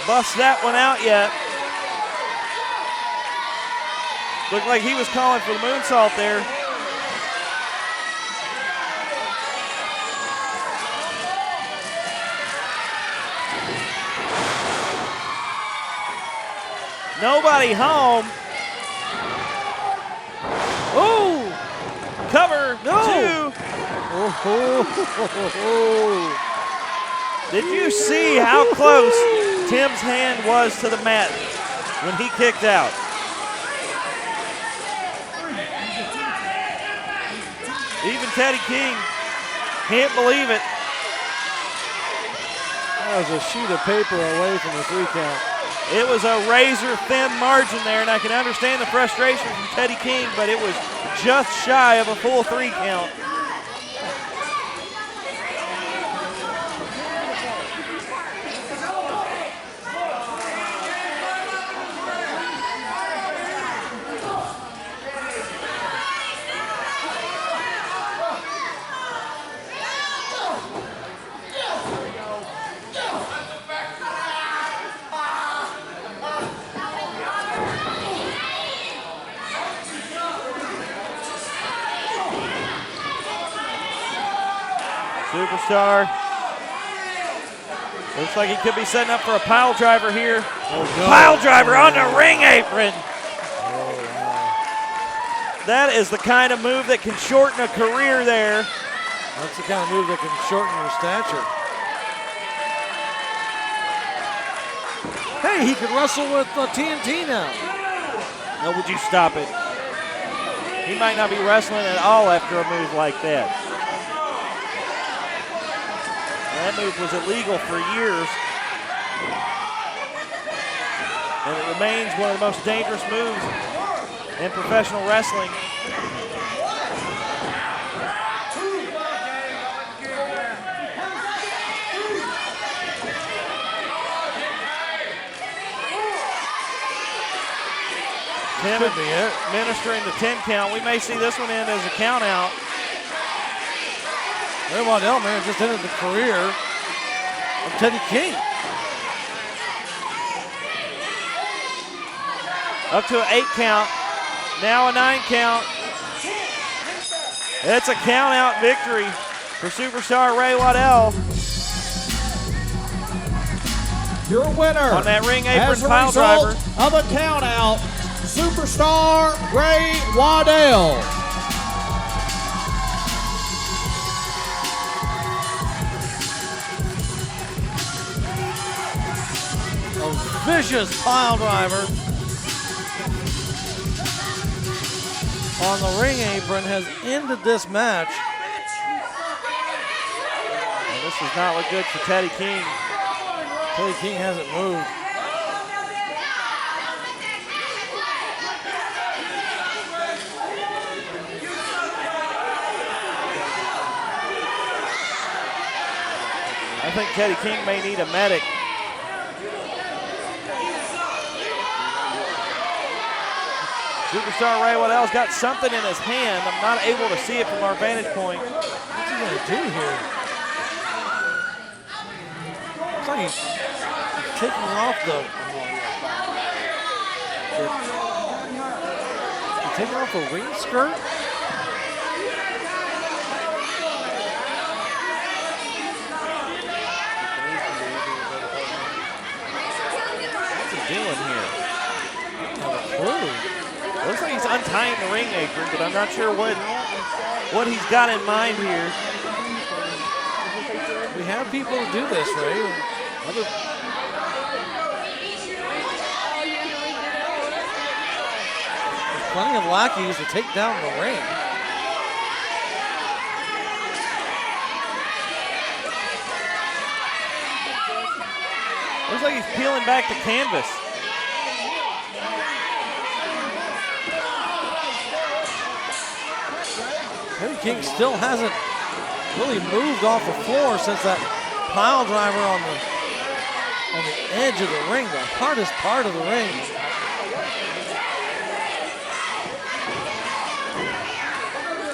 bust that one out yet. Looked like he was calling for the moonsault there. Nobody home. Ooh! Cover, 2. Did you see how close Tim's hand was to the mat when he kicked out. Even Teddy King can't believe it. That was a sheet of paper away from the 3 count. It was a razor-thin margin there, and I can understand the frustration from Teddy King, but it was just shy of a full 3 count. Superstar. Looks like he could be setting up for a pile driver here. Pile driver on the ring apron. That is the kind of move that can shorten a career there. That's the kind of move that can shorten your stature. Hey, he could wrestle with TNT now. No, would you stop it? He might not be wrestling at all after a move like that. That move was illegal for years. And it remains one of the most dangerous moves in professional wrestling. Tim administering the 10 count. We may see this one end as a count out. Ray Waddell, man, just ended the career of Teddy King. Up to an 8 count. Now a 9 count. It's a count out victory for superstar Ray Waddell. Your winner on that ring apron as a pile result driver of a count out, superstar Ray Waddell. Vicious pile driver on the ring apron has ended this match. And this does not look good for Teddy King. Teddy King hasn't moved. I think Teddy King may need a medic. Superstar Ray Waddell's got something in his hand. I'm not able to see it from our vantage point. What's he gonna do here? Looks like he's taking off he's taking off the ring skirt. What's he doing here? I don't have a clue. Looks like he's untying the ring apron, but I'm not sure what he's got in mind here. We have people to do this, Ray. There's plenty of lackeys to take down the ring. Looks like he's peeling back the canvas. Teddy King still hasn't really moved off the floor since that pile driver on the edge of the ring, the hardest part of the ring.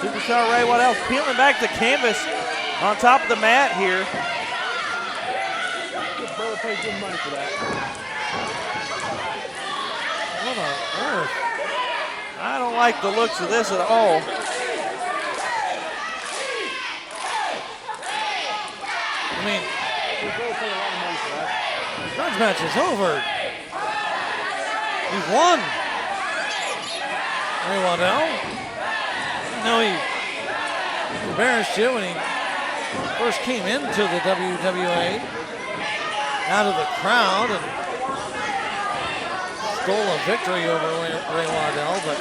Superstar Ray Waddell's peeling back the canvas on top of the mat here. What on earth? I don't like the looks of this at all. I mean, the grudge match is over. He's won. Ray Waddell. I know he embarrassed you when he first came into the WWA. out of the crowd and stole a victory over Ray Waddell, but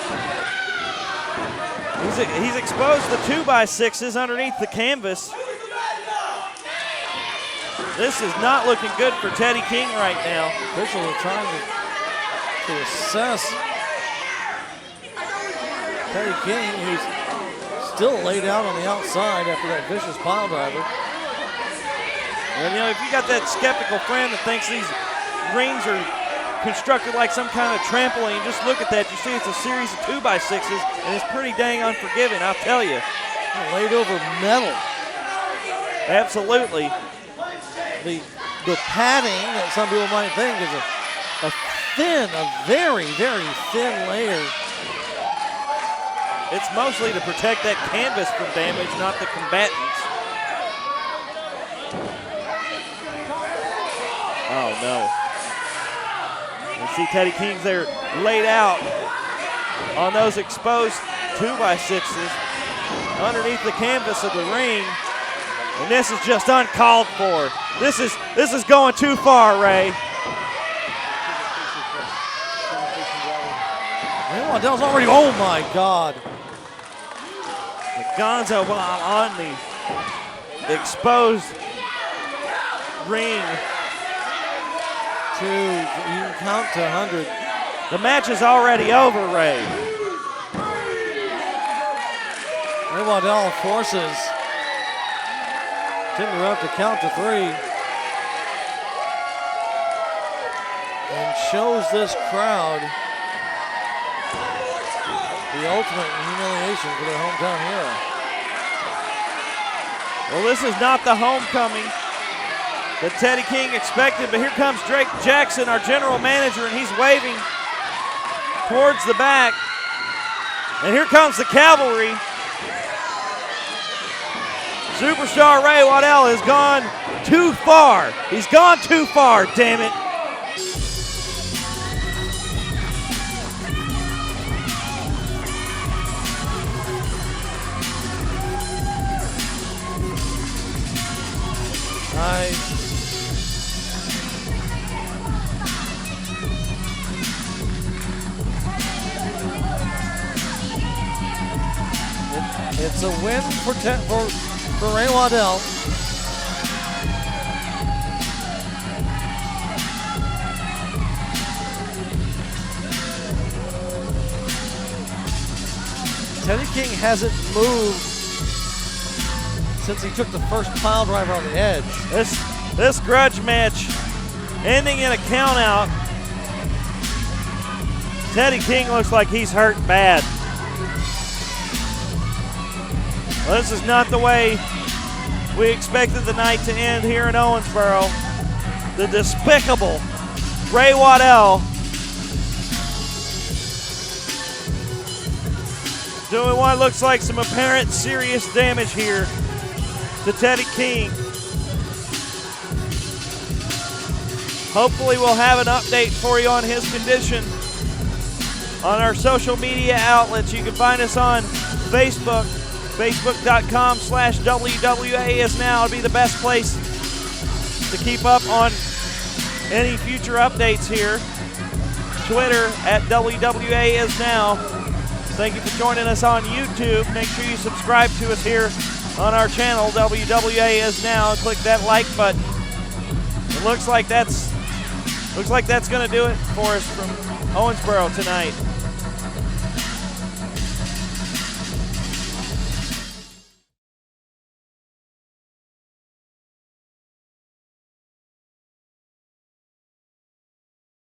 he's exposed the 2x6s underneath the canvas. This is not looking good for Teddy King right now. Officials are trying to assess Teddy King, who's still laid out on the outside after that vicious pile driver. And you know, if you got that skeptical friend that thinks these rings are constructed like some kind of trampoline, just look at that. You see it's a series of 2x6s, and it's pretty dang unforgiving, I'll tell you. Laid over metal. Absolutely. The padding that some people might think is a very, very thin layer. It's mostly to protect that canvas from damage, not the combatants. Oh no. You see Teddy King's there laid out on those exposed 2x6s underneath the canvas of the ring. And this is just uncalled for. This is going too far, Ray. Waddell's already, oh my God. Gonzo on the exposed ring. You can count to 100. The match is already over, Ray. Ray Waddell forces Tim Ruff to count to 3. And shows this crowd the ultimate humiliation for their hometown hero. Well, this is not the homecoming that Teddy King expected, but here comes Drake Jackson, our general manager, and he's waving towards the back. And here comes the cavalry. Superstar Ray Waddell has gone too far. He's gone too far, damn it. It's a win for Ray Waddell. Teddy King hasn't moved since he took the first pile driver on the edge. This grudge match ending in a count out. Teddy King looks like he's hurt bad. Well, this is not the way we expected the night to end here in Owensboro. The despicable Ray Waddell doing what looks like some apparent serious damage here to Teddy King. Hopefully we'll have an update for you on his condition on our social media outlets. You can find us on Facebook, facebook.com/WWAISNOW. It'll be the best place to keep up on any future updates here. Twitter @WWAISNOW. Thank you for joining us on YouTube. Make sure you subscribe to us here on our channel, WWAISNOW, and click that like button. It looks like that's going to do it for us from Owensboro tonight.